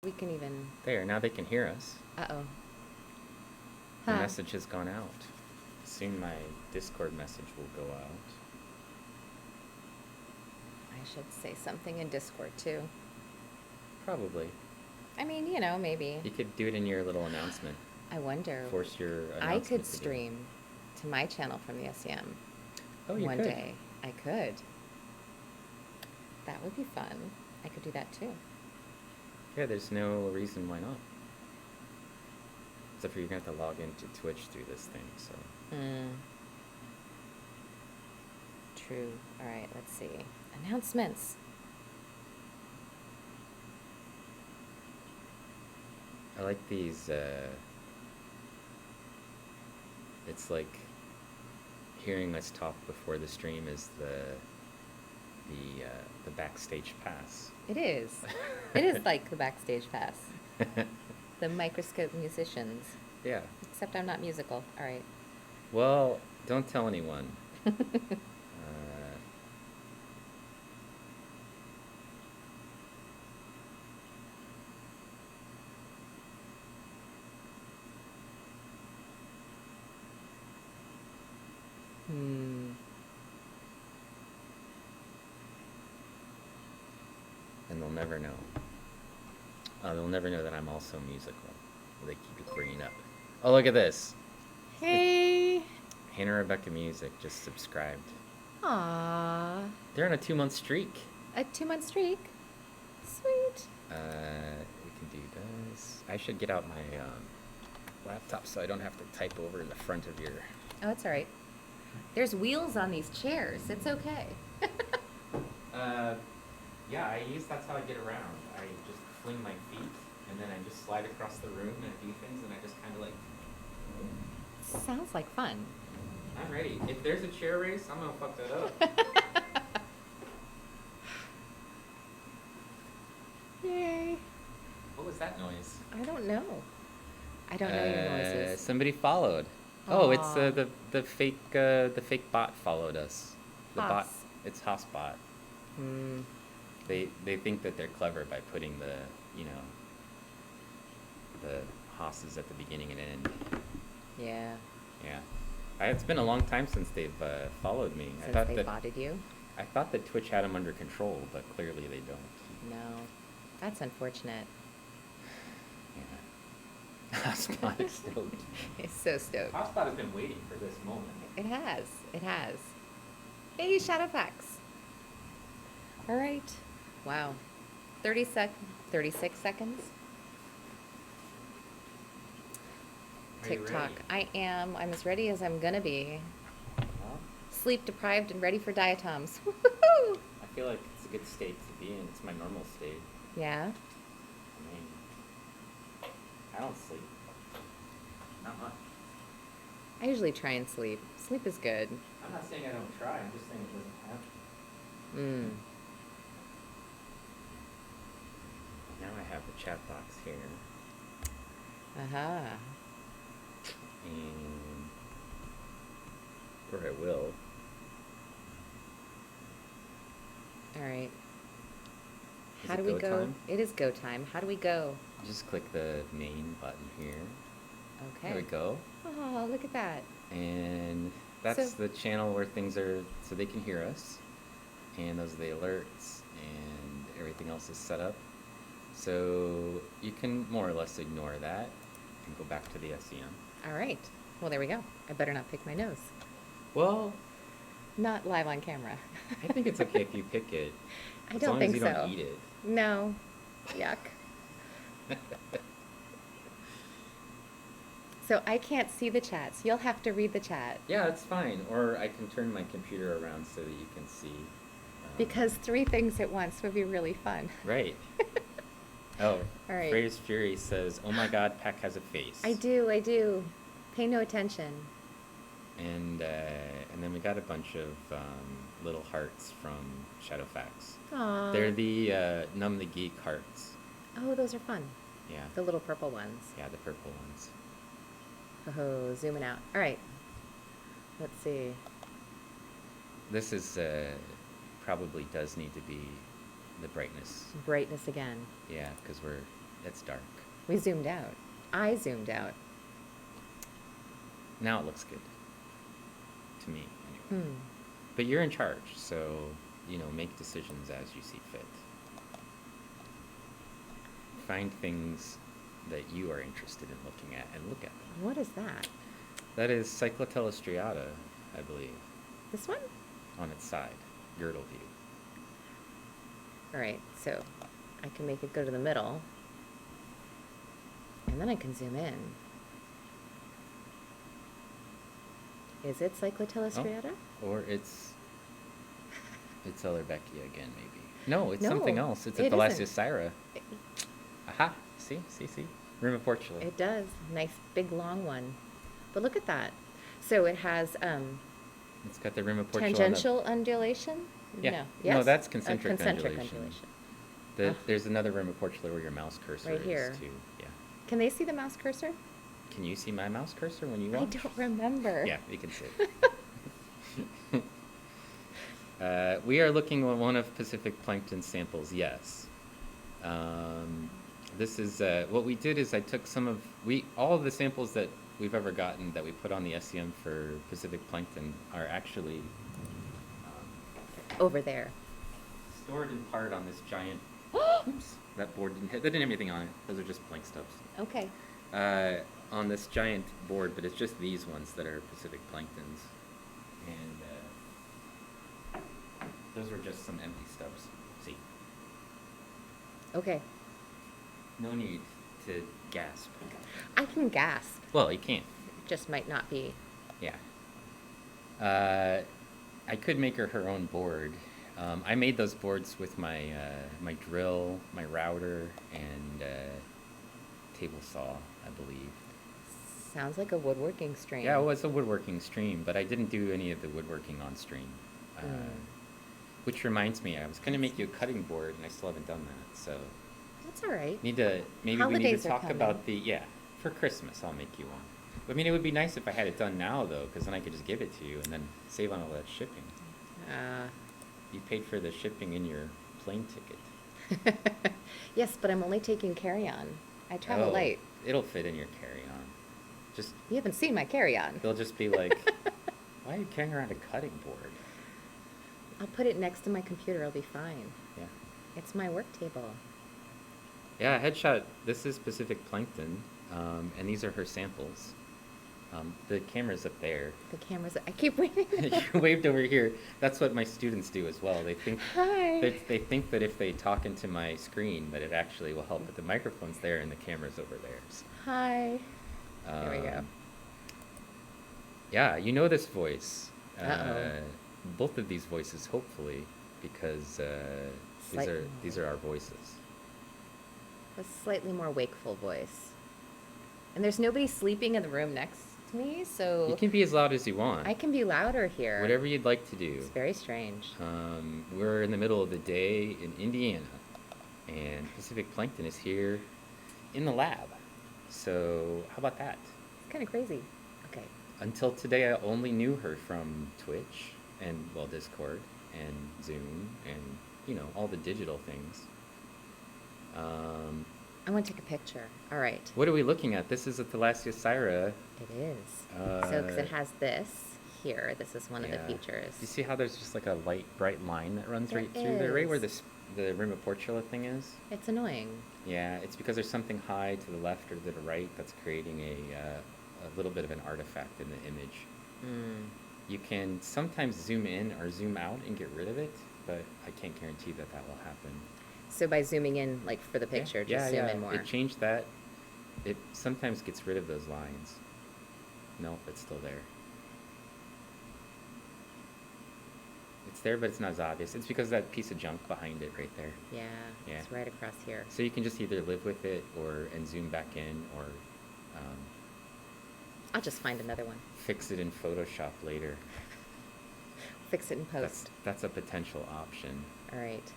we can even... There, now they can hear us. Uh-oh. The message has gone out. Soon my Discord message will go out. I should say something in Discord, too. Probably. I mean, you know, maybe. You could do it in your little announcement. I wonder. Force your announcement. I could stream to my channel from the SEM. Oh, you one could. day. I could. That would be fun. I could do that, too. Yeah, there's no reason why not. Except for you're going to have to log into Twitch through this thing, so... True. All right, let's see. Announcements. I like these, it's like hearing us talk before the stream is the backstage pass. It is. It is like the backstage pass. The microscope musicians. Yeah. Except I'm not musical. All right. Well, don't tell anyone. And they'll never know. They'll never know that I'm also musical. They keep bringing up. Oh, look at this. Hey. Hannah Rebecca Music just subscribed. Aww. They're on a 2-month streak. A 2-month streak? Sweet. We can do this. I should get out my laptop so I don't have to type over in the front of your... Oh, it's all right. There's wheels on these chairs. It's okay. Yeah, that's how I get around. I just fling my feet, and then I just slide across the room and do things, and I just kind of like... Sounds like fun. I'm ready. If there's a chair race, I'm gonna fuck that up. Yay. What was that noise? I don't know. I don't know any noises. Somebody followed. Oh, it's the fake bot followed us. The Haas. bot. It's Haasbot. They think that they're clever by putting the Haas's at the beginning and end. Yeah. Yeah. It's been a long time since they've followed me. Since they botted you? I thought that Twitch had them under control, but clearly they don't. No. That's unfortunate. Yeah. Haasbot is stoked. It's so stoked. Haasbot has been waiting for this moment. It has. It has. Hey, Shadowfax. All right. Wow. 36 seconds. TikTok. I am. I'm as ready as I'm gonna be. Well, Sleep deprived and ready for diatoms. Woohoo! I feel like it's a good state to be in. It's my normal state. Yeah. I mean, I don't sleep. Not much. I usually try and sleep. Sleep is good. I'm not saying I don't try. I'm just saying it doesn't happen. Now I have the chat box here. Aha. And... or I will. All right. Is How it do we go go? time? It is go time. How do we go? Just click the main button here. Okay. There we go. Oh, look at that. And that's the channel where things are, so they can hear us. And those are the alerts, and everything else is set up. So you can more or less ignore that and go back to the SEM. All right. Well, there we go. I better not pick my nose. Well, Not live on camera. I think it's okay if you pick it. I don't think so. As long as you don't eat it. No. Yuck. So I can't see the chats. You'll have to read the chat. Yeah, it's fine. Or I can turn my computer around so that you can see. Because 3 things at once would be really fun. Right. Oh, All right. Phrase Fury says, "Oh my God, Peck has a face." I do. Pay no attention. And then we got a bunch of little hearts from Shadowfax. Aww. They're the Numb the Geek hearts. Oh, those are fun. Yeah. The little purple ones. Yeah, the purple ones. Oh, zooming out. All right. Let's see. This is probably does need to be the brightness. Brightness again. Yeah, because we're It's dark. We zoomed out. I zoomed out. Now it looks good. To me, anyway. Hmm. But you're in charge, so, make decisions as you see fit. Find things that you are interested in looking at and look at them. What is that? That is Cyclotella striata, I believe, This one? on its side, girdle view. All right, so I can make it go to the middle. And then I can zoom in. Is it Cyclotella striata? Or it's Ellerbeckia again, maybe. No, it's No, something else. It's a it Thalassiosira. Aha! See? Rima portula. It does. Nice big long one. But look at that. So it has It's got the Rima portula. tangential undulation? Yeah. No. No, Yes? that's concentric concentric undulation. undulation. There's another Rima portula where your mouse cursor Right is here. too. Yeah. Can they see the mouse cursor? Can you see my mouse cursor when you I watch? don't remember. Yeah, you can see it. We are looking at one of Pacific Plankton's samples, yes. This is, what we did is I took all of the samples that we've ever gotten that we put on the SEM for Pacific Plankton are actually Over there. stored in part on this giant, oops, that board that didn't have anything on it. Those are just blank stubs. Okay. On this giant board, but it's just these ones that are Pacific Planktons. And those were just some empty stubs. See? Okay. No need to gasp. I can gasp. Well, you can't. It just might not be. Yeah. I could make her own board. I made those boards with my my drill, my router, and table saw, I believe. Sounds like a woodworking stream. Yeah, it was a woodworking stream, but I didn't do any of the woodworking on stream. Which reminds me, I was going to make you a cutting board, and I still haven't done that. So That's all right. maybe we need to Holidays are talk coming. about for Christmas. I'll make you one. I mean, it would be nice if I had it done now, though, because then I could just give it to you and then save on all that shipping. You paid for the shipping in your plane ticket. Yes, but I'm only taking carry-on. I travel Oh, light. It'll fit in your carry-on. Just You haven't seen my carry-on. they'll just be like, why are you carrying around a cutting board? I'll put it next to my computer. I'll be fine. Yeah. It's my work table. Yeah, headshot. This is Pacific Plankton, and these are her samples. The camera's up there. The camera's. I keep waving. You waved over here. That's what my students do as well. They think Hi. they think that if they talk into my screen, that it actually will help. But the microphone's there and the camera's over there. So, Hi. There we go. Yeah, you know this voice. Uh-oh. Both of these voices, hopefully, because these are our voices. A slightly more wakeful voice. And there's nobody sleeping in the room next to me, so You can be as loud as you want. I can be louder here. Whatever you'd like to do. It's very strange. We're in the middle of the day in Indiana, and Pacific Plankton is here in the lab. So how about that? It's kind of crazy. Okay. Until today, I only knew her from Twitch and, Discord and Zoom and, all the digital things. I want to take a picture. All right. What are we looking at? This is a Thalassiosira. It is. So, because it has this here. This is one of the features. Do you see how there's just like a light, bright line that runs There right through there, right where is. the Rima portula thing is? It's annoying. Yeah, it's because there's something high to the left or to the right that's creating a little bit of an artifact in the image. You can sometimes zoom in or zoom out and get rid of it, but I can't guarantee that will happen. So by zooming in, like for the picture, just zoom in more. It changed that. It sometimes gets rid of those lines. Nope, it's still there. It's there, but it's not as obvious. It's because of that piece of junk behind it right there. Yeah, Yeah. it's right across here. So you can just either live with it and zoom back in or I'll just find another one. fix it in Photoshop later. Fix it in post. That's a potential option. All right.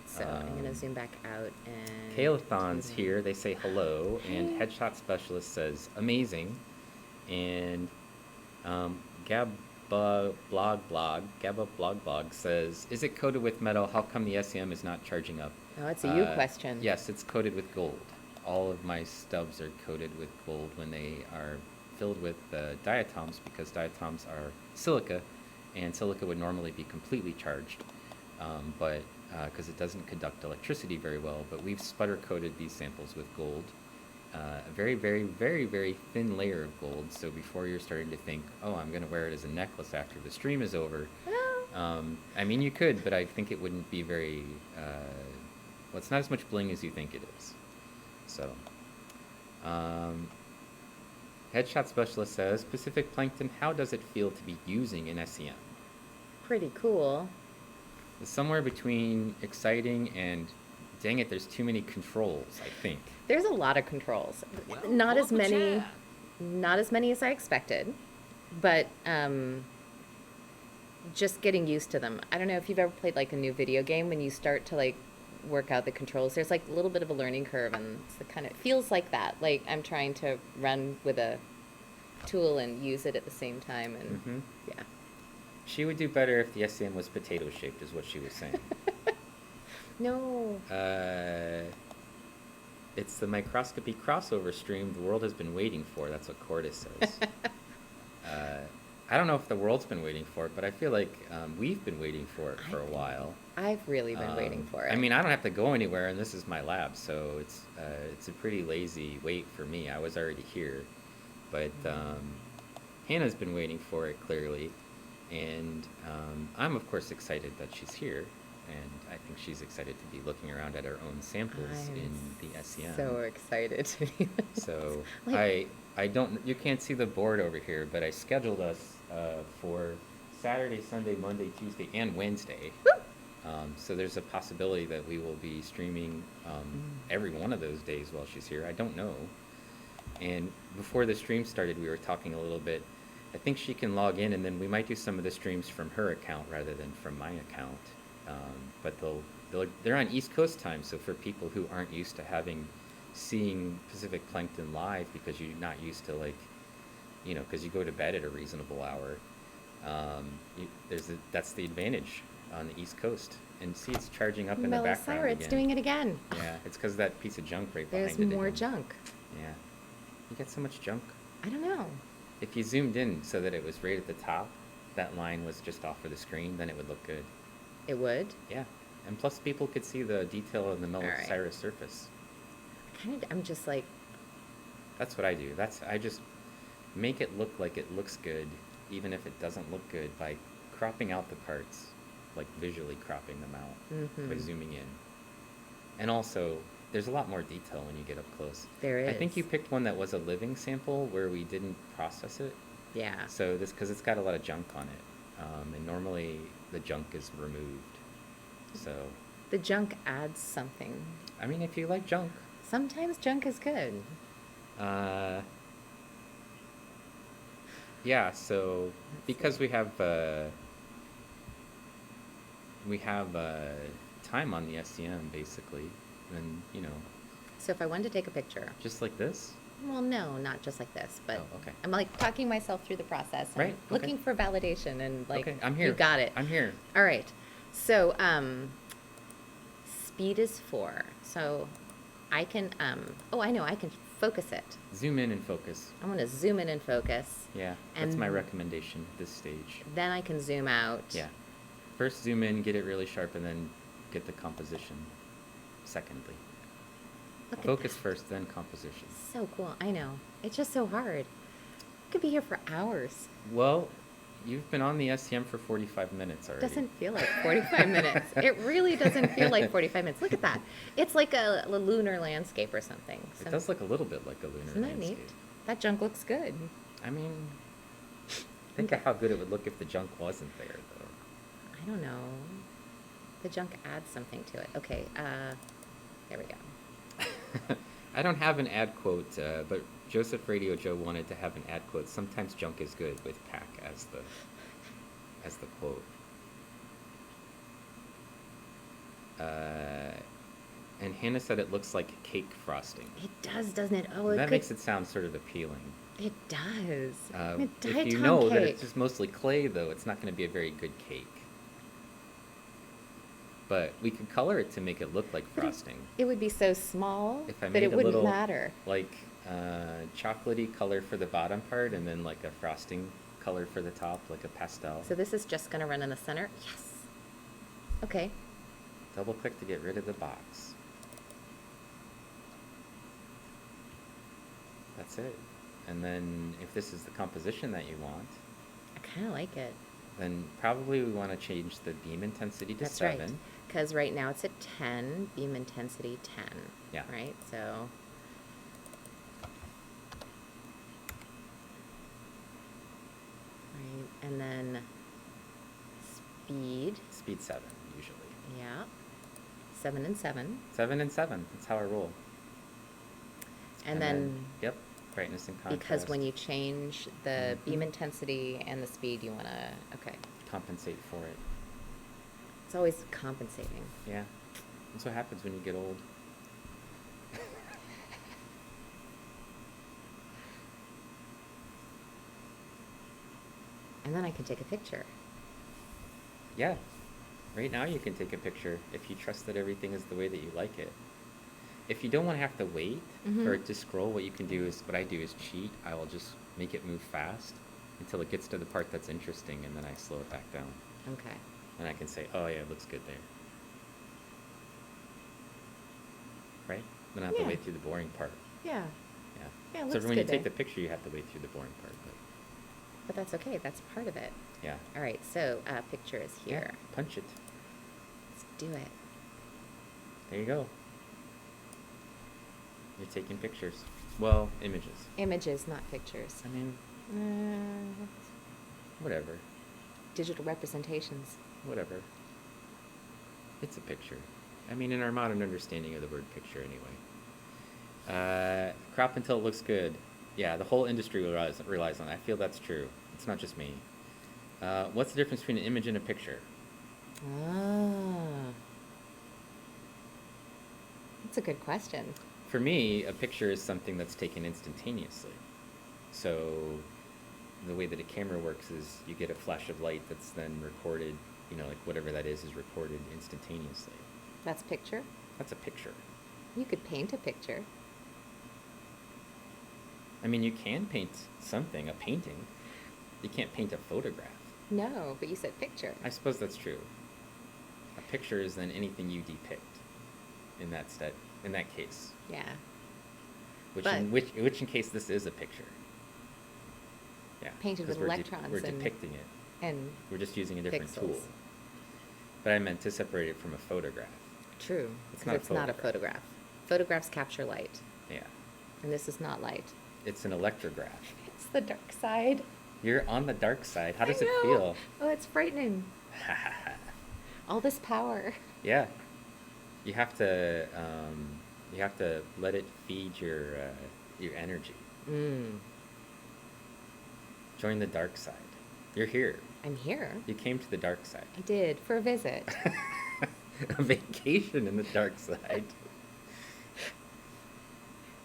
So I'm going to zoom back out and... Kalathon's here. They say hello, and Headshot Specialist says amazing. And Gabba Blog says, is it coated with metal? How come the SEM is not charging up? Oh, it's a you question. Yes, it's coated with gold. all of my stubs are coated with gold when they are filled with diatoms, because diatoms are silica, and silica would normally be completely charged, but because it doesn't conduct electricity very well. But we've sputter coated these samples with gold, a very, very, very, very thin layer of gold. So before you're starting to think, oh, I'm going to wear it as a necklace after the stream is over, I mean, you could, but I think it wouldn't be very, well, it's not as much bling as you think it is. So, Headshot Specialist says, Pacific Plankton, how does it feel to be using an SEM? Pretty cool. It's somewhere between exciting and, dang it, there's too many controls, I think. There's a lot of controls. Well, Not as pull up a many, chair. not as many as I expected, but just getting used to them. I don't know if you've ever played like a new video game. When you start to like work out the controls, there's like a little bit of a learning curve, and it's the kind of, it feels like that. Like I'm trying to run with a tool and use it at the same time, and Mhm. yeah. She would do better if the SEM was potato shaped, is what she was saying. No. It's the microscopy crossover stream the world has been waiting for. That's what Cordis says. I don't know if the world's been waiting for it, but I feel like we've been waiting for it for a while. I've really been waiting for it. I mean, I don't have to go anywhere, and this is my lab, so it's a pretty lazy wait for me. I was already here, but Hannah's been waiting for it clearly, and I'm of course excited that she's here, and I think she's excited to be looking around at her own samples in the SEM. so excited to be So Like- I don't, you can't see the board over here, but I scheduled us for Saturday, Sunday, Monday, Tuesday, and Wednesday. So there's a possibility that we will be streaming every one of those days while she's here. I don't know. And before the stream started, we were talking a little bit. I think she can log in, and then we might do some of the streams from her account rather than from my account. But they're on East Coast time, so for people who aren't used to seeing Pacific Plankton live, because you're not used to, like, you know, because you go to bed at a reasonable hour, that's the advantage on the East Coast. And see, it's charging up in the background Melisara, it's again. doing it again. Yeah, it's because that piece of junk right There's behind it. more again. junk. Yeah. You get so much junk. I don't know. If you zoomed in so that it was right at the top, that line was just off of the screen, then it would look good. It would. Yeah. And plus people could see the detail of the right. Melisara surface. I'm just like, That's what I do. I just make it look like it looks good, even if it doesn't look good, by cropping out the parts, like visually cropping them out by Mhm. zooming in. And also, there's a lot more detail when you get up close. there is. I think you picked one that was a living sample where we didn't process it. Yeah. So because it's got a lot of junk on it, and normally the junk is removed. So, The junk adds something. I mean, if you like junk, Sometimes junk is good. yeah. So because we have time on the SEM basically, and you know, So if I wanted to take a picture, just like this. well, no, not just like this, but Oh, okay. I'm like talking myself through the process. And Right, okay. looking for validation and like, Okay, I'm here. you got it. I'm here. All right. So, speed is 4. So I can, oh, I know, I can focus it. Zoom in and focus. I want to zoom in and focus. Yeah, that's my And- recommendation at this stage. Then I can zoom out. Yeah. First zoom in, get it really sharp, and then get the composition. Secondly. Look at Focus that. first, then composition. So cool. I know. It's just so hard. Could be here for hours. Well, you've been on the SEM for 45 minutes already. Doesn't feel like 45 minutes. It really doesn't feel like 45 minutes. Look at that. It's like a lunar landscape or something. It does look a little bit like a lunar Isn't that landscape. neat? That junk looks good. I mean, think of how good it would look if the junk wasn't there, though. I don't know. The junk adds something to it. Okay, there we go. I don't have an ad quote, but Joseph Radio Joe wanted to have an ad quote. Sometimes junk is good, with pack as the quote. And Hannah said it looks like cake frosting. It does, doesn't it? Oh, That makes it sound sort of appealing. It does. If you Diatom know that cake. it's just mostly clay, though, it's not going to be a very good cake. But we could color it to make it look like frosting. It would be so small If I that made it a wouldn't little, matter. like, chocolatey color for the bottom part, and then like a frosting color for the top, like a pastel. So this is just going to run in the center? Yes. Okay. Double click to get rid of the box. That's it. And then if this is the composition that you want, I kind of like it. then probably we want to change the beam intensity to That's 7. right. Because right now it's at 10, beam intensity 10. Yeah. Right? So... Right. And then speed. Speed 7, usually. Yeah. 7 and 7. 7 and 7. That's how I roll. And then... Yep. Brightness and contrast. Because when you change the Mhm. beam intensity and the speed, you want to... Okay. Compensate for it. It's always compensating. Yeah. That's what happens when you get old. And then I can take a picture. Yeah. Right now you can take a picture if you trust that everything is the way that you like it. If you don't want to have to wait for it to scroll, what you can do is, what I do is cheat. I will just make it move fast until it gets to the part that's interesting, and then I slow it back down. Okay. And I can say, oh yeah, it looks good there. Right? Then I have to Yeah. wait through the boring part. Yeah. Yeah. Yeah, it So looks when you good take there. the picture, you have to wait through the boring part. But that's okay. That's part of it. Yeah. All right. So picture is here. Yeah. Punch it. Let's do it. There you go. You're taking pictures. Well, images. Images, not pictures. I mean, whatever. Digital representations. Whatever. It's a picture. I mean, in our modern understanding of the word picture, anyway. Crop until it looks good. Yeah, the whole industry relies on it. I feel that's true. It's not just me. What's the difference between an image and a picture? Ah. That's a good question. For me, a picture is something that's taken instantaneously. So the way that a camera works is you get a flash of light that's then recorded, like whatever that is recorded instantaneously. That's picture? That's a picture. You could paint a picture. I mean, you can paint something, a painting. You can't paint a photograph. No, but you said picture. I suppose that's true. A picture is then anything you depict in that case. Yeah. Which in case this is a picture. Yeah. Painted 'cause with electrons we're and- depicting it. And We're just using a different tool. pixels. But I meant to separate it from a photograph. True. It's Because not a it's not a photograph. photograph. Photographs capture light. Yeah. And this is not light. It's an electrograph. It's the dark side. You're on the dark side. How does I it know. feel? Oh, it's frightening. All this power. Yeah. You have to let it feed your energy. Join the dark side. You're here. I'm here. You came to the dark side. I did, for a visit. A vacation in the dark side.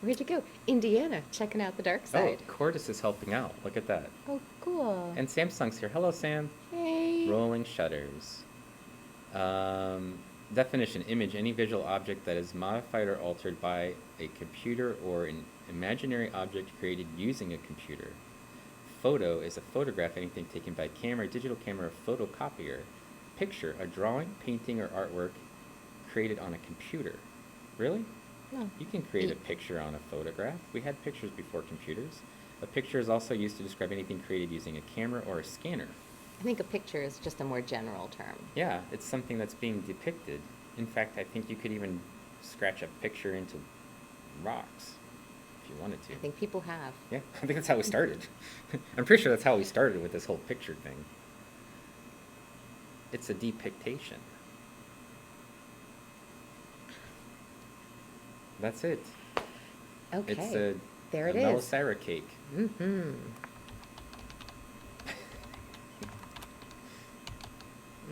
Where'd you go? Indiana, checking out the dark side. Oh, Cordis is helping out. Look at that. Oh, cool. And Samsung's here. Hello, Sam. Hey. Rolling shutters. Definition: image, any visual object that is modified or altered by a computer or an imaginary object created using a computer. Photo is a photograph, anything taken by camera, digital camera, or photocopier. Picture, a drawing, painting, or artwork created on a computer. Really? No. You can create a picture on a photograph. We had pictures before computers. A picture is also used to describe anything created using a camera or a scanner. I think a picture is just a more general term. Yeah, it's something that's being depicted. In fact, I think you could even scratch a picture into rocks if you wanted to. I think people have. Yeah, I think that's how we started. I'm pretty sure that's how we started with this whole picture thing. It's a depiction. That's it. Okay. It's there it a is. Melisara cake. Mm-hmm.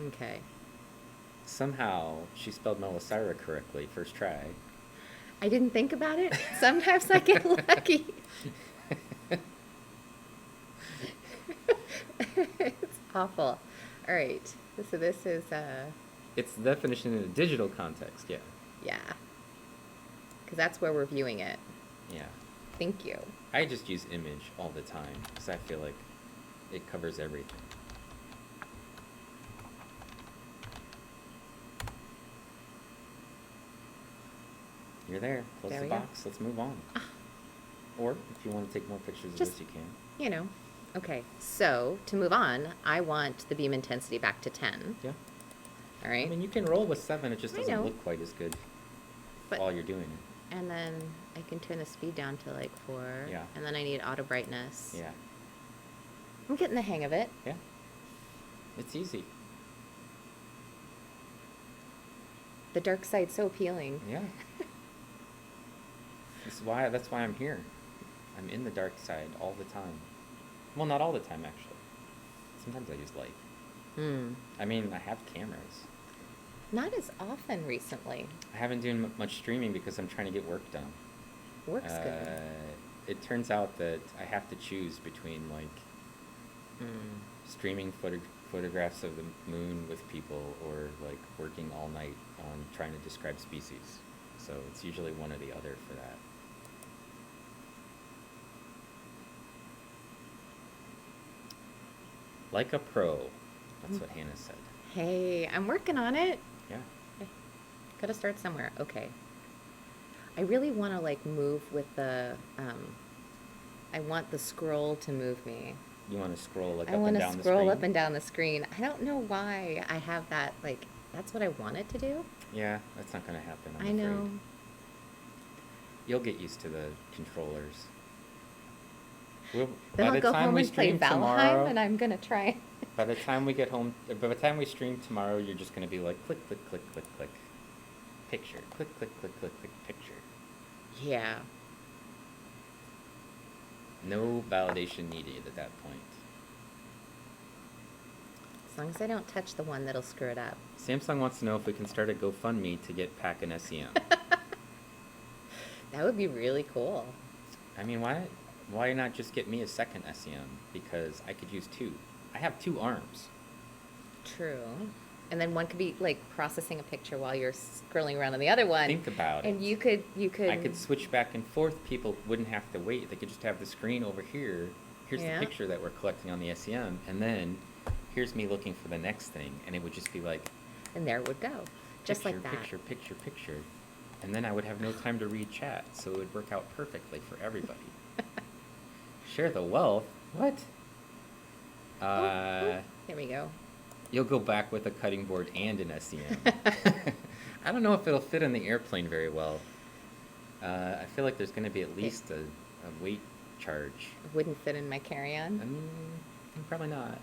Okay. Somehow she spelled Melisara correctly first try. I didn't think about it. Sometimes I get lucky. It's awful. All right. So this is It's the definition in a digital context, yeah. Yeah. Because that's where we're viewing it. Yeah. Thank you. I just use image all the time because I feel like it covers everything. You're there. Close the box. Let's move on. Or if you want to take more pictures of this, you can. You know. Okay. So to move on, I want the beam intensity back to 10. Yeah. All right. I mean, you can roll with 7. It just doesn't look quite as good while you're doing it. And then I can turn the speed down to like 4. Yeah. And then I need auto brightness. Yeah. I'm getting the hang of it. Yeah. It's easy. The dark side's so appealing. Yeah. That's why I'm here. I'm in the dark side all the time. Well, not all the time, actually. Sometimes I use light. I mean, I have cameras. Not as often recently. I haven't done much streaming because I'm trying to get work done. Work's good. It turns out that I have to choose between, like, streaming photographs of the moon with people or, like, working all night on trying to describe species. So it's usually one or the other for that. Like a pro. That's what Hannah said. Hey, I'm working on it. Yeah. Gotta start somewhere. Okay. I really want to like move with the, I want the scroll to move me. You want to scroll like I up and want down to the scroll screen? up and down the screen. I don't know why I have that, like, that's what I want it to do. Yeah, that's not going to happen, I'm I know. afraid. You'll get used to the controllers. Then I'll go home and play tomorrow, Valheim, and I'm gonna try. by the time we get home, by the time we stream tomorrow, you're just going to be like, click, click, click, click, click. Picture. Click, click, click, click, click, picture. Yeah. No validation needed at that point. As long as I don't touch the one that'll screw it up. Samsung wants to know if we can start a GoFundMe to get Pack an SEM. That would be really cool. I mean, why not just get me a second SEM? Because I could use 2. I have 2 arms. True. And then one could be like processing a picture while you're scrolling around on the other one. Think about it. And you could. I could switch back and forth. People wouldn't have to wait. They could just have the screen over here. Here's the picture that we're collecting on the SEM, and then here's me looking for the next thing, and it would just be like. And there it would go, just picture, like that. Picture, picture, picture, and then I would have no time to read chat, so it would work out perfectly for everybody. Share the wealth. What? There we go. You'll go back with a cutting board and an SEM. I don't know if it'll fit in the airplane very well. I feel like there's going to be at least a weight charge. It wouldn't fit in my carry-on. Probably not.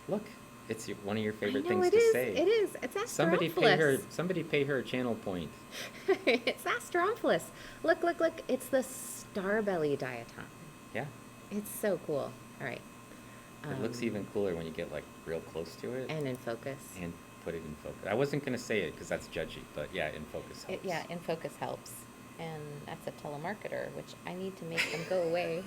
Look, it's one of your favorite I know, things it to is. say. It is. It's Astronomphilus. Somebody pay her a channel point. It's Astronomphilus. Look, look, look. It's the Starbelly Diatom. Yeah. It's so cool. All right. It looks even cooler when you get like real close to it. And in focus. And put it in focus. I wasn't going to say it because that's judgy, but yeah, in focus helps. Yeah, in focus helps. And that's a telemarketer, which I need to make them go away.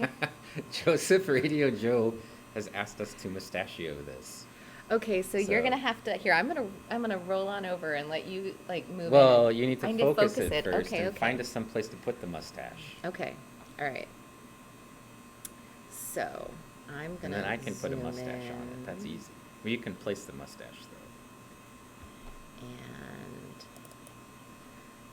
Joseph Radio Joe has asked us to mustachio this. Okay, so you're gonna have to. Here, I'm gonna roll on over and let you like move. Well, in. you need to focus it first and find us some place to put the mustache. Okay, all right. So I'm gonna. And then I can put a mustache in. on it. That's easy. Well, you can place the mustache though. And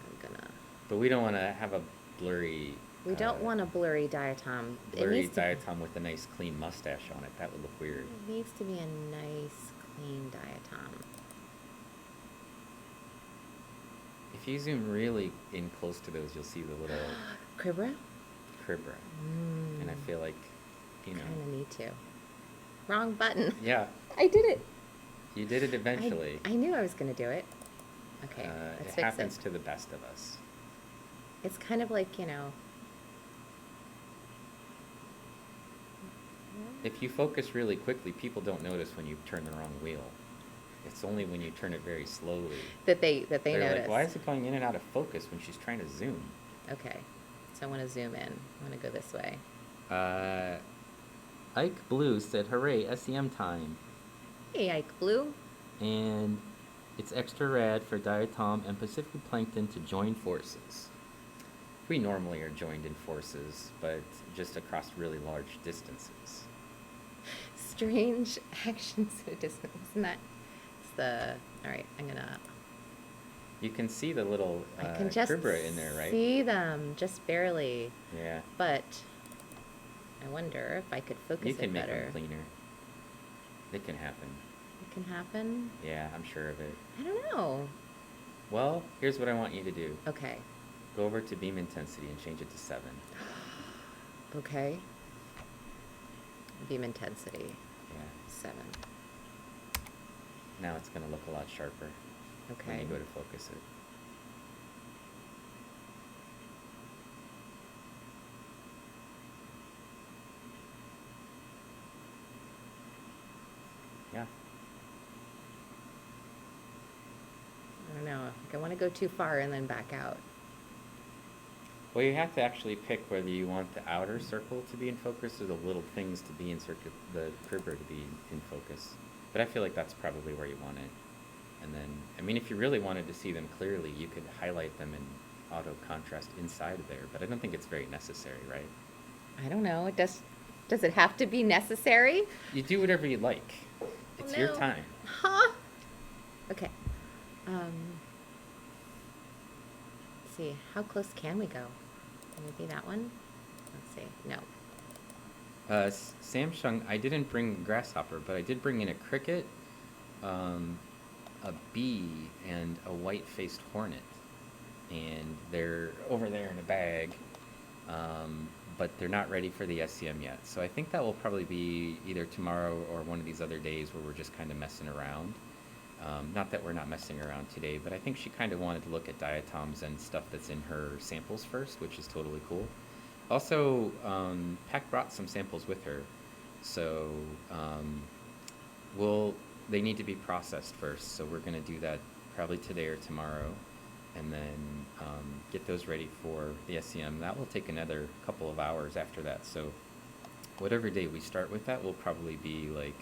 I'm gonna. But we don't want to have a blurry. We don't want a blurry diatom. Blurry diatom with a nice clean mustache on it. That would look weird. It needs to be a nice clean diatom. If you zoom really in close to those, you'll see the little Cribra. And I feel like, you know. Kind of need to. Wrong button. Yeah. I did it. You did it eventually. I knew I was going to do it. Okay, let's fix it. It happens to the best of us. It's kind of like, you know. If you focus really quickly, people don't notice when you turn the wrong wheel. It's only when you turn it very slowly that they They're notice. like, why is it going in and out of focus when she's trying to zoom? Okay, so I want to zoom in. I want to go this way. Ike Blue said, "Hooray, SEM time!" Hey, Ike Blue. And It's extra rad for Diatom and Pacific Plankton to join forces. We normally are joined in forces, but just across really large distances. Strange actions so distant. Isn't that? It's the. All right, I'm gonna. You can see the little I can just cribra in there, right? see them, just barely. Yeah. But I wonder if I could focus You can it make better. them cleaner. It can happen. It can happen? Yeah, I'm sure of it. I don't know. Well, here's what I want you to do. Okay. Go over to beam intensity and change it to 7. Okay. Beam intensity. Yeah. 7. Now it's going to look a lot sharper when Okay. you go to focus it. Yeah. I don't know. I think I want to go too far and then back out. Well, you have to actually pick whether you want the outer circle to be in focus or the little things to be in the cribber to be in focus. But I feel like that's probably where you want it. And then, I mean, if you really wanted to see them clearly, you could highlight them in auto contrast inside of there. But I don't think it's very necessary, right? I don't know. Does it have to be necessary? You do whatever you like. It's your No. time. Huh? Okay. Let's see. How close can we go? Can we be that one? Let's see. No. Samsung, I didn't bring grasshopper, but I did bring in a cricket, a bee, and a white-faced hornet. And they're over there in a bag, but they're not ready for the SEM yet. So I think that will probably be either tomorrow or one of these other days where we're just kind of messing around. Not that we're not messing around today, but I think she kind of wanted to look at diatoms and stuff that's in her samples first, which is totally cool. Also, Pac brought some samples with her, so they need to be processed first, so we're going to do that probably today or tomorrow, and then get those ready for the SEM. That will take another couple of hours after that, so whatever day we start with that will probably be like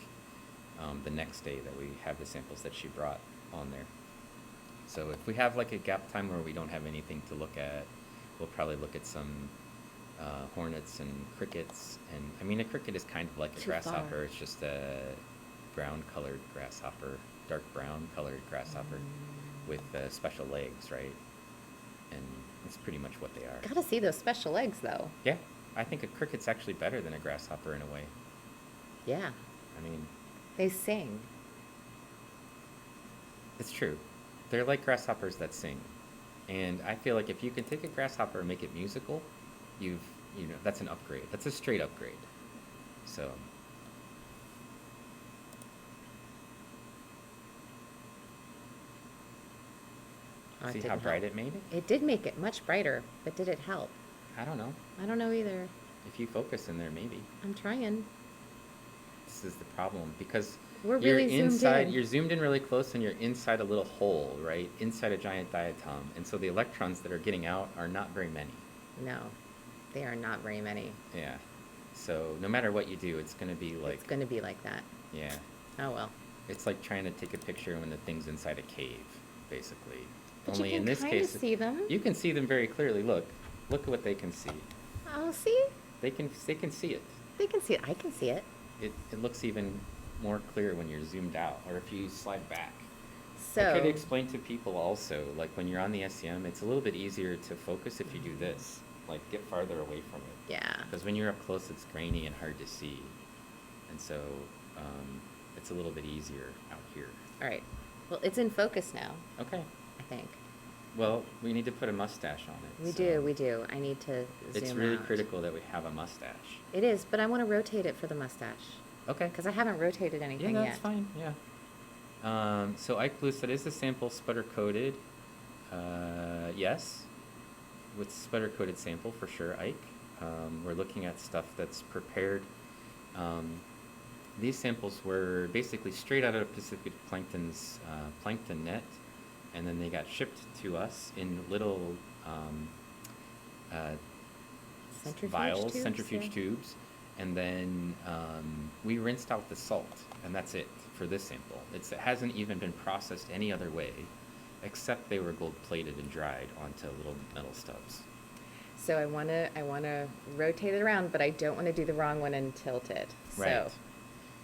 the next day that we have the samples that she brought on there. So if we have like a gap time where we don't have anything to look at, we'll probably look at some hornets and crickets. And I mean, a cricket is kind of like a grasshopper. Far. It's just a brown colored grasshopper, dark brown colored grasshopper with special legs, right? And that's pretty much what they are. Gotta see those special legs, though. Yeah, I think a cricket's actually better than a grasshopper in a way. Yeah. I mean, They sing. it's true. They're like grasshoppers that sing. And I feel like if you can take a grasshopper and make it musical, that's an upgrade. That's a straight upgrade. So Oh, it see didn't how bright help. it made it? It did make it much brighter, but did it help? I don't know. I don't know either. If you focus in there, maybe. I'm trying. This is the problem because We're you're really zoomed inside. in. You're zoomed in really close, and you're inside a little hole, right? Inside a giant diatom, and so the electrons that are getting out are not very many. No, they are not very many. Yeah. So no matter what you do, it's going to be like. It's going to be like that. Yeah. Oh, well. It's like trying to take a picture when the thing's inside a cave, basically. But Only you can in this kind case, of see them. you can see them very clearly. Look at what they can see. Oh, see? They can see it. They can see it. I can see it. It looks even more clear when you're zoomed out, or if you slide back. So. I try to explain to people also, like when you're on the SEM, it's a little bit easier to focus if you do this, like get farther away from it. Yeah. Because when you're up close, it's grainy and hard to see, and so it's a little bit easier out here. All right. Well, it's in focus now, Okay. I think. Well, we need to put a mustache on it. We so do. I need to zoom It's really out. critical that we have a mustache. It is, but I want to rotate it for the mustache. Okay. Because I haven't rotated anything Yeah, yet. that's fine. Yeah. So Ike Blue said, "Is the sample sputter coated?" Yes, with sputter coated sample for sure, Ike. We're looking at stuff that's prepared. These samples were basically straight out of Pacific Plankton's plankton net, and then they got shipped to us in little Centrifuge vials, tubes, centrifuge yeah. tubes, and then we rinsed out the salt, and that's it for this sample. It hasn't even been processed any other way, except they were gold plated and dried onto little metal stubs. So I wanna rotate it around, but I don't want to do the wrong one and tilt it. Right.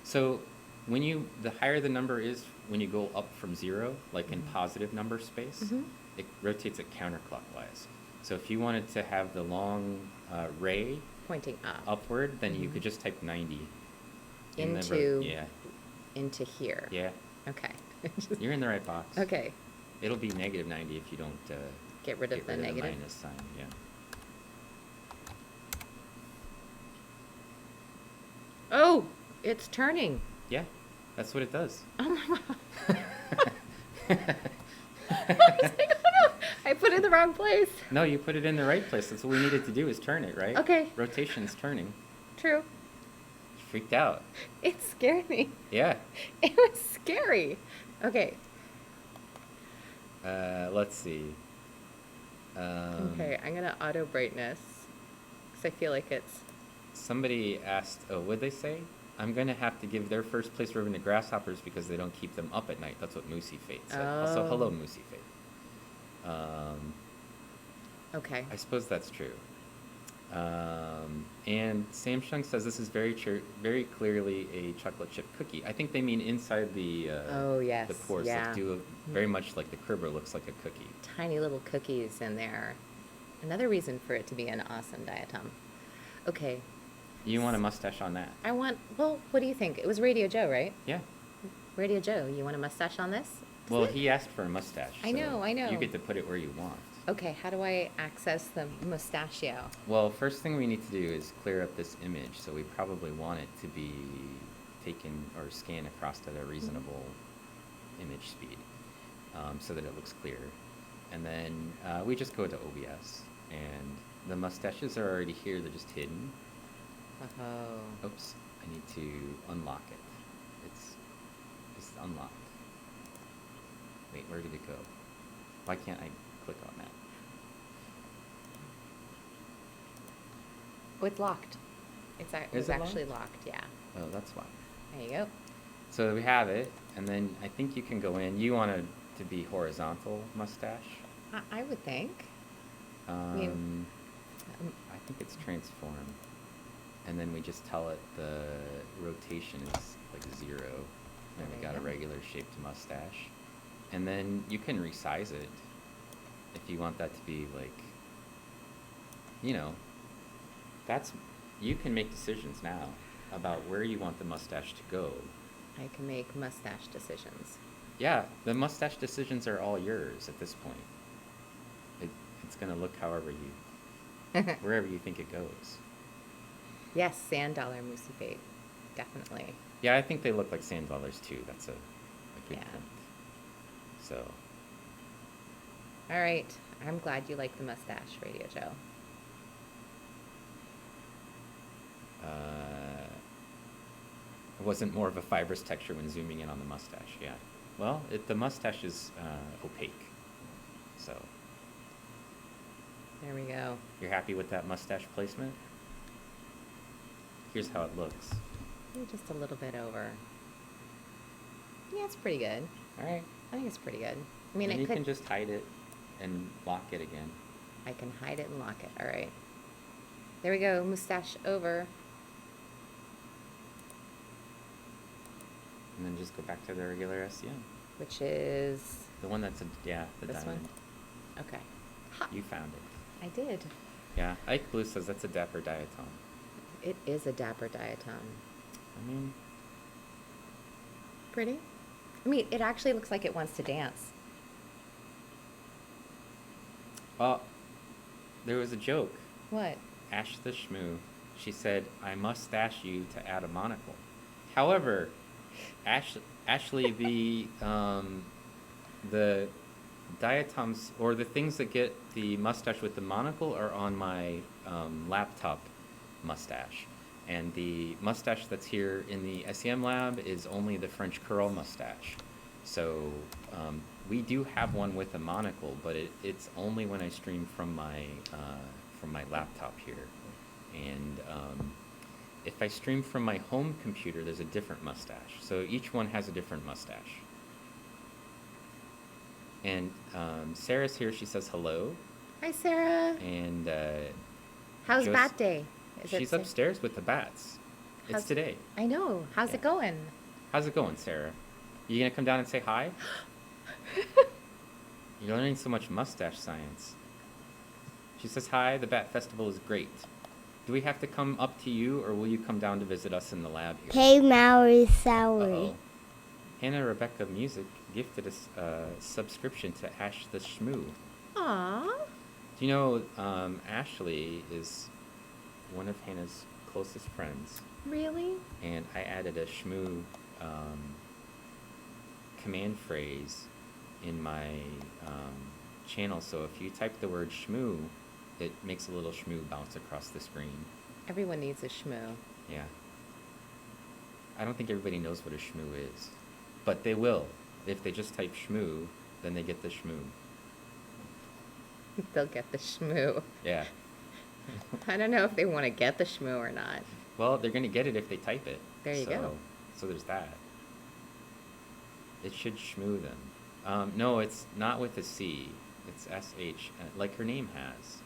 So when the higher the number is, when you go up from 0, like in positive number space, it rotates it counterclockwise. So if you wanted to have the long ray pointing up upward, then you could just type 90 into here. Yeah. Okay. You're in the right box. Okay. It'll be negative 90 if you don't get rid of the negative. The minus sign. Yeah. Oh, it's turning. Yeah, that's what it does. Oh my god. I was like, oh no, I put it in the wrong place. No, you put it in the right place. That's what we needed to do, is turn it, right? Okay. Rotation's turning. True. Freaked out. It scared me. Yeah. It was scary. Okay. Let's see. Okay, I'm gonna auto brightness because I feel like it's. Somebody asked, what'd they say? I'm going to have to give their first place ribbon to grasshoppers because they don't keep them up at night. That's what Moosey Fate said. Also, hello, Moosey Fate. Okay. I suppose that's true. And Samsung says this is very clearly a chocolate chip cookie. I think they mean inside the yes, the pores. yeah. Very much like the Kerber looks like a cookie. Tiny little cookies in there. Another reason for it to be an awesome diatom. Okay. You want a mustache on that? Well, what do you think? It was Radio Joe, right? Yeah. Radio Joe, you want a mustache on this? Well, he asked for a mustache. I know. You get to put it where you want. Okay, how do I access the mustachio? Well, first thing we need to do is clear up this image, so we probably want it to be taken or scanned across at a reasonable image speed, so that it looks clear. And then we just go to OBS, and the mustaches are already here, they're just hidden. Oh. Oops, I need to unlock it. It's unlocked. Wait, where did it go? Why can't I click on that? Oh, it's locked. It was actually locked, yeah. Oh, that's why. There you go. So we have it, and then I think you can go in. You want it to be horizontal mustache? I would think. I think it's transform. And then we just tell it the rotation is like 0. And we got a regular shaped mustache. And then you can resize it if you want that to be like, you can make decisions now about where you want the mustache to go. I can make mustache decisions. Yeah, the mustache decisions are all yours at this point. It's going to look wherever you think it goes. Yes, sand dollar Moosey Fate. Definitely. Yeah, I think they look like sand dollars too. That's a good point. So. All right. I'm glad you like the mustache, Radio Joe. It wasn't more of a fibrous texture when zooming in on the mustache, yeah. Well, the mustache is opaque, so. There we go. You're happy with that mustache placement? Here's how it looks. Just a little bit over. Yeah, it's pretty good. All right. I think it's pretty good. I mean, and you can just hide it and lock it again. I can hide it and lock it. All right. There we go. Mustache over. And then just go back to the regular SEM. Which is? The one that's, the this diamond. One? Okay. Ha. You found it. I did. Yeah. Ike Blue says that's a dapper diatom. It is a dapper diatom. I mean. Pretty. I mean, it actually looks like it wants to dance. There was a joke. What? Ash the Shmoo. She said, I must dash you to add a monocle. However, Ashley, the diatoms, or the things that get the mustache with the monocle, are on my laptop mustache. And the mustache that's here in the SEM lab is only the French curl mustache. So we do have one with a monocle, but it's only when I stream from my laptop here. And if I stream from my home computer, there's a different mustache. So each one has a different mustache. And Sarah's here. She says hello. Hi, Sarah. And how's Bat Day? She's upstairs with the bats. It's today. I know. How's it going? How's it going, Sarah? You gonna come down and say hi? You're learning so much mustache science. She says hi. The Bat Festival is great. Do we have to come up to you, or will you come down to visit us in the lab here? Hey, Mallory Sowery. Hannah Rebecca Music gifted us a subscription to Ash the Shmoo. Aww. Do you know Ashley is one of Hannah's closest friends? Really? And I added a Shmoo command phrase in my channel. So if you type the word Shmoo, it makes a little Shmoo bounce across the screen. Everyone needs a Shmoo. Yeah. I don't think everybody knows what a Shmoo is. But they will. If they just type Shmoo, then they get the Shmoo. They'll get the Shmoo. Yeah. I don't know if they want to get the Shmoo or not. Well, they're going to get it if they type it. There you go. So there's that. It should Shmoo them. No, it's not with a C. It's S-H, like her name has.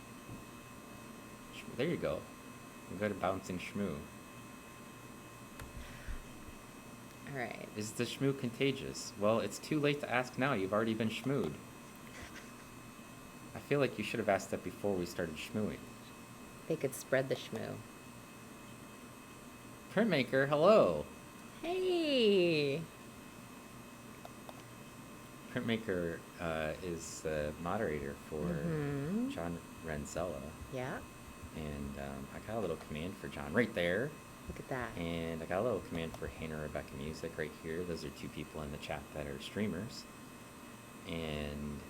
There you go. You got a bouncing Shmoo. All right. Is the Shmoo contagious? Well, it's too late to ask now. You've already been Shmooed. I feel like you should have asked that before we started Shmooing. They could spread the Shmoo. Printmaker, hello. Hey. Printmaker is the moderator for John Renzella. Yeah. And I got a little command for John right there. Look at that. And I got a little command for Hannah Rebecca Music right here. Those are two people in the chat that are streamers. And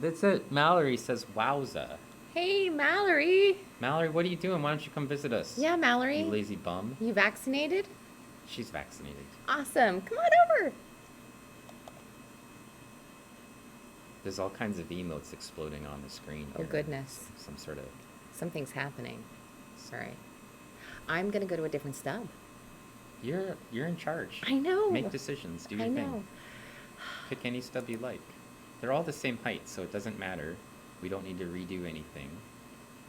that's it. Mallory says, wowza. Hey, Mallory. Mallory, what are you doing? Why don't you come visit us? Yeah, Mallory. You lazy bum. You vaccinated? She's vaccinated. Awesome. Come on over. There's all kinds of emotes exploding on the screen here. Oh, goodness. Some sort of... Something's happening. Sorry. I'm going to go to a different stub. You're in charge. I know. Make decisions. Do your thing. I know. Pick any stub you like. They're all the same height, so it doesn't matter. We don't need to redo anything.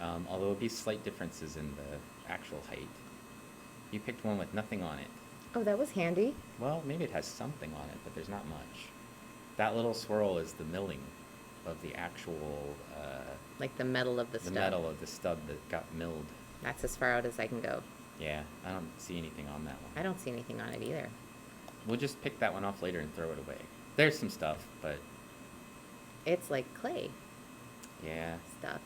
Although there'll be slight differences in the actual height. You picked one with nothing on it. Oh, that was handy. Well, maybe it has something on it, but there's not much. That little swirl is the milling of the actual... like the metal of the stub. The metal of the stub that got milled. That's as far out as I can go. Yeah, I don't see anything on that one. I don't see anything on it either. We'll just pick that one off later and throw it away. There's some stuff, but... It's like clay Yeah. stuff.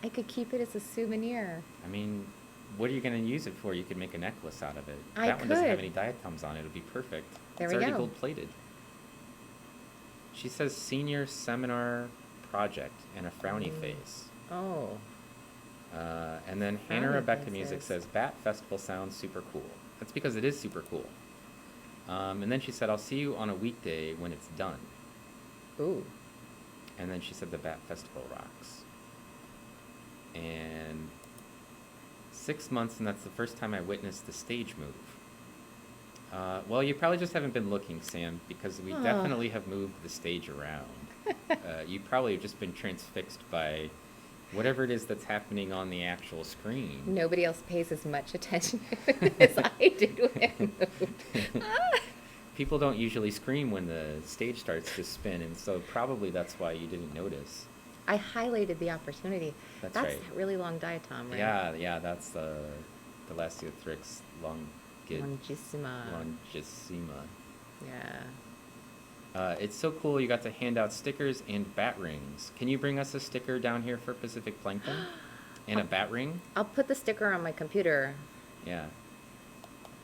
I could keep it as a souvenir. I mean, what are you going to use it for? You could make a necklace out of it. I That one doesn't have could. any diatoms on it. It'll be perfect. There It's we already go. gold-plated. She says senior seminar project and a frowny face. Oh. And then Hannah Frowny Rebecca Music faces. says, Bat Festival sounds super cool. That's because it is super cool. And then she said, I'll see you on a weekday when it's done. Ooh. And then she said, the Bat Festival rocks. And 6 months, and that's the first time I witnessed the stage move. Well, you probably just haven't been looking, Sam, because we definitely have moved the stage around. You probably have just been transfixed by whatever it is that's happening on the actual screen. Nobody else pays as much attention as I did when I moved. People don't usually scream when the stage starts to spin, and so probably that's why you didn't notice. I highlighted the opportunity. That's That's right. that really long diatom, right? Yeah, that's the Lasiothrix Longissima. longissima. Yeah. It's so cool you got to hand out stickers and bat rings. Can you bring us a sticker down here for Pacific Plankton? And a bat ring? I'll put the sticker on my computer. Yeah.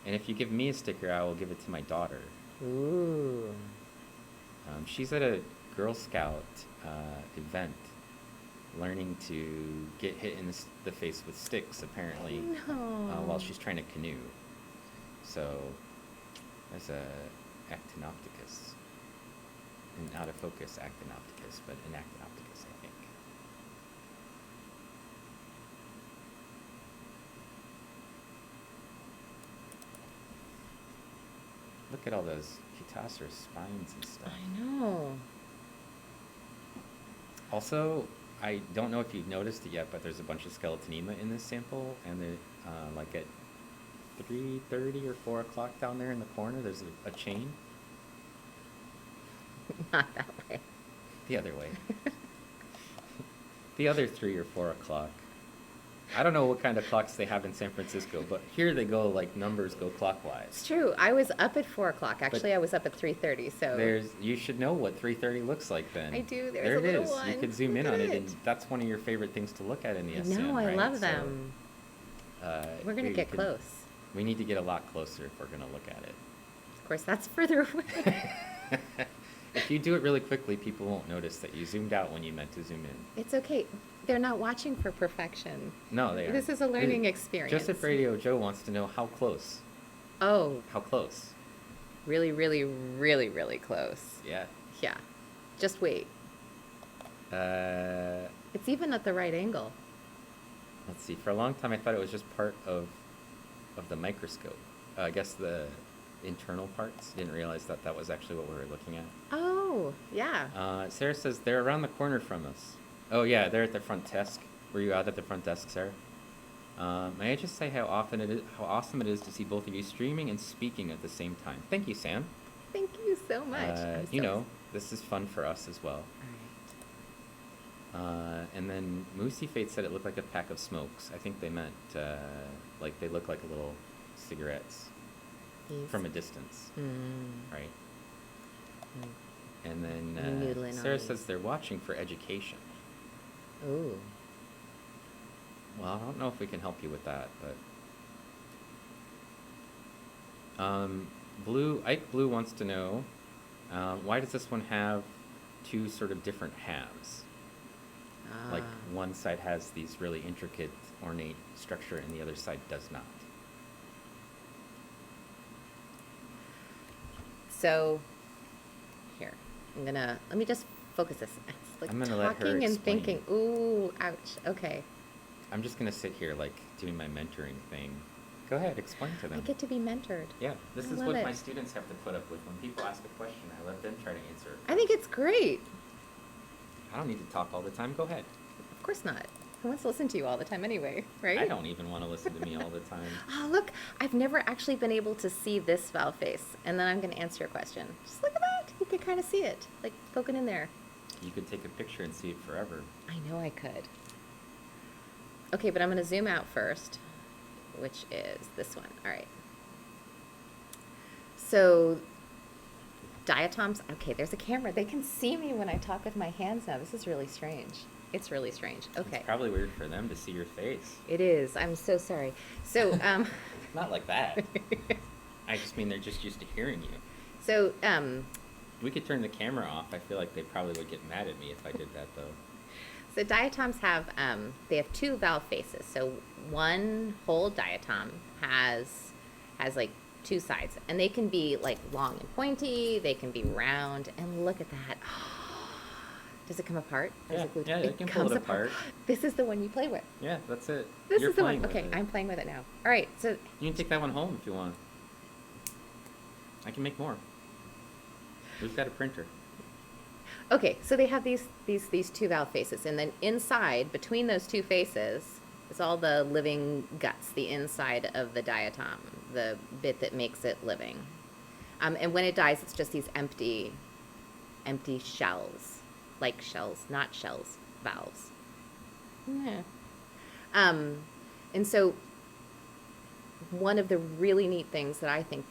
And if you give me a sticker, I will give it to my daughter. Ooh. She's at a Girl Scout event, learning to get hit in the face with sticks, apparently, No. while she's trying to canoe. So, there's a Actin Opticus. An out of focus Actin Opticus, but an Actin Opticus, I think. Look at all those Putaceous spines and stuff. I know. Also, I don't know if you've noticed it yet, but there's a bunch of skeletonema in this sample, and they're like at 3:30 or 4 o'clock down there in the corner, there's a chain. Not that way. The other way. The other 3 or 4 o'clock. I don't know what kind of clocks they have in San Francisco, but here they go, like, numbers go clockwise. It's true. I was up at 4 o'clock. Actually, I was up at 3:30, so... You should know what 3:30 looks like then. I do. There's there a little it is. one. You could zoom Look in at on it, it. and that's one of your favorite things to look at in the SEM, No, I right? love So, them. We're going to get close. We need to get a lot closer if we're going to look at it. Of course, that's further away. If you do it really quickly, people won't notice that you zoomed out when you meant to zoom in. It's okay. They're not watching for perfection. No, they aren't. This is a learning experience. Joseph Radio Joe wants to know how close. Oh. How close? Really, really, really, really close. Yeah. Yeah. Just wait. It's even at the right angle. Let's see. For a long time, I thought it was just part of the microscope. I guess the internal parts. Didn't realize that that was actually what we were looking at. Oh, yeah. Sarah says they're around the corner from us. Oh yeah, they're at the front desk. Were you out at the front desk, Sarah? May I just say how awesome it is to see both of you streaming and speaking at the same time. Thank you, Sam. Thank you so much. You know, this is fun for us as well. And then Moosey Fate said it looked like a pack of smokes. I think they meant like they look like little cigarettes from a distance, right? And then Sarah says they're watching for education. Ooh. Well, I don't know if we can help you with that, but Ike Blue wants to know why does this one have two sort of different halves? Like one side has these really intricate, ornate structure, and the other side does not. So, here, let me just focus this. It's like I'm gonna let her talking and explain. thinking. Ooh, ouch. Okay. I'm just gonna sit here like doing my mentoring thing. Go ahead, explain to them. I get to be mentored. Yeah, this I is love what it. my students have to put up with. When people ask a question, I let them try to answer it. I think it's great. I don't need to talk all the time. Go ahead. Of course not. Who wants to listen to you all the time anyway, right? I don't even want to listen to me all the time. Oh, look, I've never actually been able to see this valve face, and then I'm going to answer your question. Just look at that. You can kind of see it, like poking in there. You could take a picture and see it forever. I know I could. Okay, but I'm going to zoom out first, which is this one. All right. So, diatoms. Okay, there's a camera. They can see me when I talk with my hands now. This is really strange. It's really strange. Okay. It's probably weird for them to see your face. It is. I'm so sorry. So, Not like that. I just mean they're just used to hearing you. So, We could turn the camera off. I feel like they probably would get mad at me if I did that, though. So diatoms have, they have two valve faces. So one whole diatom has like two sides, and they can be like long and pointy. They can be round, and look at that. Does it come apart? Yeah, yeah, you can pull comes it apart. This is the one you play with. Yeah, that's it. This You're is the one. playing with Okay, it. I'm playing with it now. All right, so You can take that one home if you want. I can make more. We've got a printer. okay, so they have these two valve faces, and then inside, between those two faces, is all the living guts, the inside of the diatom, the bit that makes it living. And when it dies, it's just these empty shells, like shells, not shells, valves. Yeah. And so one of the really neat things that I think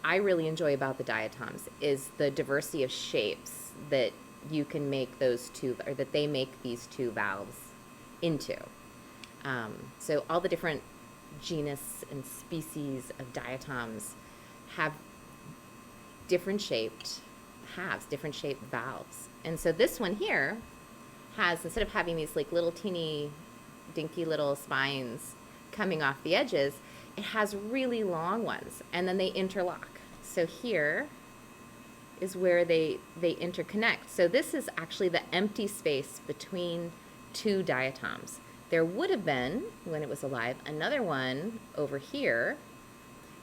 I really enjoy about the diatoms is the diversity of shapes that you can make those two, or that they make these two valves into. So all the different genus and species of diatoms have different shaped halves, different shaped valves. And so this one here has, instead of having these like little teeny dinky little spines coming off the edges, it has really long ones, and then they interlock. So here is where they interconnect. So this is actually the empty space between two diatoms. There would have been, when it was alive, another one over here,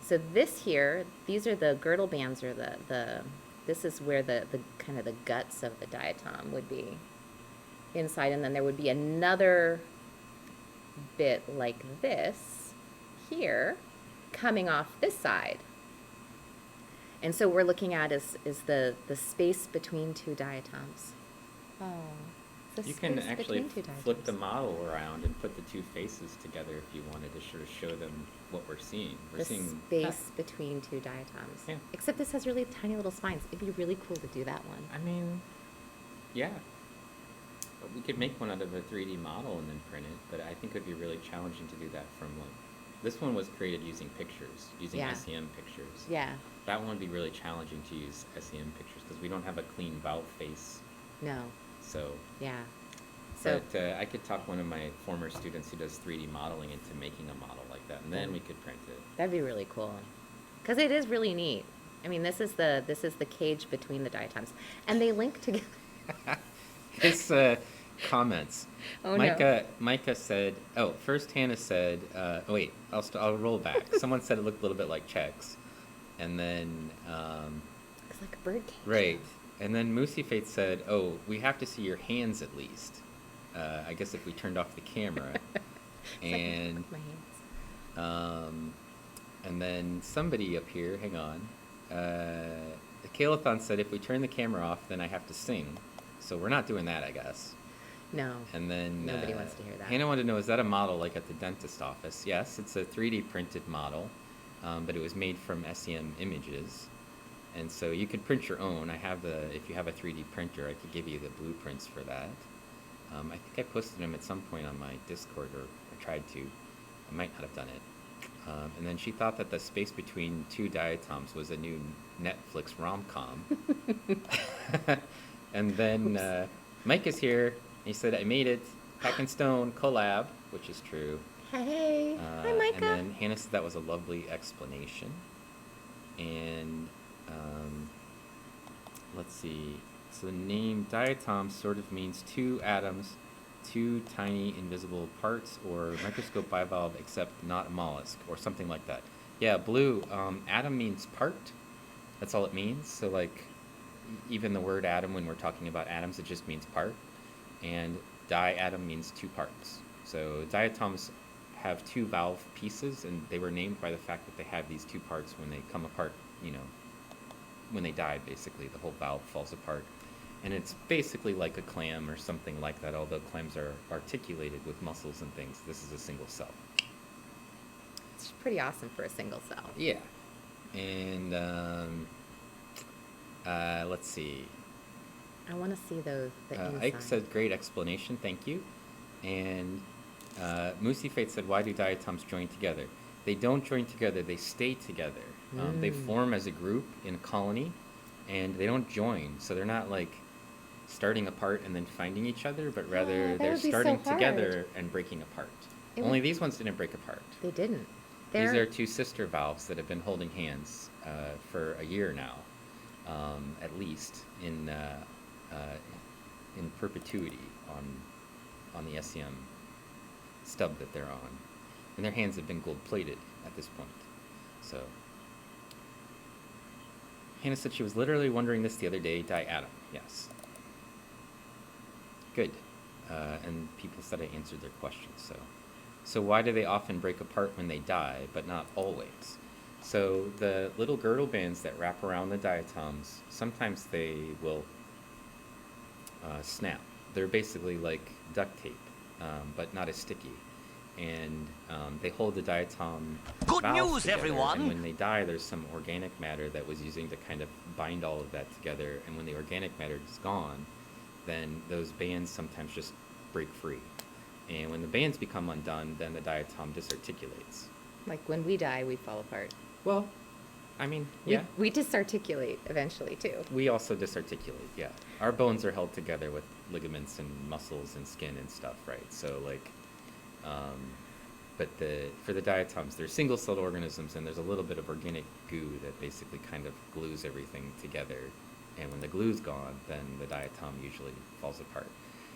So this here, these are the girdle bands, or this is where the kind of the guts of the diatom would be inside, and then there would be another bit like this here coming off this side. And so we're looking at is the space between two diatoms. Oh, You can actually flip the model around and put the two faces together if you wanted to sort of show them what we're seeing. We're seeing space between two diatoms. Yeah. Except this has really tiny little spines. It'd be really cool to do that one. I mean, yeah. But we could make one out of a 3D model and then print it, but I think it would be really challenging to do that from like, this one was created using pictures, using Yeah. SEM pictures. Yeah. That one would be really challenging to use SEM pictures because we don't have a clean valve face. No. So, Yeah. So but I could talk one of my former students who does 3D modeling into making a model like that, and then we could print it. that'd be really cool. Because it is really neat. I mean, this is the cage between the diatoms, and they link together. His comments. Oh, Micah said. Oh, first Hannah said. Oh wait, I'll roll back. Someone said it looked a little bit like checks, and then. It's like a bird cage. Right, and then Moosey Fate said, "Oh, we have to see your hands at least." I guess if we turned off the camera, and Like my hands. and then somebody up here. Hang on. Kalathon said, "If we turn the camera off, then I have to sing." So we're not doing that, I guess. No. And then Nobody wants to hear that. Hannah wanted to know, is that a model like at the dentist office? Yes, it's a 3D printed model, but it was made from SEM images. And so you could print your own. If you have a 3D printer, I could give you the blueprints for that. I think I posted them at some point on my Discord, or I tried to. I might not have done it. And then she thought that the space between two diatoms was a new Netflix rom-com. And then Mike is here. He said, "I made it. Pack and Stone collab," which is true. Hey. Hi, Micah. And then Hannah said that was a lovely explanation. And let's see. So the name diatom sort of means two atoms, two tiny invisible parts, or microscope bivalve, except not a mollusk, or something like that. Yeah, Blue. Atom means part. That's all it means. So like, even the word atom, when we're talking about atoms, it just means part. And diatom means two parts. So diatoms have two valve pieces, and they were named by the fact that they have these two parts. When they come apart, when they die, basically, the whole valve falls apart. And it's basically like a clam or something like that, although clams are articulated with muscles and things. This is a single cell. It's pretty awesome for a single cell. Yeah. And let's see. I want to see the inside. Ike said, "Great explanation, thank you." And Moosey Fate said, "Why do diatoms join together?" They don't join together, they stay together. They form as a group in a colony, and they don't join. So they're not like starting apart and then finding each other, but rather they're starting together and breaking apart. Only these ones didn't break apart. They didn't. These are two sister valves that have been holding hands for a year now, at least in perpetuity on the SEM stub that they're on, and their hands have been gold plated at this point. So Hannah said she was literally wondering this the other day. Diatom, yes. Good, and people said I answered their questions. So why do they often break apart when they die, but not always? So the little girdle bands that wrap around the diatoms, sometimes they will snap. They're basically like duct tape, but not as sticky. And they hold the diatom Good valves news, together, everyone! And when they die, there's some organic matter that was using to kind of bind all of that together. And when the organic matter is gone, then those bands sometimes just break free. And when the bands become undone, then the diatom disarticulates. Like when we die, we fall apart. Well, I mean, yeah. We disarticulate eventually, too. We also disarticulate, yeah. Our bones are held together with ligaments and muscles and skin and stuff, right? So, like, but for the diatoms, they're single-celled organisms, and there's a little bit of organic goo that basically kind of glues everything together. And when the glue's gone, then the diatom usually falls apart.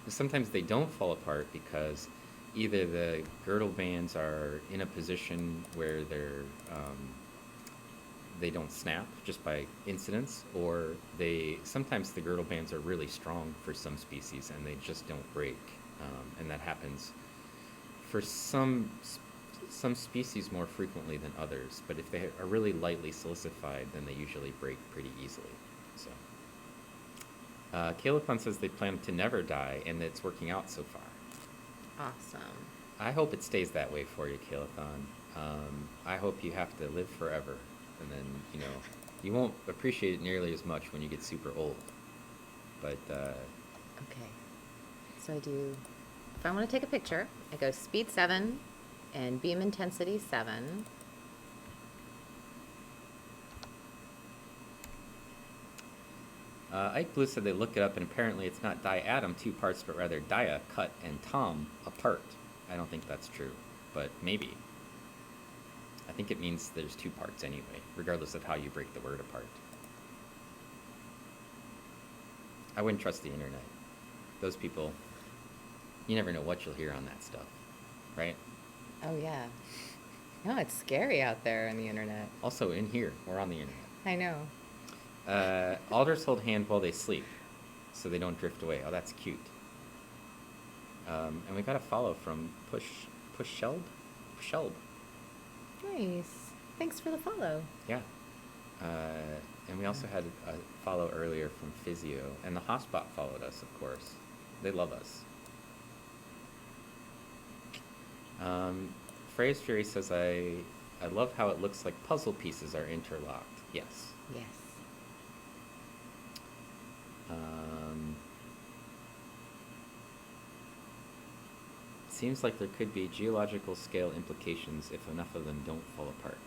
And sometimes they don't fall apart because either the girdle bands are in a position where they're they don't snap just by incidence, or sometimes the girdle bands are really strong for some species and they just don't break, and that happens for some species more frequently than others. But if they are really lightly silicified, then they usually break pretty easily. So, Calethon says they plan to never die, and it's working out so far. Awesome. I hope it stays that way for you, Calethon. I hope you have to live forever, and then, you won't appreciate it nearly as much when you get super old. But, Okay. So if I want to take a picture, I go speed 7 and beam intensity 7. Ike Blue said they look it up, and apparently it's not diatom, 2 parts, but rather dia, cut, and tom, apart. I don't think that's true, but maybe. I think it means there's 2 parts anyway, regardless of how you break the word apart. I wouldn't trust the internet. Those people, you never know what you'll hear on that stuff, right? Oh, yeah. No, it's scary out there on the internet. Also, in here, we're on the internet. I know. Alders hold hand while they sleep, so they don't drift away. Oh, that's cute. And we got a follow from Push Shelb. Nice. Thanks for the follow. Yeah. And we also had a follow earlier from Physio, and the Hotspot followed us, of course. They love us. Phrase Fury says, I love how it looks like puzzle pieces are interlocked. Yes. Yes. Seems like there could be geological scale implications if enough of them don't fall apart.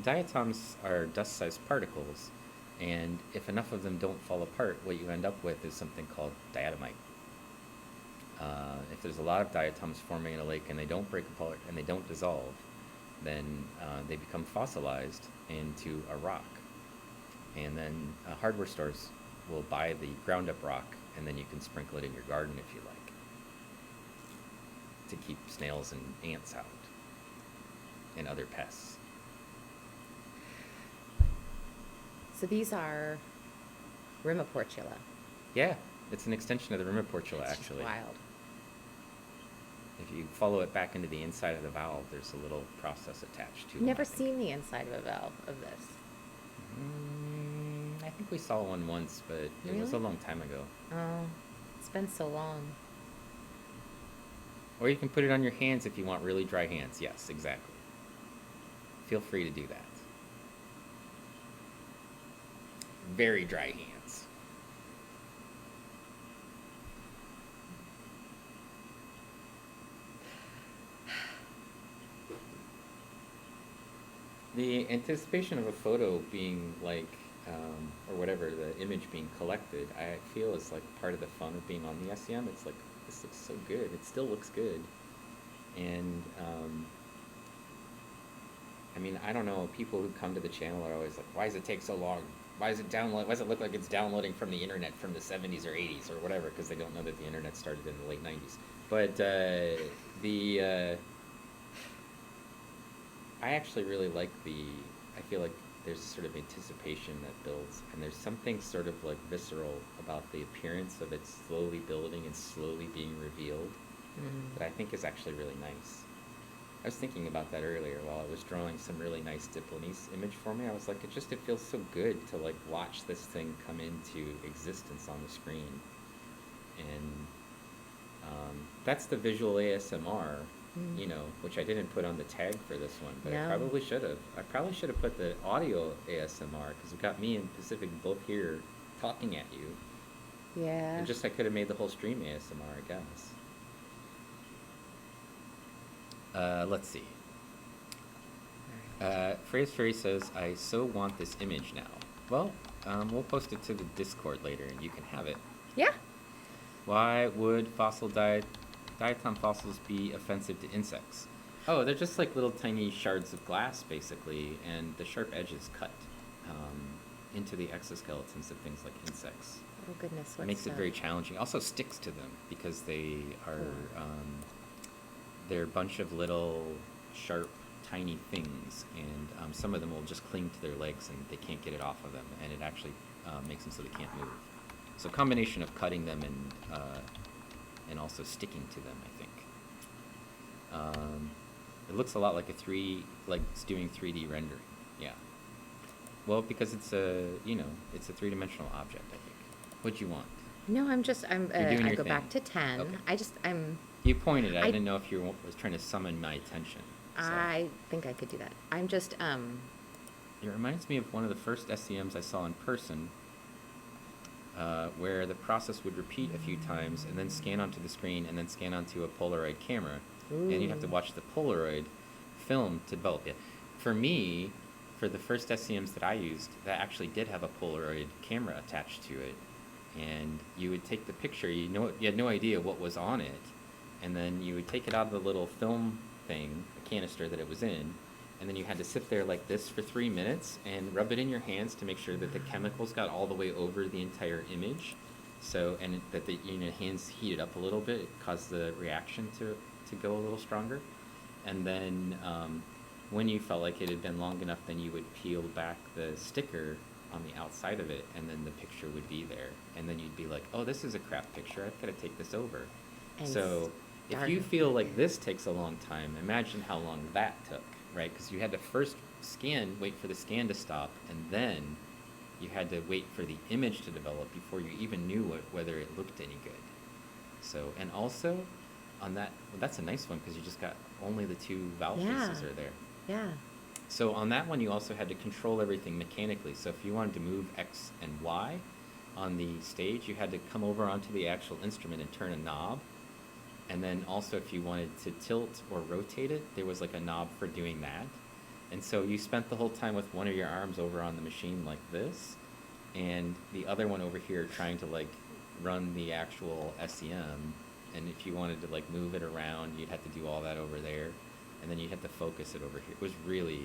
Diatoms are dust-sized particles, and if enough of them don't fall apart, what you end up with is something called diatomite. If there's a lot of diatoms forming in a lake and they don't break apart and they don't dissolve, then they become fossilized into a rock. And then hardware stores will buy the ground-up rock, and then you can sprinkle it in your garden if you like, to keep snails and ants out, and other pests. So these are Rimiportula. Yeah, it's an extension of the Rimiportula, actually. Just wild. If you follow it back into the inside of the valve, there's a little process attached to it. Never seen the inside of a valve of this. I think we saw one once, but it was a long time ago. Oh, it's been so long. Or you can put it on your hands if you want really dry hands. Yes, exactly. Feel free to do that. Very dry hands. The anticipation of a photo being like, or whatever, the image being collected, I feel is like part of the fun of being on the SEM. It's like, this looks so good. It still looks good. And, I mean, I don't know, people who come to the channel are always like, why does it take so long? Why does it look like it's downloading from the internet from the 70s or 80s or whatever, because they don't know that the internet started in the late 90s. But, I actually really like I feel like there's sort of anticipation that builds, and there's something sort of like visceral about the appearance of it slowly building and slowly being revealed that I think is actually really nice. I was thinking about that earlier while I was drawing some really nice Diplonis image for me. I was like, it feels so good to like watch this thing come into existence on the screen. And that's the visual ASMR, which I didn't put on the tag for this one, but No. I probably should have. I probably should have put the audio ASMR, because we've got me and Pacific both here talking at you. Yeah. And just I could have made the whole stream ASMR, I guess. Let's see. Phrase Fairy says, I so want this image now. Well, we'll post it to the Discord later and you can have it. Yeah. Why would diatom fossils be offensive to insects? Oh, they're just like little tiny shards of glass, basically, and the sharp edges cut into the exoskeletons of things like insects. Oh, goodness. It makes it very challenging. Also sticks to them because they are they're a bunch of little sharp, tiny things, and some of them will just cling to their legs and they can't get it off of them, and it actually makes them so they can't move. So a combination of cutting them and also sticking to them, I think. It looks a lot like it's doing 3D rendering. Yeah. Well, because it's it's a three-dimensional object, I think. What'd you want? No, I'm You're doing I your go thing. back to 10. Okay. I'm You pointed. I I- didn't know if you was trying to summon my attention. So. I think I could do that. I'm just It reminds me of one of the first SEMs I saw in person, where the process would repeat a few times and then scan onto the screen and then scan onto a Polaroid camera. And you'd have to watch the Polaroid film to develop it. For me, for the first SEMs that I used, that actually did have a Polaroid camera attached to it. And you would take the picture, you had no idea what was on it, and then you would take it out of the little film thing, the canister that it was in, and then you had to sit there like this for 3 minutes and rub it in your hands to make sure that the chemicals got all the way over the entire image. So, and that the hands heated up a little bit, it caused the reaction to go a little stronger. And then when you felt like it had been long enough, then you would peel back the sticker on the outside of it, and then the picture would be there. And then you'd be like, oh, this is a crap picture, I've got to take this over. And So if you feel like this takes a long time, imagine how long that took, right? Because you had to first scan, wait for the scan to stop, and then you had to wait for the image to develop before you even knew whether it looked any good. So, and also on that, well, that's a nice one because you just got only the two valve faces are there. yeah. So on that one, you also had to control everything mechanically. So if you wanted to move X and Y on the stage, you had to come over onto the actual instrument and turn a knob. And then also if you wanted to tilt or rotate it, there was like a knob for doing that. And so you spent the whole time with one of your arms over on the machine like this, and the other one over here trying to like run the actual SEM. And if you wanted to like move it around, you'd have to do all that over there. And then you'd have to focus it over here. It was really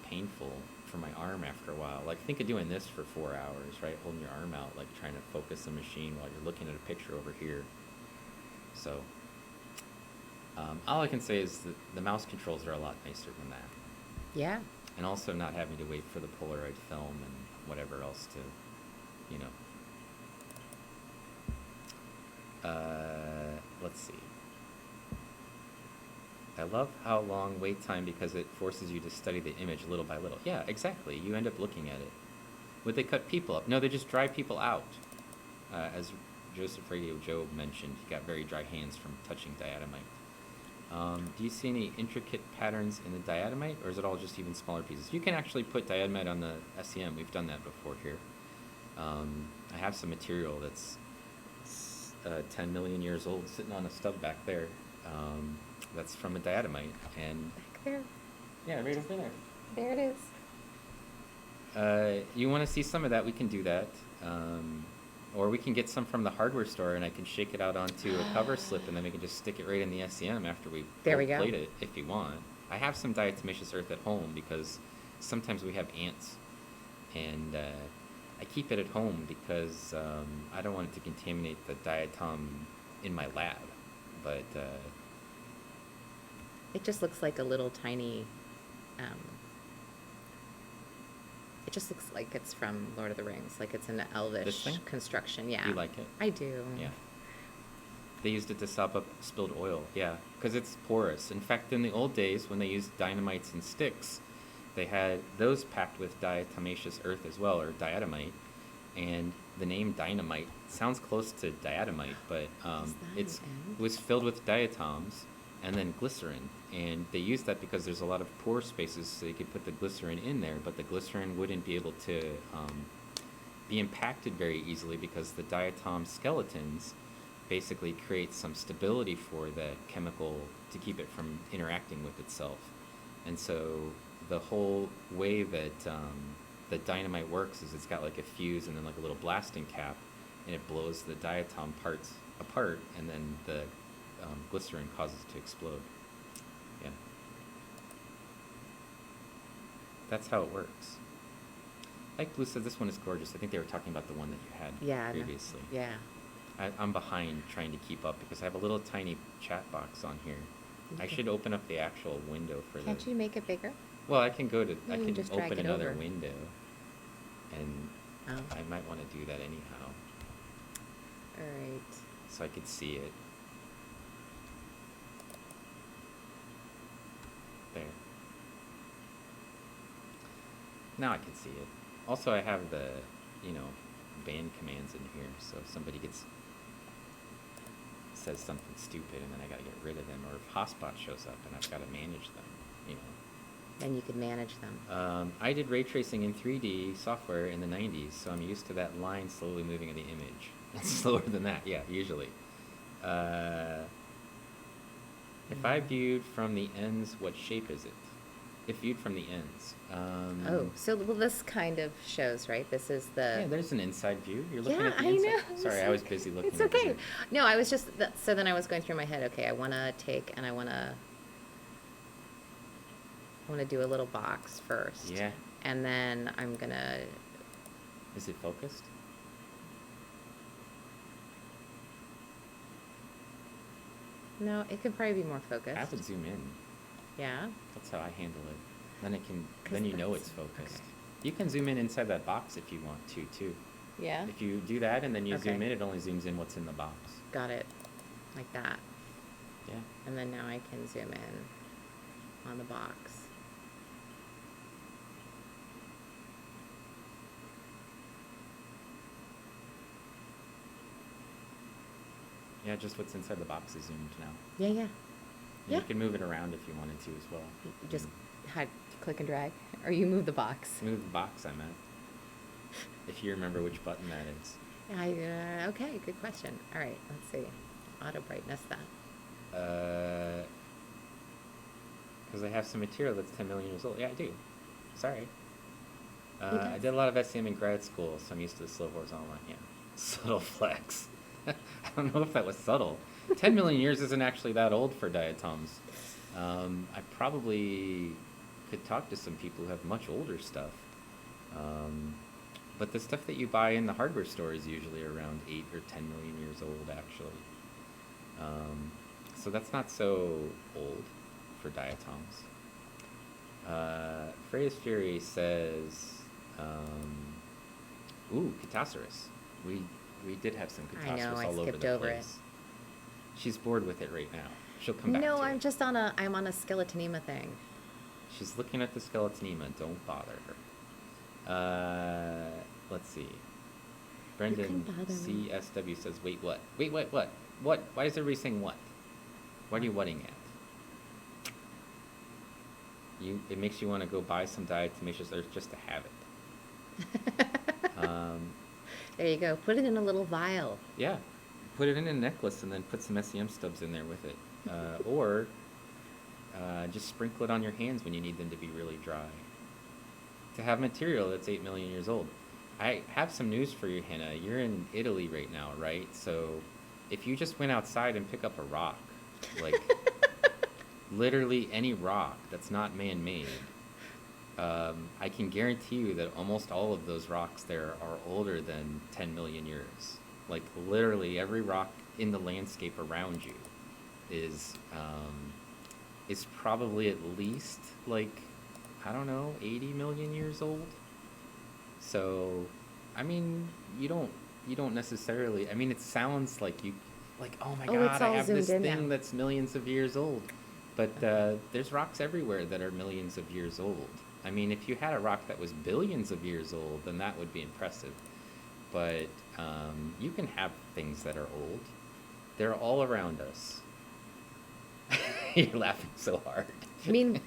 painful for my arm after a while. Like think of doing this for 4 hours, right? Holding your arm out, like trying to focus the machine while you're looking at a picture over here. So all I can say is that the mouse controls are a lot nicer than that. Yeah. And also not having to wait for the Polaroid film and whatever else to, let's see. I love how long wait time because it forces you to study the image little by little. Yeah, exactly. You end up looking at it. Would they cut people up? No, they just dry people out. As Joseph Radio Joe mentioned, he got very dry hands from touching diatomite. Do you see any intricate patterns in the diatomite, or is it all just even smaller pieces? You can actually put diatomite on the SEM. We've done that before here. I have some material that's 10 million years old sitting on a stub back there. That's from a diatomite. And Back there. yeah, right over there. There it is. You want to see some of that, we can do that. Or we can get some from the hardware store and I can shake it out onto a cover slip and then we can just stick it right in the SEM after we There we go. plate it if you want. I have some diatomaceous earth at home because sometimes we have ants and I keep it at home because I don't want it to contaminate the diatom in my lab. But It just looks like a little tiny it just looks like it's from Lord of the Rings, like it's an This elvish thing? construction. Yeah. you like it? I do. Yeah. They used it to sop up spilled oil, yeah, because it's porous. In fact, in the old days, when they used dynamites and sticks, they had those packed with diatomaceous earth as well, or diatomite. And the name dynamite sounds close to diatomite, but Is that it an was filled with diatoms and then glycerin. And they used that because there's a lot of pore spaces, so you could put the glycerin in there, but the glycerin wouldn't be able to be impacted very easily because the diatom skeletons basically create some stability for the chemical to keep it from interacting with itself. And so the whole way that the dynamite works is it's got like a fuse and then like a little blasting cap, and it blows the diatom parts apart, and then the glycerin causes it to explode. Yeah. That's how it works. Like Blue said, this one is gorgeous. I think they were talking about the one that you had Yeah. previously. Yeah. I'm behind trying to keep up because I have a little tiny chat box on here. I should open up the actual window for Can't you make it bigger? Well, I can go to, No, I you can just drag open it another over. window, and Oh. I might want to do that anyhow, All right. so I could see it. There. Now I can see it. Also, I have the, band commands in here, so if somebody says something stupid and then I gotta get rid of them, or if hotspot shows up and I've gotta manage them, Then you could manage them. I did ray tracing in 3D software in the 90s, so I'm used to that line slowly moving of the image. It's slower than that, yeah, usually. If I viewed from the ends, what shape is it? If viewed from the ends. So well, this kind of shows, right? This is the. Yeah, there's an inside view. You're looking Yeah, at the I inside. know. Sorry, I was busy looking It's at the okay. image. No, I was just so then I was going through my head. Okay, I want to do a little box first. Yeah. And then I'm gonna. Is it focused? No, it could probably be more focused. I would zoom in. Yeah. That's how I handle it. Then it can. 'Cause Then you know that's- it's focused. okay. You can zoom in inside that box if you want to too. Yeah. If you do that and then you zoom Okay. in, it only zooms in what's in the box. Got it. Like that. Yeah. And then now I can zoom in on the box. Yeah, just what's inside the box is zoomed now. Yeah, yeah. And Yeah. You can move it around if you wanted to as well. You just had click and drag, or you move the box. Move the box, I meant. If you remember which button that is. Okay, good question. All right, let's see. Auto brightness that. Because I have some material that's 10 million years old. Yeah, I do. Sorry. I does. did a lot of SEM in grad school, so I'm used to the slow horizontal line. Yeah. Subtle flex. I don't know if that was subtle. 10 million years isn't actually that old for diatoms. I probably could talk to some people who have much older stuff. But the stuff that you buy in the hardware store is usually around 8 or 10 million years old, actually. So that's not so old for diatoms. Freya's Fury says, ooh, Catosaurus. We did have some I know, Catosaurus I all over skipped the over it. place. She's bored with it right now. She'll come back No, to I'm it. just on I'm on a skeletonema thing. She's looking at the skeletonema. Don't bother her. Let's see. Brendan bother me. CSW says, wait, what? Wait, what? What? Why is everybody saying what? What are you whatting at? It makes you want to go buy some diatomaceous earth just to have it. There you go. Put it in a little vial. Yeah. Put it in a necklace and then put some SEM stubs in there with it. Or just sprinkle it on your hands when you need them to be really dry. To have material that's 8 million years old. I have some news for you, Hannah. You're in Italy right now, right? So if you just went outside and pick up a rock, like literally any rock that's not man-made, I can guarantee you that almost all of those rocks there are older than 10 million years. Like literally every rock in the landscape around you is probably at least like, I don't know, 80 million years old. So, I mean, you don't necessarily, I mean, it sounds like oh my Oh, it's God, I all have this zoomed in thing now. that's millions of years old. But there's rocks everywhere that are millions of years old. I mean, if you had a rock that was billions of years old, then that would be impressive. But you can have things that are old. They're all around us. You're laughing so hard. I mean,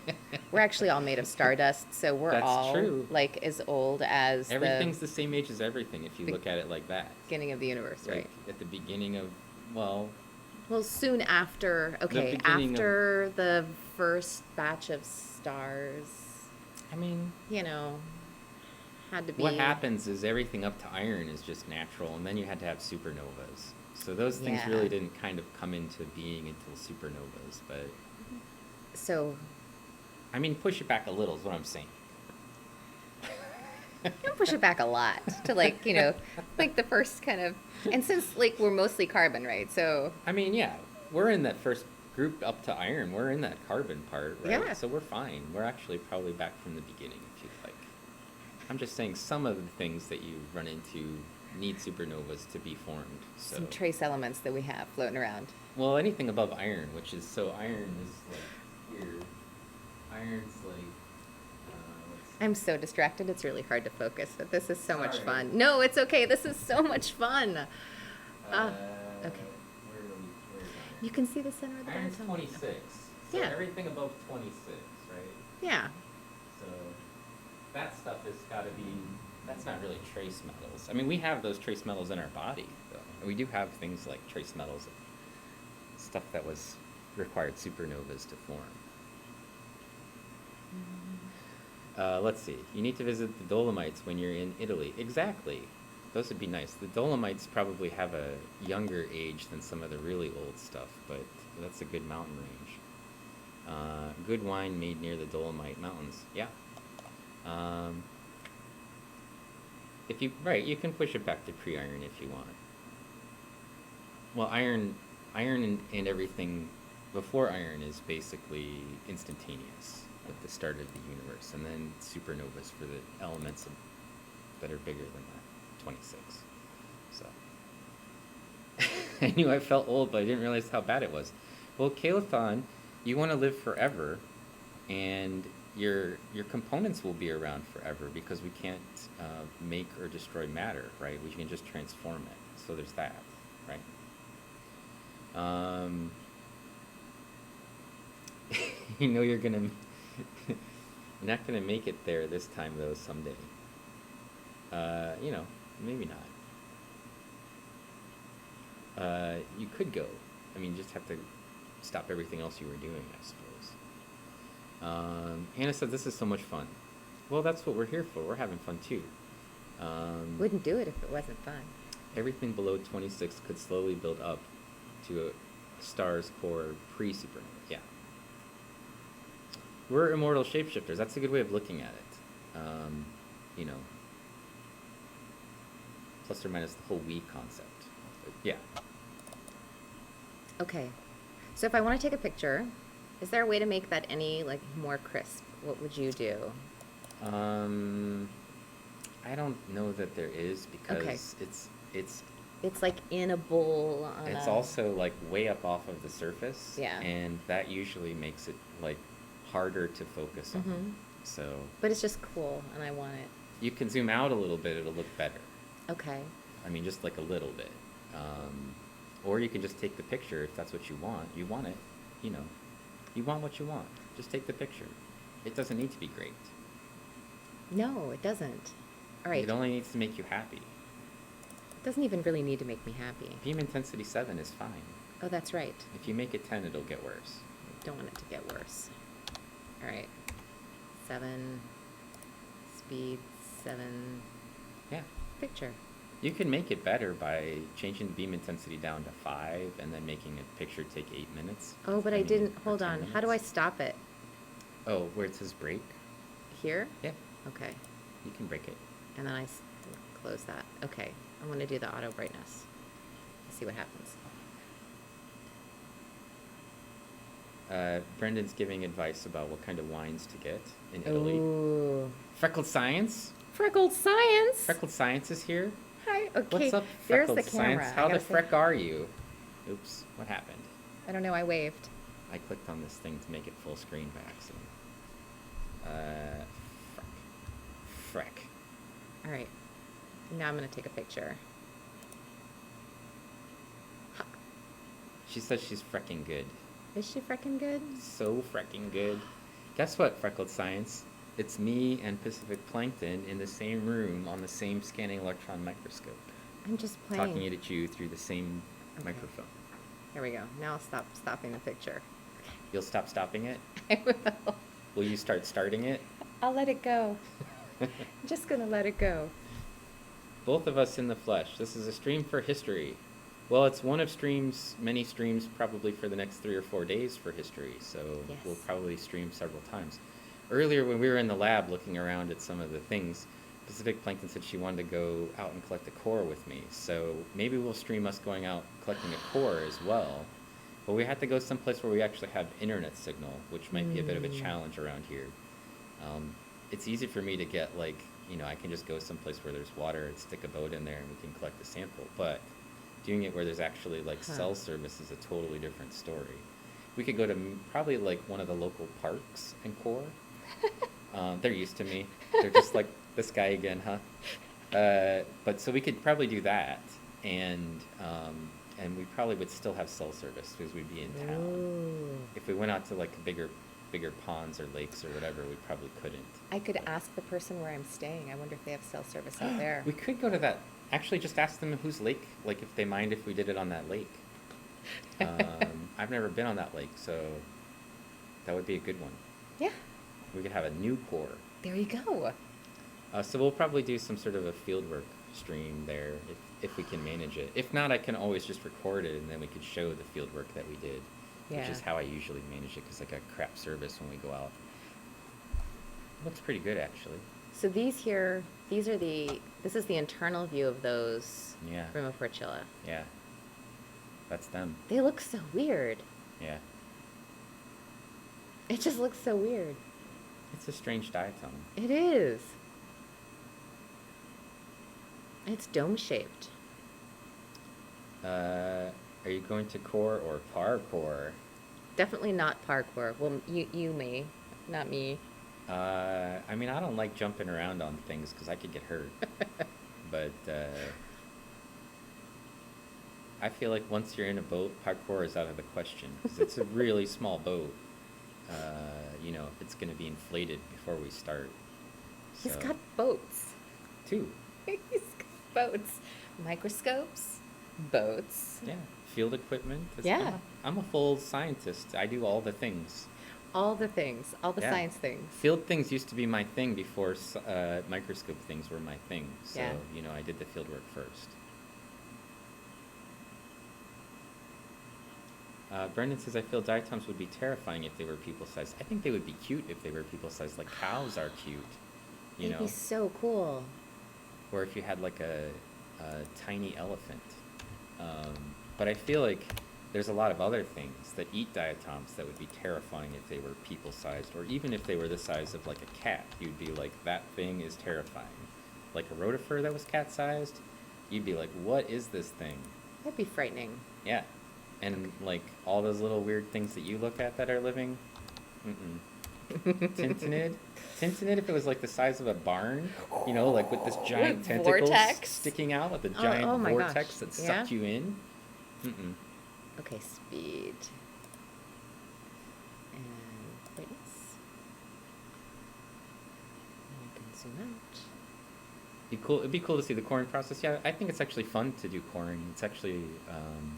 we're actually all made of stardust, so we're That's all true. like as old as Everything's the the same age as everything if you the look at it like that. beginning of the universe, Like right? at the beginning of, well, Well, soon after, okay, beginning of- after the first batch of stars, I mean, had to be. what happens is everything up to iron is just natural, and then you had to have supernovas. So those things Yeah. really didn't kind of come into being until supernovas. But, So, I mean, push it back a little is what I'm saying. you can push it back a lot to like the first kind of, and since like we're mostly carbon, right? So I mean, yeah, we're in that first group up to iron. We're in that carbon part, right? Yeah. So we're fine. We're actually probably back from the beginning, if you'd like. I'm just saying some of the things that you run into need supernovas to be formed. So. Some trace elements that we have floating around. Well, anything above iron, which is, so iron is like here. Iron's like, I'm so distracted, it's really hard to focus, but this is so much Sorry. fun. No, it's okay, this is so much fun. Okay. Where are we? You can see the center of the Iron's bottom. 26. So Yeah. everything above 26, right? Yeah. So that stuff has got to be, that's not really trace metals. I mean, we have those trace metals in our body, though. We do have things like trace metals, stuff that was required supernovas to form. Let's see. You need to visit the Dolomites when you're in Italy. Exactly. Those would be nice. The Dolomites probably have a younger age than some of the really old stuff, but that's a good mountain range. Good wine made near the Dolomite Mountains. Yeah. If you, right, you can push it back to pre-iron if you want. Well, iron and everything before iron is basically instantaneous at the start of the universe, and then supernovas for the elements that are bigger than that, 26. So I knew I felt old, but I didn't realize how bad it was. Well, Kalathon, you want to live forever, and your components will be around forever because we can't make or destroy matter, right? We can just transform it. So there's that, right? You know you're gonna you're not gonna make it there this time though. Someday, you know, maybe not. You could go. I mean, you just have to stop everything else you were doing, I suppose. Hannah said this is so much fun. Well, that's what we're here for. We're having fun too. Wouldn't do it if it wasn't fun. Everything below 26 could slowly build up to a star's core pre-supernova. Yeah. We're immortal shapeshifters. That's a good way of looking at it. You know, plus or minus the whole we concept. But yeah. Okay. So if I want to take a picture, is there a way to make that any like more crisp? What would you do? I don't know that there is because It's like in a bowl. it's also like way up off of the surface. Yeah. And that usually makes it like harder to focus on. Mhm. So But it's just cool, and I want it. you can zoom out a little bit, it'll look better. Okay. I mean, just like a little bit. Or you can just take the picture if that's what you want. You want it, you know. You want what you want. Just take the picture. It doesn't need to be great. No, it doesn't. All right. It only needs to make you happy. It doesn't even really need to make me happy. Beam intensity 7 is fine. Oh, that's right. If you make it 10, it'll get worse. Don't want it to get worse. All right. 7. Speed 7. Yeah. Picture. You can make it better by changing the beam intensity down to 5 and then making a picture take 8 minutes. Oh, but I mean, didn't. or Hold 10 on. How do I minutes. stop it? Oh, where it says break? Here? Yeah, Okay. you can break it. And then I close that. Okay. I'm going to do the auto brightness. See what happens. Brendan's giving advice about what kind of wines to get in Italy. Ooh. Freckled Science? Freckled Science. Freckled Science is here? Hi. Okay. What's up, There's Freckled the camera. Science? I How the gotta say- freck are you? Oops, what happened? I don't know. I waved. I clicked on this thing to make it full screen by accident. Freck. All right. Now I'm going to take a picture. Ha. She says she's frecking good. Is she freaking good? So frecking good. Guess what, Freckled Science? It's me and Pacific Plankton in the same room on the same scanning electron microscope, I'm just playing. talking at you through the same Okay. microphone. There we go. Now I'll stop stopping the picture. You'll stop stopping it? I will. Will you start starting it? I'll let it go. I'm just going to let it go. Both of us in the flesh. This is a stream for history. Well, it's one of many streams probably for the next 3 or 4 days for history, so Yes. we'll probably stream several times. Earlier when we were in the lab looking around at some of the things, Pacific Plankton said she wanted to go out and collect a core with me, so maybe we'll stream us going out collecting a core as well. But we had to go someplace where we actually have internet signal, which might be a bit of a challenge around here. It's easy for me to get like, I can just go someplace where there's water and stick a boat in there and we can collect a sample. But doing it where there's actually like cell service is a totally different story. We could go to probably like one of the local parks in Core. They're used to me. They're just like, this guy again, huh? But so we could probably do that, and we probably would still have cell service because we'd be in town. Ooh. If we went out to like bigger ponds or lakes or whatever, we probably couldn't. I could ask the person where I'm staying. I wonder if they have cell service out there. We could go to that. Actually, just ask them whose lake, like if they mind if we did it on that lake. I've never been on that lake, so that would be a good one. Yeah. We could have a new Core. There you go. So we'll probably do some sort of a fieldwork stream there if we can manage it. If not, I can always just record it and then we could show the fieldwork that we did, which is how I usually manage it because I got crap service when we go out. Looks pretty good actually. So these here, this is the internal view of those Yeah. Rimoportula. Yeah. That's them. They look so weird. Yeah. It just looks so weird. It's a strange diatom. It is. It's dome-shaped. Are you going to core or parkour? Definitely not parkour. Well, you may, not me. I mean, I don't like jumping around on things because I could get hurt. But I feel like once you're in a boat, parkour is out of the question because it's a really small boat. If it's going to be inflated before we start. He's So- got boats. 2. He's got boats. Microscopes, boats. Yeah. Field equipment. Yeah. I'm a full scientist. I do all the things. All the things, all the Yeah. science things. Field things used to be my thing before microscope things were my thing. So, Yeah. I did the field work first. Brendan says, I feel diatoms would be terrifying if they were people-sized. I think they would be cute if they were people-sized, like cows are cute, They'd be so cool. or if you had like a tiny elephant. But I feel like there's a lot of other things that eat diatoms that would be terrifying if they were people-sized, or even if they were the size of like a cat. You'd be like, that thing is terrifying. Like a rotifer that was cat-sized, you'd be like, what is this thing? That'd be frightening. Yeah. And like all those little weird things that you look at that are living, Tintinid, if it was like the size of a barn, like with this giant With tentacles vortex. sticking out with the Oh, giant oh my vortex gosh. that sucked Yeah? you in. Okay, speed. And brightness. And I can zoom out. It'd be cool to see the coring process. Yeah, I think it's actually fun to do coring. It's actually,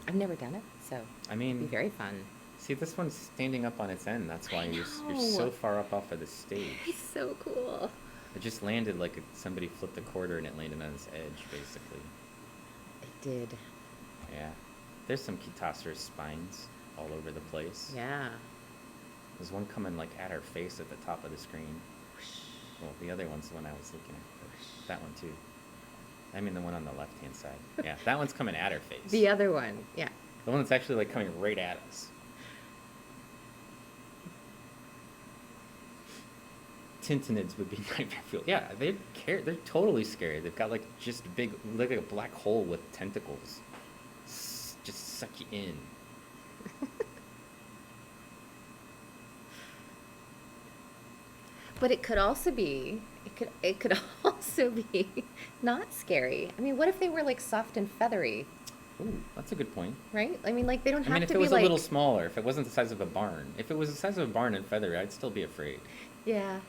I've never done it, so I it'd mean, be very fun. see, this one's standing up on its end. That's why you're know. so far up off of the stage. It's so cool. It just landed like somebody flipped a quarter and it landed on its edge, basically. It did. Yeah. There's some Ketosaurus spines all over the place. Yeah. There's one coming like at our face at the top of the screen. Well, the other one's the one I was looking at. But that one too. I mean the one on the left-hand side. Yeah, that one's coming at our face. The other one, yeah. The one that's actually like coming right at us. Tintinids would be nightmare fuel. Yeah, they're totally scary. They've got like just big, like a black hole with tentacles. Just suck you in. But it could also be, it could also be not scary. I mean, what if they were like soft and feathery, Ooh, that's a good point. right? I mean, like they don't I have mean, if to it be was like, a little smaller, if it wasn't the size of a barn, if it was the size of a barn and feathery, I'd still be afraid. yeah,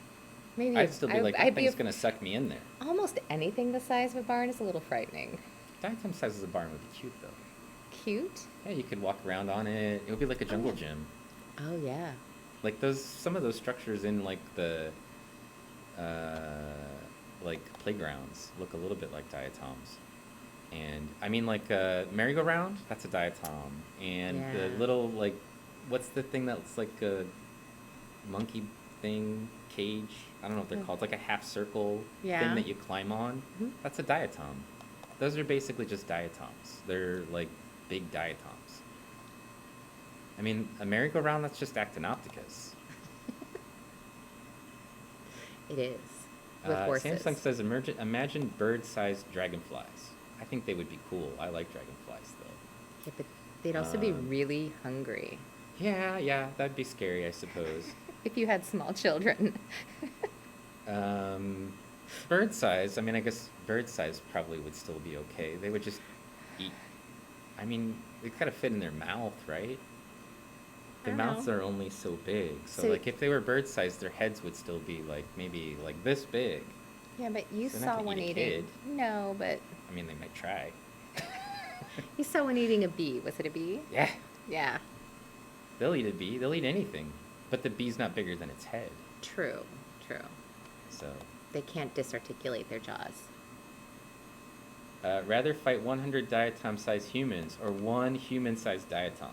maybe. I'd still be like, that I'd be thing's gonna suck me in there. almost anything the size of a barn is a little frightening. Diatom size of a barn would be cute though. Cute? Yeah, you could walk around on it. It would be like a jungle yeah. gym. Oh yeah. Like some of those structures in like the like playgrounds look a little bit like diatoms. And I mean like merry-go-round, that's a diatom. And the Yeah. little like, what's the thing that's like a monkey thing, cage? I don't know what they're called. It's like a half circle Yeah. thing that you climb on. Mhm. That's a diatom. Those are basically just diatoms. They're like big diatoms. I I mean, a merry-go-round, that's just Actin Opticus. It is. With horses. Samsung says, imagine bird-sized dragonflies. I think they would be cool. I like dragonflies, though. Yeah, but they'd also be really hungry. Yeah, that'd be scary, I suppose. If you had small children. Bird size, I mean, I guess bird size probably would still be okay. They would just eat. I mean, they kind of fit in their mouth, right? Their mouths are only so big. So, like, if they were bird size, their heads would still be, like, maybe, like, this big. Yeah, but you So they're not saw gonna one eat a eating. kid. No, but I mean, they might try. you saw one eating a bee. Was it a bee? Yeah. Yeah. They'll eat a bee. They'll eat anything. But the bee's not bigger than its head. True. So, They can't disarticulate their jaws. rather fight 100 diatom-sized humans or one human-sized diatom.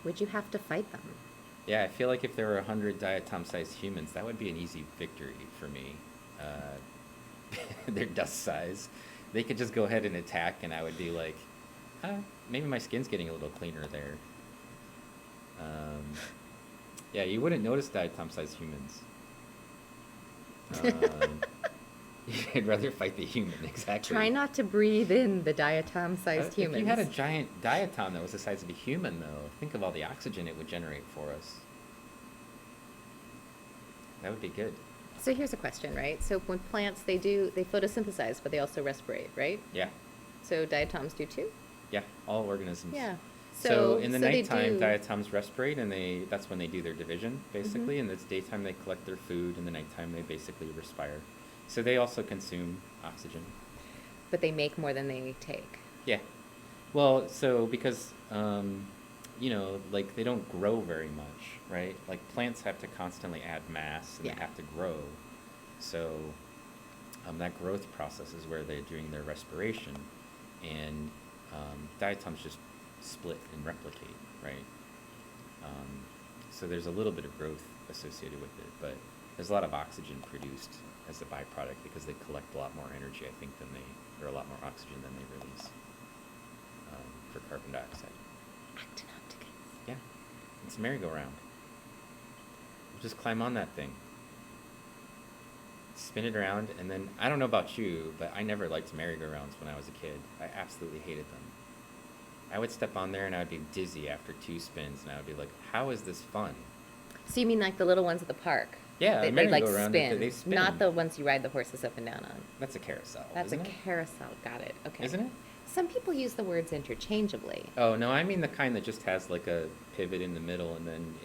Would you have to fight them? Yeah, I feel like if there were 100 diatom-sized humans, that would be an easy victory for me. They're dust size. They could just go ahead and attack, and I would be like, maybe my skin's getting a little cleaner there. Yeah, you wouldn't notice diatom-sized humans. You'd rather fight the human, exactly. Try not to breathe in the diatom-sized humans. If you had a giant diatom that was the size of a human, though, think of all the oxygen it would generate for us. That would be good. So here's a question, right? So when plants, they photosynthesize, but they also respirate, right? Yeah. So diatoms do too? Yeah, all organisms. Yeah. So in the they nighttime, do- diatoms respirate, and that's when they do their division, basically. And it's daytime they collect their food, and the nighttime they basically respire. So they also consume oxygen. But they make more than they take. Yeah. Well, so because, like they don't grow very much, right? Like plants have to constantly add mass, and Yeah. they have to grow. So that growth process is where they're doing their respiration. And diatoms just split and replicate, right? So there's a little bit of growth associated with it, but there's a lot of oxygen produced as a byproduct because they collect a lot more energy, I think, or a lot more oxygen than they release for carbon dioxide. Actin Opticus. Yeah, it's a merry-go-round. Just climb on that thing, spin it around, and then, I don't know about you, but I never liked merry-go-rounds when I was a kid. I absolutely hated them. I would step on there and I would be dizzy after 2 spins, and I would be like, how is this fun? So you mean like the little ones at the park? Yeah, they a like merry-go-round, spin, they spin. not the ones you ride the horses up and down on. That's a carousel, That's isn't a it? carousel. Got it. Okay. Isn't it? Some people use the words interchangeably. Oh, no, I mean the kind that just has like a pivot in the middle, and then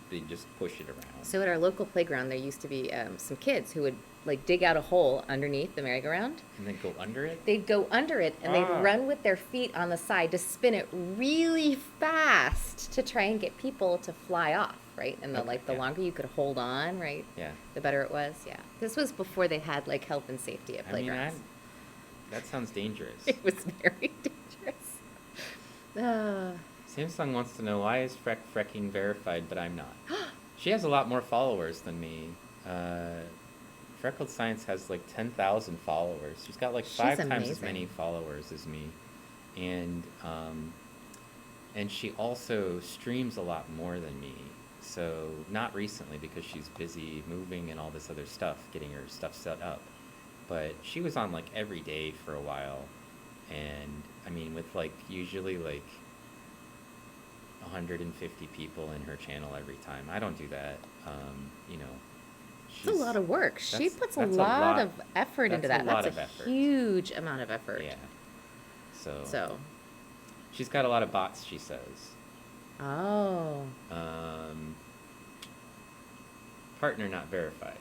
they just push it around. So at our local playground, there used to be some kids who would like dig out a hole underneath the merry-go-round. And then go under it? They'd go under it and they'd run with their feet on the side to spin it really fast to try and get people to fly off, right? And the Okay, yeah. longer you could hold on, right? Yeah. The better it was. Yeah. This was before they had like health and safety at I mean, playgrounds. that sounds dangerous. It was very dangerous. Samsung wants to know, why is Frecking verified, but I'm not? She has a lot more followers than me. Freckled Science has like 10,000 followers. She's got like She's 5 times as amazing. many followers as me. And she also streams a lot more than me. So not recently because she's busy moving and all this other stuff, getting her stuff set up. But she was on like every day for a while. And I mean, with like usually like 150 people in her channel every time. I don't do that. It's a lot of work. She puts a that's lot of effort into that. That's a lot That's of a effort. huge amount of effort. Yeah. So. She's got a lot of bots, she says. Oh. Partner not verified.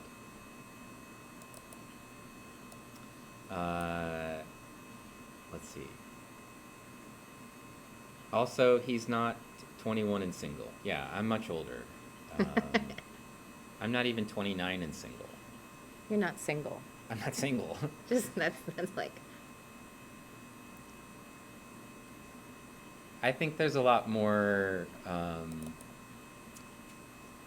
Let's see. Also, he's not 21 and single. Yeah, I'm much older. I'm not even 29 and single. You're not single. I'm not single. Just that's like. I think there's a lot more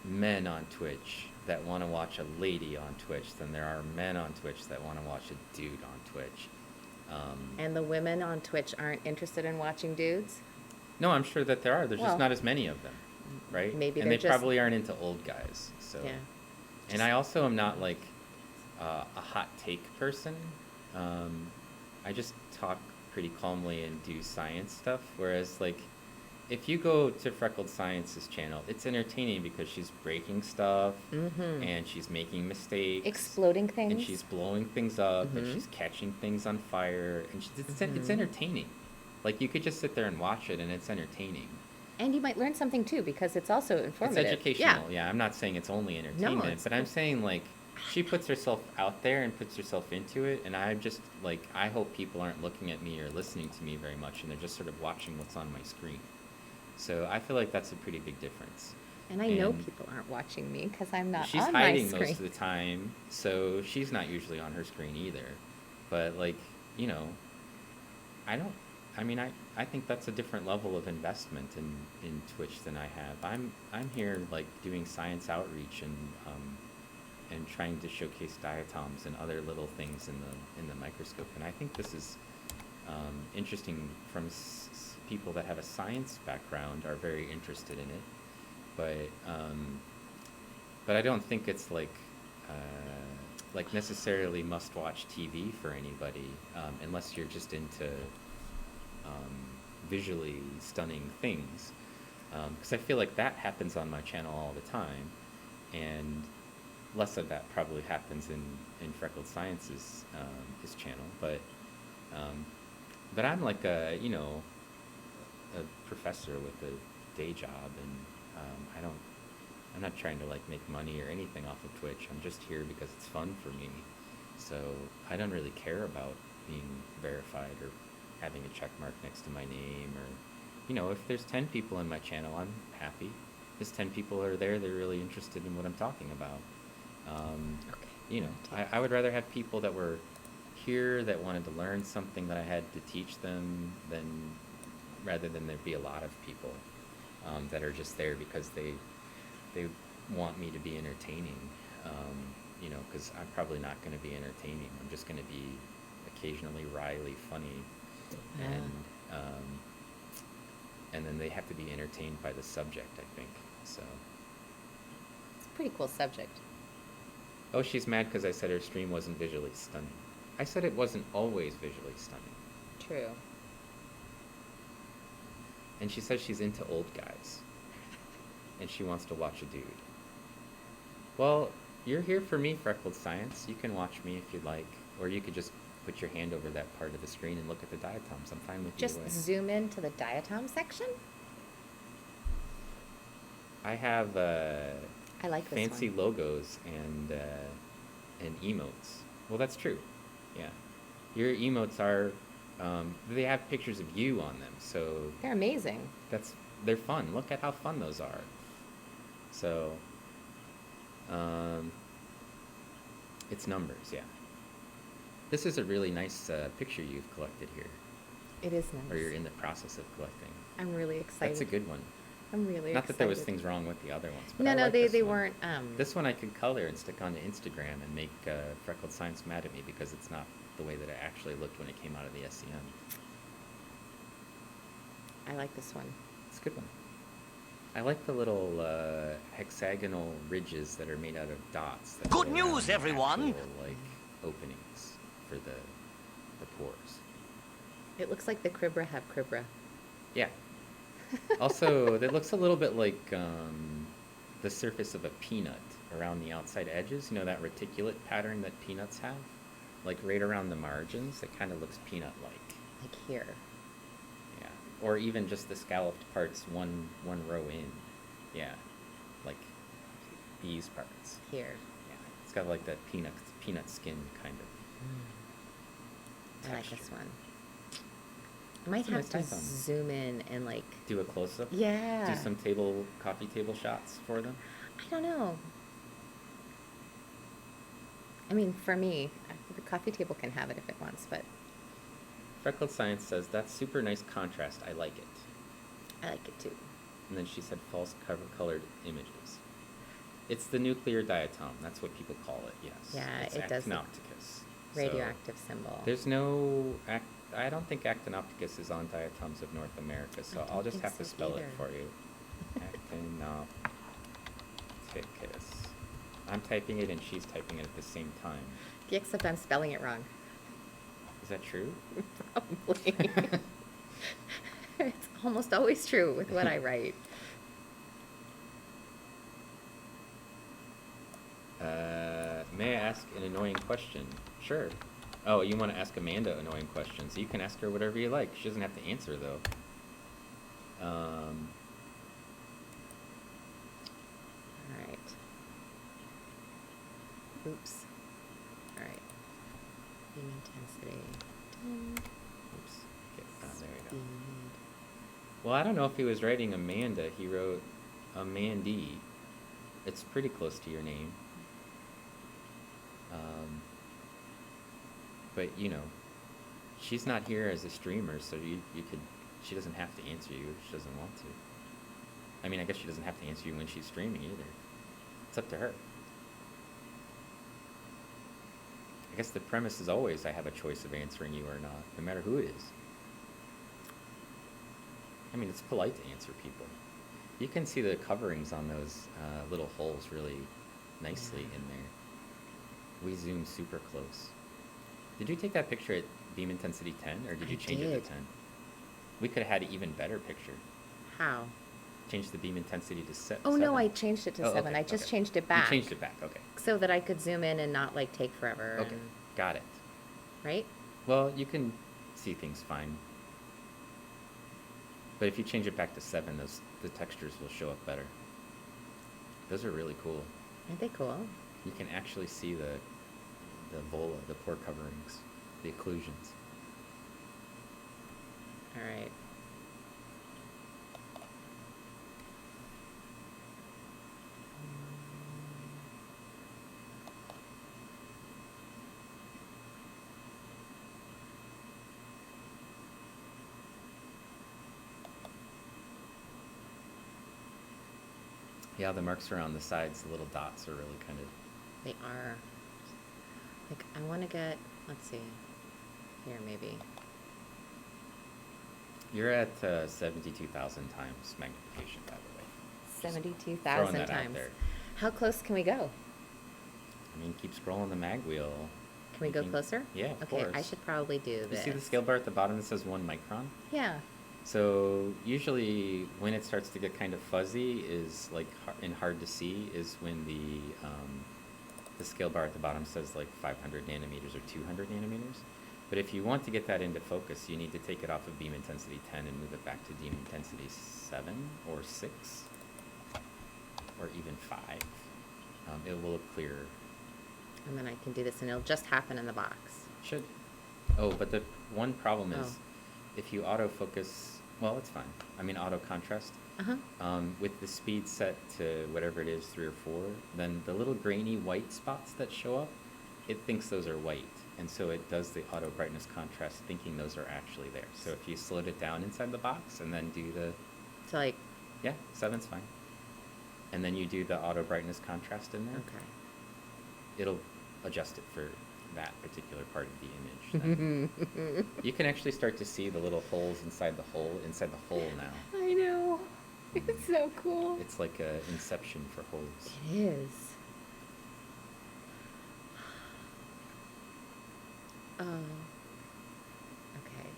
men on Twitch that want to watch a lady on Twitch than there are men on Twitch that want to watch a dude on Twitch. And the women on Twitch aren't interested in watching dudes? No, I'm sure that there are. There's Well, just not as many of them, right? maybe and they're they just- probably aren't into old guys. So, Yeah. and I also am not like a hot take person. I just talk pretty calmly and do science stuff. Whereas, like, if you go to Freckled Science's channel, it's entertaining because she's breaking stuff and she's making mistakes, Exploding things. and she's blowing things up, and she's catching things on fire, and it's entertaining. Like, you could just sit there and watch it, and it's entertaining. And you might learn something too, because it's also informative. It's educational. Yeah, I'm not saying it's only entertainment, it's but I'm saying, like, she puts herself out there and puts herself into it, and I'm just like, I hope people aren't looking at me or listening to me very much, and they're just sort of watching what's on my screen. So I feel like that's a pretty big difference. And I know people aren't watching me because I'm not She's on my hiding screen. most of the time, so she's not usually on her screen either. But, like, you know, I think that's a different level of investment in Twitch than I have. I'm here, like, doing science outreach and trying to showcase diatoms and other little things in the microscope. And I think this is interesting from people that have a science background are very interested in it. But I don't think it's like necessarily must-watch TV for anybody, unless you're just into visually stunning things. Because I feel like that happens on my channel all the time, and less of that probably happens in Freckled Science's his channel. But I'm like a professor with a day job, and I'm not trying to, like, make money or anything off of Twitch. I'm just here because it's fun for me. So I don't really care about being verified or having a check mark next to my name, or, if there's 10 people in my channel, I'm happy. If 10 people are there, they're really interested in what I'm talking about. I would rather have people that were here that wanted to learn something that I had to teach them rather than there be a lot of people that are just there because they want me to be entertaining, because I'm probably not going to be entertaining. I'm just going to be occasionally wryly funny, and then they have to be entertained by the subject, I think. So It's a pretty cool subject. Oh, she's mad because I said her stream wasn't visually stunning. I said it wasn't always visually stunning. True. And she says she's into old guys. And she wants to watch a dude. Well, you're here for me, Freckled Science. You can watch me if you'd like. Or you could just put your hand over that part of the screen and look at the diatoms. I'm fine with Just either way. zoom into the diatom section? I have I like this fancy one. logos and emotes. Well, that's true. Yeah. Your emotes are, they have pictures of you on them, so They're amazing. they're fun. Look at how fun those are. So, it's numbers, yeah. This is a really nice picture you've collected here, It is nice. or you're in the process of collecting. I'm really excited. That's a good one. I'm really Not excited. that there was things wrong with the other ones, but No, I no, like they this one. weren't. This one I could color and stick onto Instagram and make Freckled Science mad at me because it's not the way that it actually looked when it came out of the SEM. I like this one. It's a good one. I like the little hexagonal ridges that are made out of dots. That Good go news, around the everyone! actual, like, openings for the pores. It looks like the cribra have cribra. Yeah. Also, it looks a little bit like the surface of a peanut around the outside edges. You know that reticulate pattern that peanuts have? Like right around the margins, it kind of looks peanut-like. Like here. Yeah. Or even just the scalloped parts one row in. Yeah. Like these parts. Here. Yeah. It's got like that peanut skin kind of. I like this texture. one. I might It's a have nice to diatom. zoom in and like. Do a close-up? Yeah. Do some coffee table shots for them? I don't know. I mean, for me, the coffee table can have it if it wants, but Freckled Science says, that's super nice contrast. I like it. I like it too. And then she said false colored images. It's the nuclear diatom. That's what people call it, yes. Yeah, it's it does Actin look Opticus. Radioactive symbol. There's no I don't think Actin Opticus is on Diatoms of North America, so don't I'll just think have to so spell it either. for you. Actin Opticus. I'm typing it and she's typing it at the same time. Yeah, except I'm spelling it wrong. Is that true? Probably. It's almost always true with what I write. May I ask an annoying question? Sure. Oh, you want to ask Amanda annoying questions. You can ask her whatever you like. She doesn't have to answer, though. All right. Oops. All right. Beam intensity. 10. Oops. Okay. There you go. Speed. Well, I don't know if he was writing Amanda. He wrote Amandy. It's pretty close to your name. But, you know, she's not here as a streamer, so you could... She doesn't have to answer you if she doesn't want to. I mean, I guess she doesn't have to answer you when she's streaming either. It's up to her. I guess the premise is always I have a choice of answering you or not, no matter who it is. I mean, it's polite to answer people. You can see the coverings on those little holes really nicely in there. We zoom super close. Did you take that picture at beam intensity 10, or did you change it to 10? We could have had an even better picture. How? Change the beam intensity to 7. Oh, no, I changed it to 7. Okay, I just okay. changed it back. You changed it back, okay. So that I could zoom in and not, like, take forever. Okay, got it. Right? Well, you can see things fine. But if you change it back to 7, the textures will show up better. Those are really cool. Aren't they cool? You can actually see the vola, the pore coverings, the occlusions. All right. Yeah, the marks around the sides, the little dots are really kind of... They are. Like, I want to get, let's see, here maybe. You're at 72,000 times magnification, by the way. 72,000 throwing that out times. there. How close can we go? I mean, keep scrolling the mag wheel. Can we go closer? Yeah, of Okay, course. I should probably do You this. see the scale bar at the bottom that says 1 micron? Yeah. So usually when it starts to get kind of fuzzy is like and hard to see is when the scale bar at the bottom says like 500 nanometers or 200 nanometers. But if you want to get that into focus, you need to take it off of beam intensity 10 and move it back to beam intensity 7 or 6 or even 5. It will look clearer. And then I can do this and it'll just happen in the box. Should. Oh, but the one problem is Oh. if you autofocus, well, it's fine. I mean, auto contrast. Uh-huh. With the speed set to whatever it is, 3 or 4, then the little grainy white spots that show up, it thinks those are white. And so it does the auto brightness contrast thinking those are actually there. So if you slowed it down inside the box and then do the... So like, Yeah, 7's fine. And then you do the auto brightness contrast in there. okay. It'll adjust it for that particular part of the image. Then. You can actually start to see the little holes inside the hole now. I know. It's so cool. It's like a inception for holes. It is. Oh. Okay.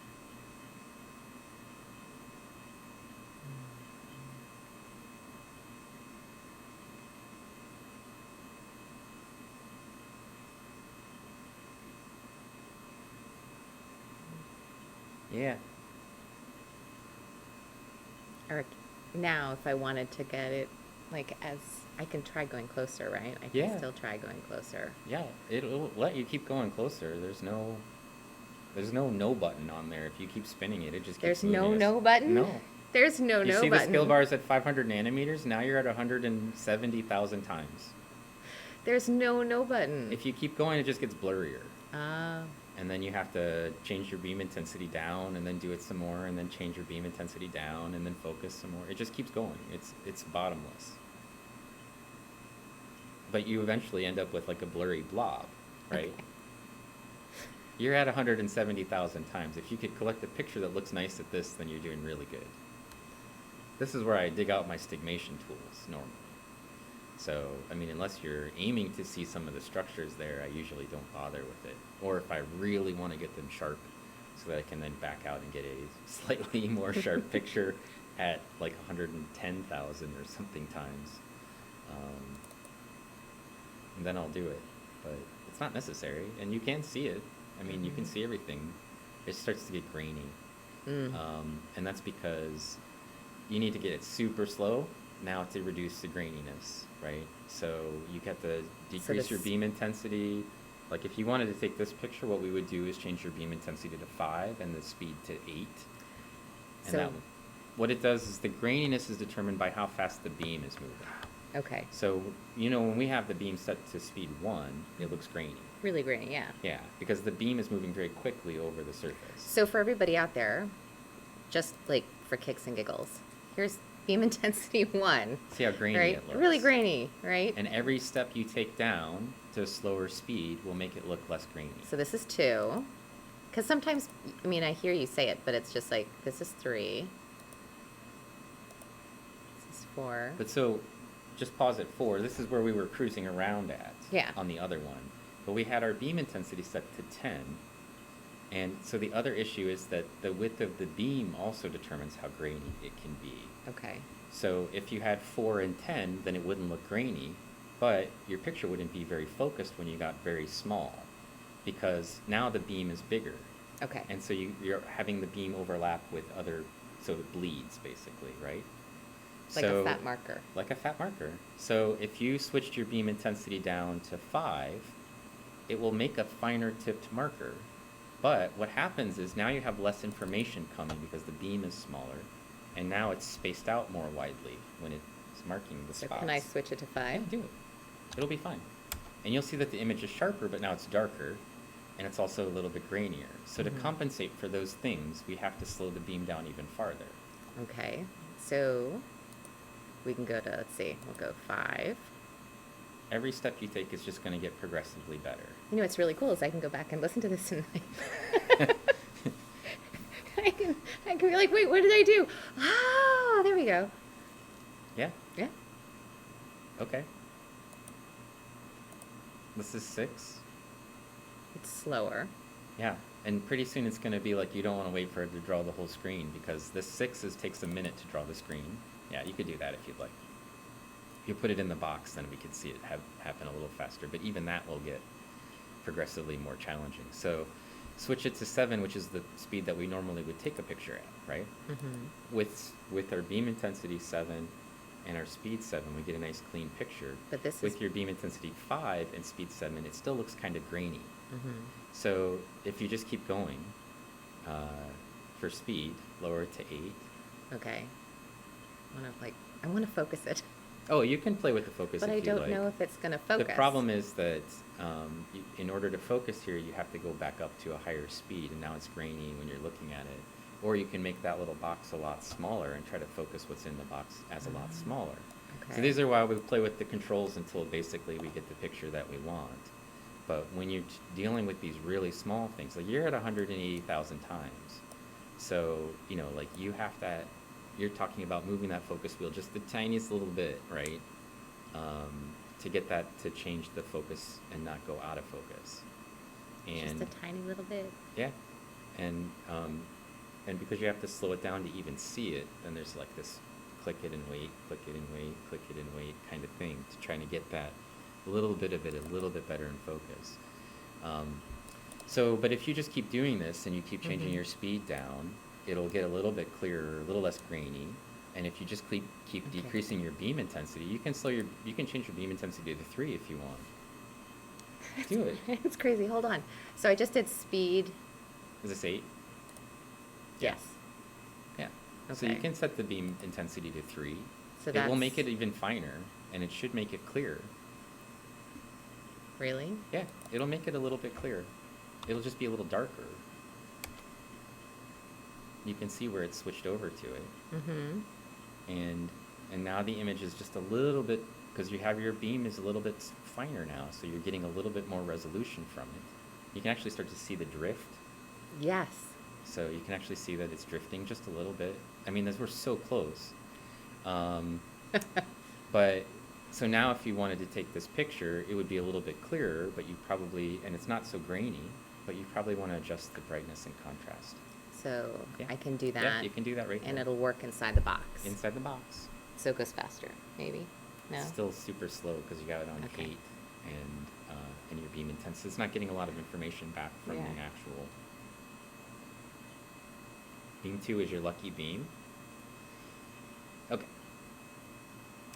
Yeah. Or now, if I wanted to get it, like, as I can try going closer, right? I can Yeah. still try going closer. Yeah, it'll let you keep going closer. There's no button on there. If you keep spinning it, it just keeps There's moving. no button? No. There's no You no see button. the scale bars at 500 nanometers? Now you're at 170,000 times. There's no button. If you keep going, it just gets blurrier. Ah. And then you have to change your beam intensity down and then do it some more and then change your beam intensity down and then focus some more. It just keeps going. It's bottomless. But you eventually end up with like a blurry blob, right? You're at 170,000 times. If you could collect a picture that looks nice at this, then you're doing really good. This is where I dig out my stigmation tools normally. So, I mean, unless you're aiming to see some of the structures there, I usually don't bother with it. Or if I really want to get them sharp so that I can then back out and get a slightly more sharp picture at like 110,000 or something times. And then I'll do it. But it's not necessary. And you can see it. I mean, you can see everything. It starts to get grainy. And that's because you need to get it super slow now to reduce the graininess, right? So you have to decrease your beam intensity. Like if you wanted to take this picture, what we would do is change your beam intensity to 5 and the speed to 8. And So what it does is the graininess is determined by how fast the beam is moving. okay, So, you know, when we have the beam set to speed 1, it looks grainy. really grainy, yeah. Yeah, because the beam is moving very quickly over the surface. So for everybody out there, just like for kicks and giggles, here's beam intensity 1. See how grainy Right? it looks. Really grainy, right? And every step you take down to a slower speed will make it look less grainy. So this is 2. Because sometimes, I mean, I hear you say it, but it's just like, this is 3. This is 4. But so, just pause at 4. This is where we were cruising around at. Yeah. On the other one. But we had our beam intensity set to 10. And so the other issue is that the width of the beam also determines how grainy it can be. Okay. So if you had 4 and 10, then it wouldn't look grainy, but your picture wouldn't be very focused when you got very small, because now the beam is bigger. Okay. And so you're having the beam overlap with other, so it bleeds basically, right? Like a fat marker. Like a fat marker. So if you switched your beam intensity down to 5, it will make a finer tipped marker. But what happens is now you have less information coming because the beam is smaller, and now it's spaced out more widely when it's marking the So spots. can I switch it to 5? Yeah, do it. It'll be fine. And you'll see that the image is sharper, but now it's darker, and it's also a little bit grainier. So to compensate for those things, we have to slow the beam down even farther. Okay. So we can go to, let's see, we'll go 5. Every step you take is just going to get progressively better. You know what's really cool is I can go back and listen to this and I can be like, wait, what did I do? Ah, there we go. Yeah? Yeah. Okay. This is 6. It's slower. Yeah, and pretty soon it's going to be like you don't want to wait for it to draw the whole screen, because this 6 takes a minute to draw the screen. Yeah, you could do that if you'd like. If you put it in the box, then we could see it happen a little faster, but even that will get progressively more challenging. So switch it to 7, which is the speed that we normally would take a picture at, right? With our beam intensity 7 and our speed 7, we get a nice clean picture. But this with is your beam intensity 5 and speed 7, it still looks kind of grainy. So if you just keep going for speed, lower it to 8. okay. I want to focus it, Oh, you can play with the focus but if I you don't like. know if it's going to focus. The problem is that in order to focus here, you have to go back up to a higher speed, and now it's grainy when you're looking at it. Or you can make that little box a lot smaller and try to focus what's in the box as a lot smaller. Okay. So these are why we play with the controls until basically we get the picture that we want. But when you're dealing with these really small things, like you're at 180,000 times. So, you know, like you're talking about moving that focus wheel just the tiniest little bit, right? To get that to change the focus and not go out of focus. And Just a tiny little bit. yeah, and because you have to slow it down to even see it, then there's like this click it and wait, click it and wait, click it and wait kind of thing to trying to get that little bit of it a little bit better in focus. But if you just keep doing this and you keep changing your speed down, it'll get a little bit clearer, a little less grainy. And if you just keep decreasing your beam intensity, you can change your beam intensity to 3 if you want. Do it. It's crazy. Hold on. So I just did speed. Is this 8? Yes. Yeah. So you Okay. can set the beam intensity to 3. So It will make that's- it even finer, and it should make it clearer. Really? Yeah, it'll make it a little bit clearer. It'll just be a little darker. You can see where it's switched over to it. Mm-hmm. And now the image is just a little bit, because you have your beam is a little bit finer now, so you're getting a little bit more resolution from it. you can actually start to see the drift. Yes. So you can actually see that it's drifting just a little bit. I mean, we're so close. But so now if you wanted to take this picture, it would be a little bit clearer, but you probably, and it's not so grainy, but you probably want to adjust the brightness and contrast. So Yeah. I can do that. Yeah, you can do that right And there. it'll work inside the box. Inside the box. So it goes faster, maybe? No? It's still super slow because you got it on Okay. 8 and your beam intensity. It's not getting a lot of information back from Yeah. the actual. Beam 2 is your lucky beam. Okay.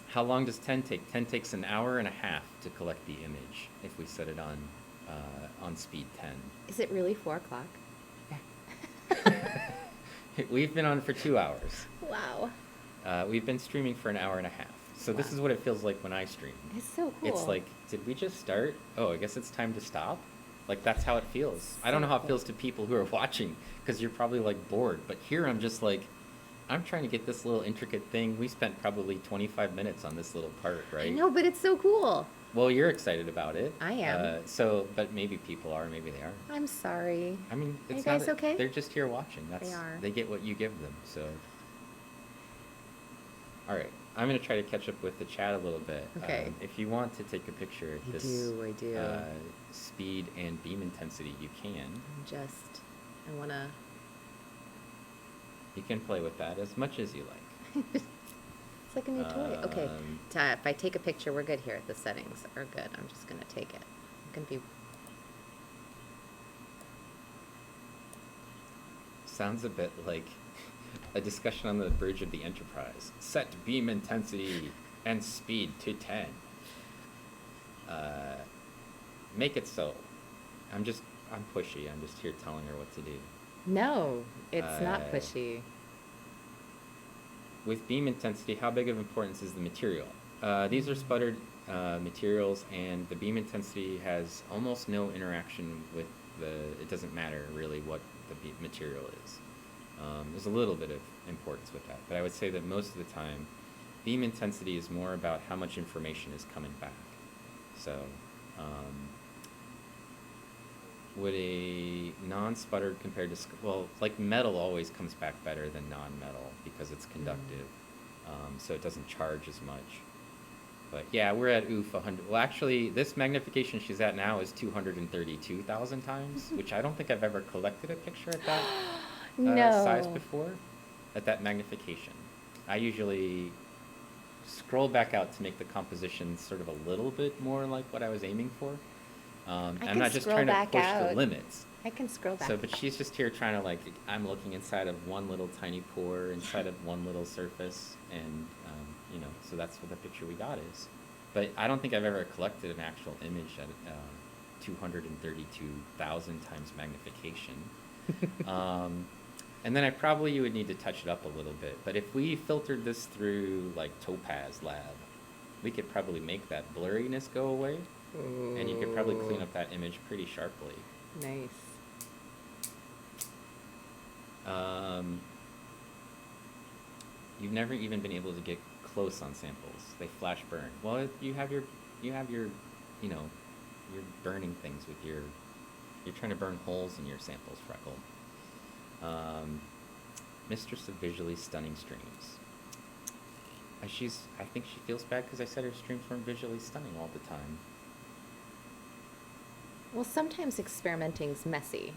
How long does 10 take? 10 takes an hour and a half to collect the image if we set it on speed 10. Is it really 4 o'clock? We've been on for 2 hours. Wow. We've been streaming for an hour and a half. So this Wow. is what it feels like when I stream. It's so cool. It's like, did we just start? Oh, I guess it's time to stop. Like, that's how it feels. I don't know how it feels to people who are watching, because you're probably, like, bored. But here I'm just like, I'm trying to get this little intricate thing. We spent probably 25 minutes on this little part, right? I know, but it's so cool. Well, you're excited about it. I am. But maybe people are, maybe they aren't. I'm sorry. I mean, Are you it's guys not. okay? They're just here watching. They are. They get what you give them. So, all right, I'm gonna try to catch up with the chat a little bit. Okay. If you want to take a picture at I this do. speed and beam intensity, you can. I wanna. You can play with that as much as you like. It's like a new toy. Okay. If I take a picture, we're good here. The settings are good. I'm just gonna take it. I'm gonna be. Sounds a bit like a discussion on the bridge of the Enterprise. Set beam intensity and speed to 10. Make it so. I'm pushy. I'm just here telling her what to do. No, it's not pushy. With beam intensity, how big of importance is the material? These are sputtered materials, and the beam intensity has almost no interaction with it doesn't matter really what the material is. There's a little bit of importance with that, but I would say that most of the time, beam intensity is more about how much information is coming back. So, would a non-sputtered compared to, like metal always comes back better than non-metal because it's conductive, so it doesn't charge as much. But yeah, we're at 100. Well, actually, this magnification she's at now is 232,000 times, which I don't think I've ever collected a picture at that size before, at that magnification. I usually scroll back out to make the composition sort of a little bit more like what I was aiming for. I'm not just trying to push the limits. I can scroll back. So, but she's just here trying to I'm looking inside of one little tiny pore, inside of one little surface, and so that's what the picture we got is. But I don't think I've ever collected an actual image at 232,000 times magnification. And then you would need to touch it up a little bit. But if we filtered this through like Topaz Lab, we could probably make that blurriness go away. Ooh. And you could probably clean up that image pretty sharply. Nice. You've never even been able to get close on samples. They flash burn. Well, you have your, you're burning things with you're trying to burn holes in your samples, Freckle. Mistress of visually stunning streams. I think she feels bad because I said her streams weren't visually stunning all the time. Well, sometimes experimenting's messy.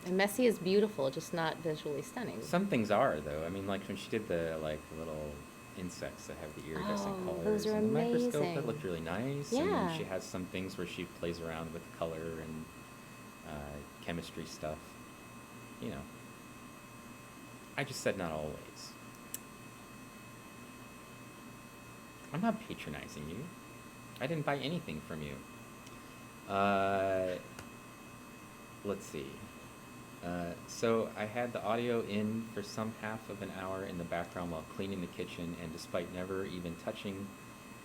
And messy is beautiful, just not visually stunning. Some things are, though. I mean, like when she did the little insects that have the iridescent colors. Those are in the amazing. microscope, that looked really nice. Yeah. And then she has some things where she plays around with color and chemistry stuff. I just said not always. I'm not patronizing you. I didn't buy anything from you. Let's see. So I had the audio in for some half of an hour in the background while cleaning the kitchen, and despite never even touching,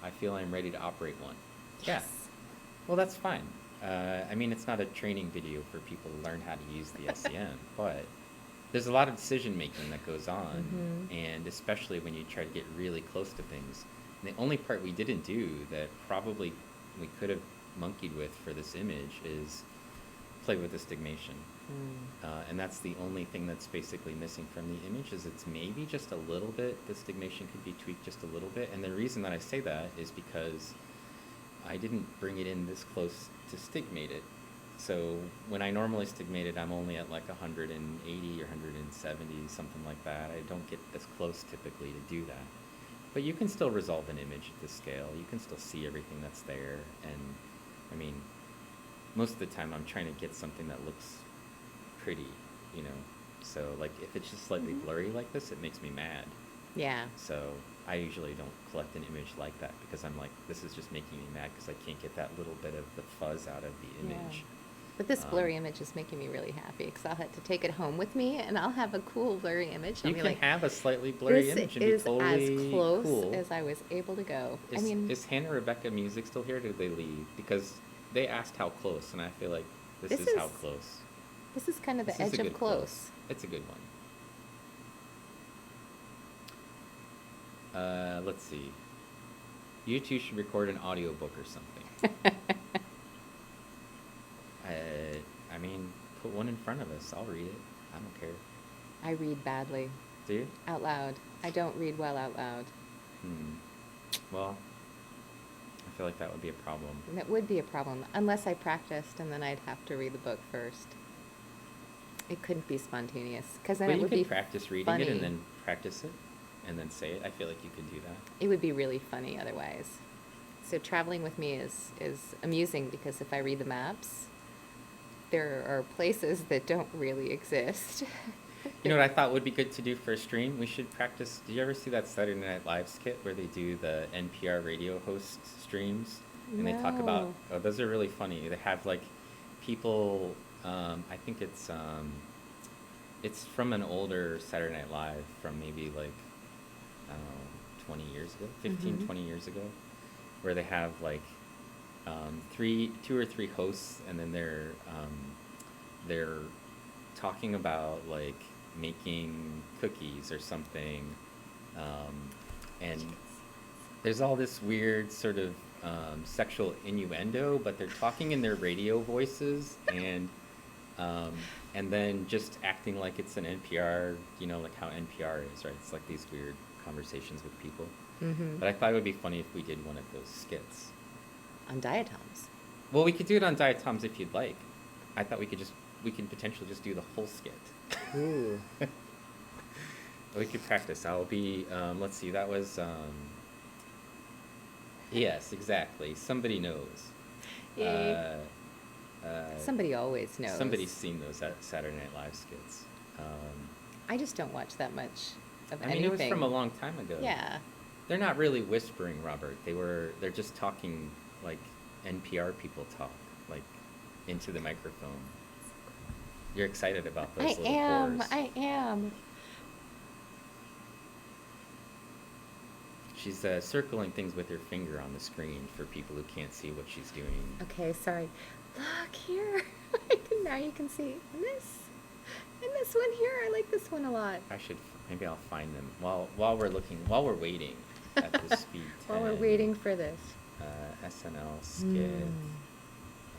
I feel I'm ready to operate one. Yes. Yeah. Well, that's fine. I mean, it's not a training video for people to learn how to use the SEM, but there's a lot of decision making that goes on, and especially when you try to get really close to things. And the only part we didn't do that probably we could have monkeyed with for this image is play with the stigmation. Mm. And that's the only thing that's basically missing from the image is it's maybe just a little bit, the stigmation could be tweaked just a little bit. And the reason that I say that is because I didn't bring it in this close to stigmate it. So when I normally stigmate it, I'm only at like 180 or 170, something like that. I don't get this close typically to do that. But you can still resolve an image at this scale. You can still see everything that's there. And I mean, most of the time I'm trying to get something that looks pretty, you know. So like if it's just slightly blurry like this, it makes me mad. Yeah. So I usually don't collect an image like that because I'm like, this is just making me mad because I can't get that little bit of the fuzz out of the image. Yeah. But this blurry image is making me really happy because I'll have to take it home with me and I'll have a cool blurry image. I'll You be can like, have a slightly blurry this image and is be totally as close cool. as I was able to go. Is Hannah Rebecca Music still here or did they leave? Because they asked how close and I feel like this This is how is- close. this is kind of the This is edge a of good close. It's a good one. Let's see. You two should record an audiobook or something. I mean, put one in front of us. I'll read it. I don't care. I read badly. Do you? Out loud. I don't read well out loud. Well, I feel like that would be a problem. And that would be a problem unless I practiced and then I'd have to read the book first. It couldn't be spontaneous because then But it you would could be practice reading funny. it and then practice it and then say it. I feel like you could do that. It would be really funny otherwise. So traveling with me is amusing because if I read the maps, there are places that don't really exist. You know what I thought would be good to do for a stream? We should practice. Did you ever see that Saturday Night Live skit where they do the NPR radio host streams? And they talk about, No. oh, those are really funny. They have like people, I think it's from an older Saturday Night Live from maybe like, I don't know, 20 years ago, 15, 20 years ago, where they have like two or three hosts and then they're talking about like making cookies or something, and there's all this weird sort of sexual innuendo, but they're talking in their radio voices and then just acting like it's an NPR, you know, like how NPR is, right? It's like these weird conversations with people. But I thought it would be funny if we did one of those skits. On Diatoms. Well, we could do it on Diatoms if you'd like. I thought we could potentially just do the whole skit. Ooh. We could practice. I'll be, let's see, that was, yes, exactly. Somebody knows. Yay. Somebody always knows. Somebody's seen those Saturday Night Live skits. I just don't watch that much of I mean, anything. it was from a long time ago. Yeah. They're not really whispering, Robert. They're just talking like NPR people talk, like into the microphone. You're excited about those little pores. I am. She's circling things with her finger on the screen for people who can't see what she's doing. Okay, sorry. Look here. Now you can see. And this one here, I like this one a lot. Maybe I'll find them while we're waiting at the speed 10. While we're waiting for this. SNL skit,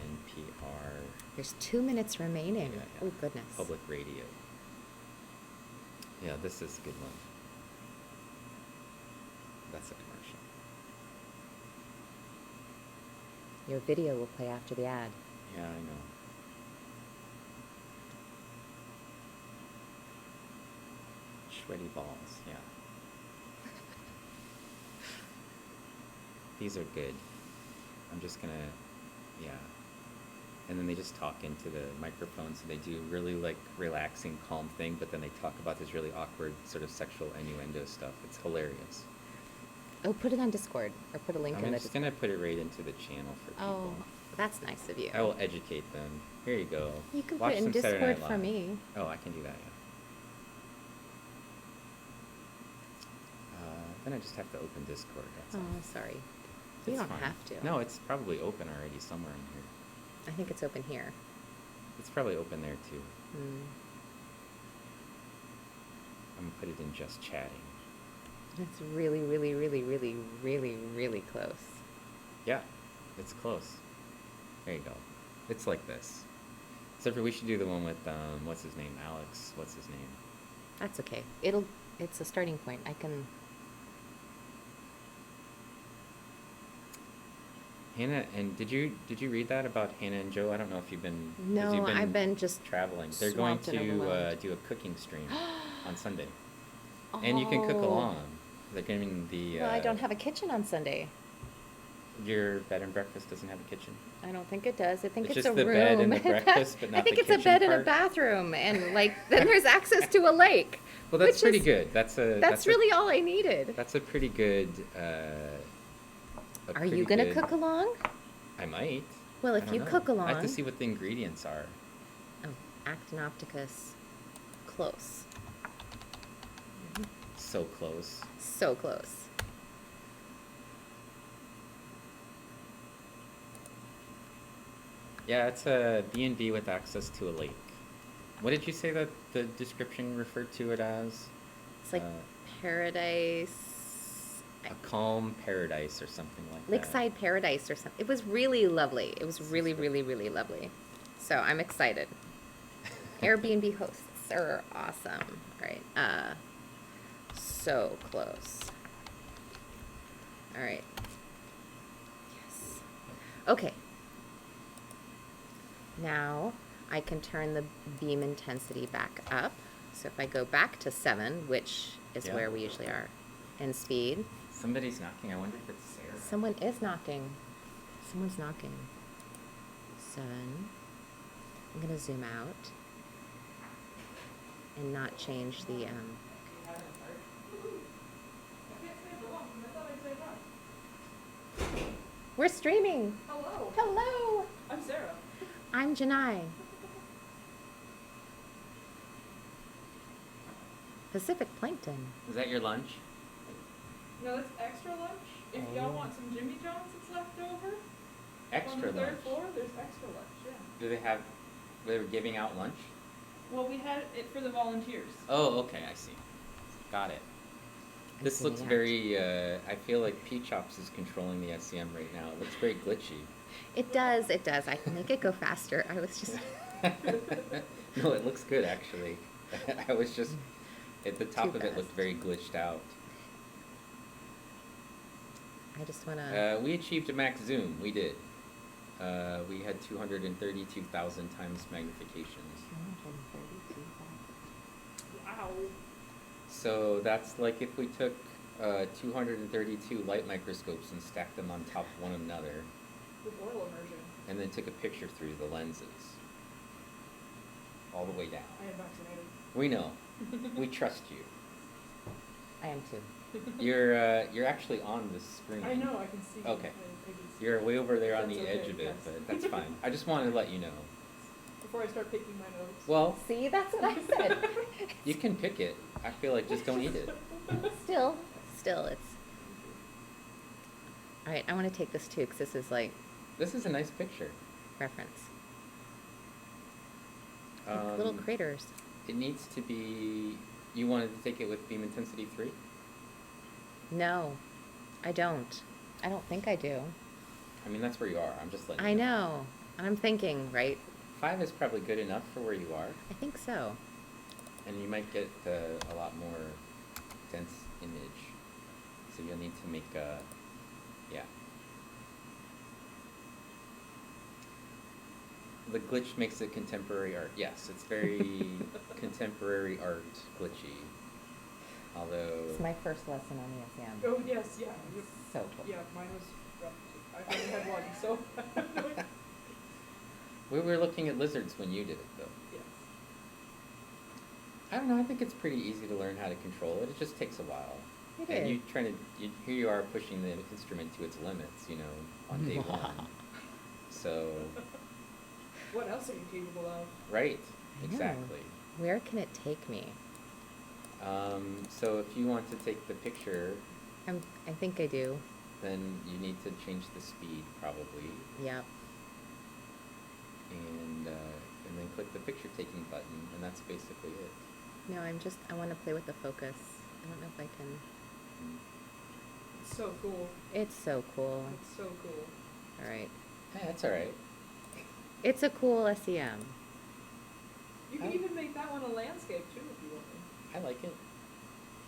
NPR. There's 2 minutes remaining. Yeah. Oh, goodness. Public radio. Yeah, this is a good one. That's a commercial. Your video will play after the ad. Yeah, I know. Sweaty balls, yeah. These are good. I'm just gonna, yeah. And then they just talk into the microphone, so they do really like relaxing, calm thing, but then they talk about this really awkward sort of sexual innuendo stuff. It's hilarious. Oh, put it on Discord or put a link in I'm the just Discord. gonna put it right into the channel for people. Oh, that's nice of you. I will educate them. Here you go. You can Watch put it in some Saturday Discord Night for Live. me. Oh, I can do that, yeah. Then I just have to open Discord, that's Oh, all. sorry. You It's don't fine. have to. No, it's probably open already somewhere in here. I think it's open here. It's probably open there too. Mm. I'm gonna put it in just chatting. It's really, really, really, really, really, really close. Yeah, it's close. There you go. It's like this. Except for we should do the one with, what's his name? Alex. What's his name? That's okay. It's a starting point. I can. Hannah, and did you read that about Hannah and Joe? I don't know if you've been. 'Cause No, you've been I've been just traveling. They're going swamped and to overwhelmed. do a cooking stream on Sunday, and you can cook along. They're giving the. Well, I don't have a kitchen on Sunday. Your bed and breakfast doesn't have a kitchen. I don't think it does. I think It's it's just a the room. bed and the breakfast, but I not think the it's a kitchen bed and a part? bathroom, and like then there's access to a lake. Well, that's which pretty is- good. That's That's really all I needed. That's a pretty good. Are you gonna good- cook along? I might. Well, I if don't you know. cook I have to along. see what the ingredients are. Oh, Actin Opticus. Close. So close. So close. Yeah, it's a B&B with access to a lake. What did you say that the description referred to it as? It's like paradise. A calm paradise or something like that. Lakeside paradise or something. It was really lovely. It was really, good. really, really lovely. So I'm excited. Airbnb hosts are awesome. All right. So close. All right. Yes. Okay. Now I can turn the beam intensity back up. So if I go back to 7, which is Yeah. where we usually are, and speed. Somebody's knocking. I wonder if it's Sarah. Someone is knocking. Someone's knocking. 7. I'm going to zoom out and not change the. We're streaming. Hello, Hello. I'm Sarah. I'm Janai. Pacific Plankton. Is that your lunch? No, that's extra lunch. If y'all want some Jimmy John's that's left over, Extra on the third lunch. floor, there's extra lunch, yeah. Do they have? They were giving out lunch. Well, we had it for the volunteers. Oh, okay. I see. Got it. I'm This looks zooming out. very. I feel like P-Chops is controlling the SEM right now. It looks very glitchy. It does. It does. I can make it go faster. I was just. No, it looks good actually. I was just at the top Too of it looked fast. very glitched out. I just want to. We achieved a max zoom. We did. We had 232,000 times magnifications. Wow. So that's like if we took 232 light microscopes and stacked them on top of one another, With oil immersion. and then took a picture through the lenses, all the way down. I am vaccinated. We know. We trust you. I am too. You're actually on the screen. I know, I can see. Okay. I can see. You're way over there on That's the okay, edge of it, yes. but that's fine. I just wanted to let you know. Before I start picking my nose. Well, See, that's what I said. you can pick it. I feel like just don't eat it. Still, it's. All right, I want to take this too because this is like This is a nice picture. reference. Like little craters. It needs to be. You wanted to take it with beam intensity 3? No, I don't. I don't think I do. I mean, that's where you are. I'm just letting I you know. And I'm thinking, right? 5 is probably good enough for where you are, I think so. and you might get a lot more dense image. So you'll need to make yeah. The glitch makes it contemporary art. Yes, it's very contemporary art glitchy. Although It's my first lesson on the SEM. Oh, yes, yeah. Yep. So cool. Yeah, mine was rough too. I only had one, so. we were looking at lizards when you did it, though. Yeah. I don't know. I think it's pretty easy to learn how to control it. It just takes a while. It And is. here you are pushing the instrument to its limits, you know, on day 1. So, What else are you capable of? right, I know. exactly. Where can it take me? So if you want to take the picture, I think I do. then you need to change the speed probably, Yep. and then click the picture taking button, and that's basically it. No, I want to play with the focus. I don't know if I can. It's so cool. It's so cool. It's so cool. All right. Yeah, that's all right. It's a cool SEM. You can even make that one a landscape too if you want to. I like it.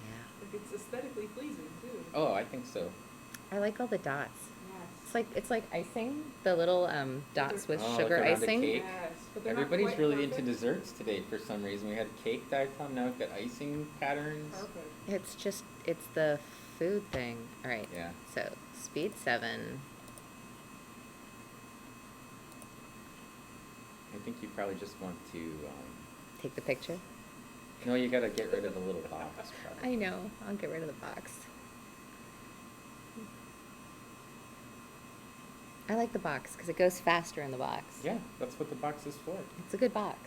Yeah. Like it's aesthetically pleasing too. Oh, I think so. I like all the dots. Yes. It's like icing, the little dots with Oh, sugar like around the icing. cake? Yes, but they're not Everybody's quite really perfect. into desserts today for some reason. We had cake diatom, now we've got icing patterns. Perfect. It's the food thing. All right. Yeah. So speed 7. I think you probably just want to. Take the picture. No, you gotta get rid of the little box. Probably. I know. I'll get rid of the box. I like the box because it goes faster in the box. Yeah, that's what the box is for. It's a good box.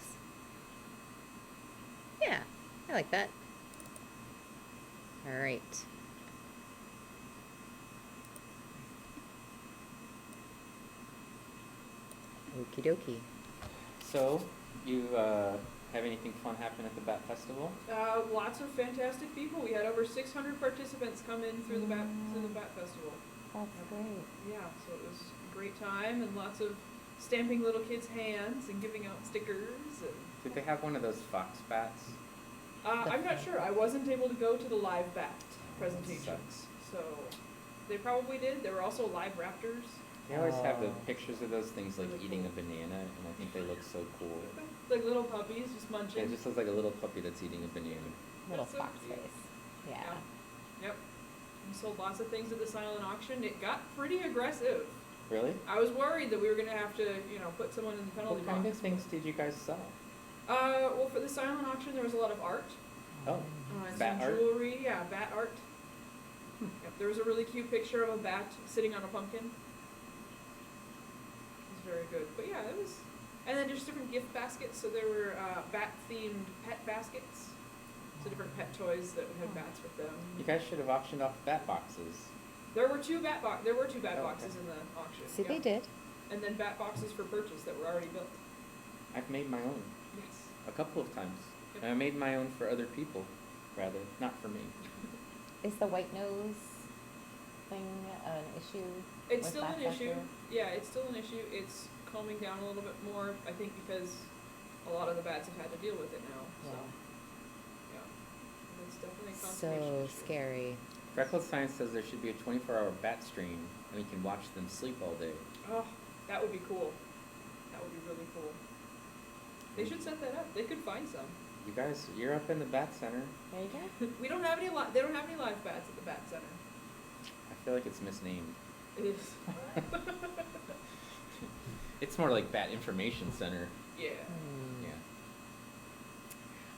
Yeah, I like that. All right. Okie dokie. So, you have anything fun happen at the Bat Festival? Lots of fantastic people. We had over 600 participants come in through the Bat Festival. That's great. Yeah, so it was a great time and lots of stamping little kids' hands and giving out stickers. And, Did they have one of those fox bats? I'm not sure. I wasn't able to go to the live bat presentations, Sucks. so they probably did. There were also live raptors. They always have the Oh. pictures of those things like Really eating cool. a banana, and I think they look so cool. Like little puppies just munching. It just looks like a little puppy that's eating a banana. Little That's so fox cute. face. Yeah. Yep. We sold lots of things at the silent auction. It got pretty aggressive. Really? I was worried that we were going to have to, put someone in the penalty What kind box. of things did you guys sell? Well, for the silent auction, there was a lot of art. Oh, And bat some art? jewelry, yeah, bat art. Yep, there was a really cute picture of a bat sitting on a pumpkin. It was very good. But yeah, it was. And then just different gift baskets. So there were bat-themed pet baskets. So different pet toys that had bats with them. You guys should have auctioned off bat boxes. There were two bat Oh, boxes okay. in the auction. See, yeah. they did. And then bat boxes for purchase that were already built. I've made my own Yes. a couple of times. Yep. And I made my own for other people, rather, not for me. Is the white nose thing an issue? It's with still bats an out issue. there? Yeah, it's still an issue. It's calming down a little bit more, I think, because a lot of the bats have had to deal with it now. So, yeah. It's definitely a conservation So issue. scary. Freckled Science says there should be a 24-hour bat stream, and we can watch them sleep all day. Oh, that would be cool. That would be really cool. They should set that up. They could find some. You guys, you're up in the Bat Center. There you go. We don't have any. They don't have any live bats at the Bat Center. I feel like it's misnamed. It is. It's more like Bat Information Center. Yeah. Hmm. Yeah.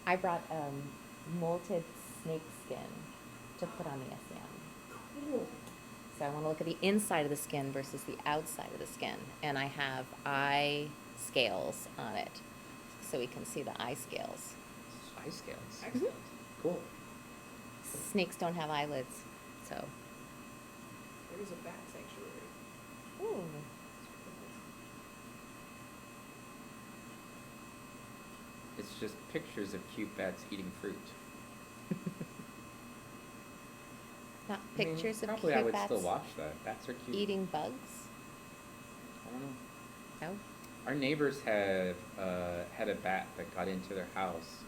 I brought molted snake skin to put on the SEM. Cool. So I want to look at the inside of the skin versus the outside of the skin. And I have eye scales on it. So we can see the eye scales. Eye scales. Excellent. Cool. Snakes don't have eyelids. So. There is a bat sanctuary. Ooh. It's just pictures of cute bats eating fruit. Not I mean, pictures of probably cute I would bats still watch that. Bats are cute. eating bugs. I don't know. No? Our neighbors had a bat that got into their house,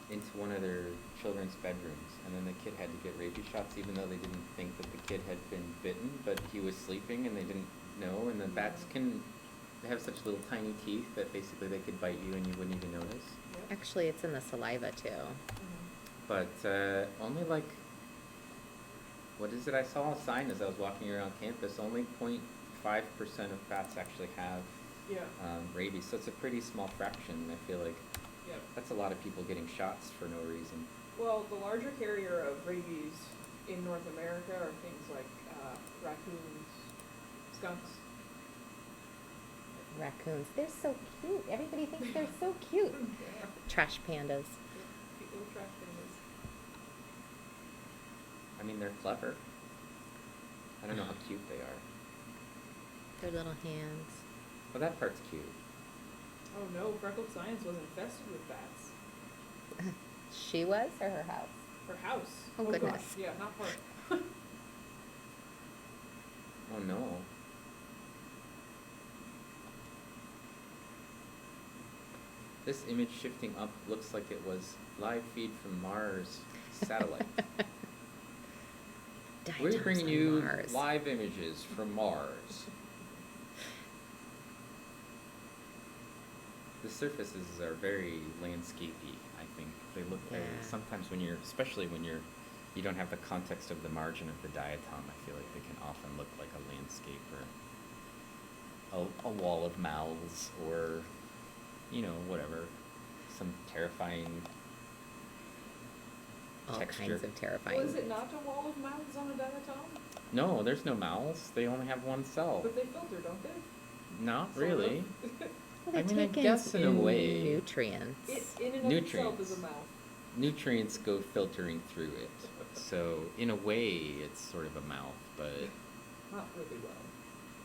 into one of their children's bedrooms, and then the kid had to get rabies shots, even though they didn't think that the kid had been bitten, but he was sleeping and they didn't know. And the bats can have such little tiny teeth that basically they could bite you and you wouldn't even notice. Yep. Actually, it's in the saliva too. But only like, what is it? I saw a sign as I was walking around campus. Only 0.5% of bats actually have Yeah. rabies, so it's a pretty small fraction. I feel like Yep. that's a lot of people getting shots for no reason. Well, the larger carrier of rabies in North America are things like raccoons, skunks. Raccoons. They're so cute. Everybody thinks they're so cute. Trash pandas. Cute little trash pandas. I mean, they're clever. I don't know how cute they are. Their little hands. Well, that part's cute. Oh no, Freckled Science was infested with bats. She was, or her house? Her house. Oh, gosh, goodness. yeah, not her. Oh no. This image shifting up looks like it was live feed from Mars satellite. We're Diatoms bringing on you Mars. live images from Mars. The surfaces are very landscapey, I think. They look very, Yeah. sometimes when you're, especially when you don't have the context of the margin of the diatom, I feel like they can often look like a landscape or a wall of mouths or, you know, whatever. Some terrifying All texture. kinds of terrifying. Well, is it not a wall of mouths on a diatom? No, there's no mouths. They only have one cell. But they filter, don't they? Not Sort really. of. Well, they I mean, I take in guess in a way. nutrients. It in and of itself is a Nutrients. mouth. Nutrients go filtering through it. So in a way, it's sort of a mouth, but Not really well.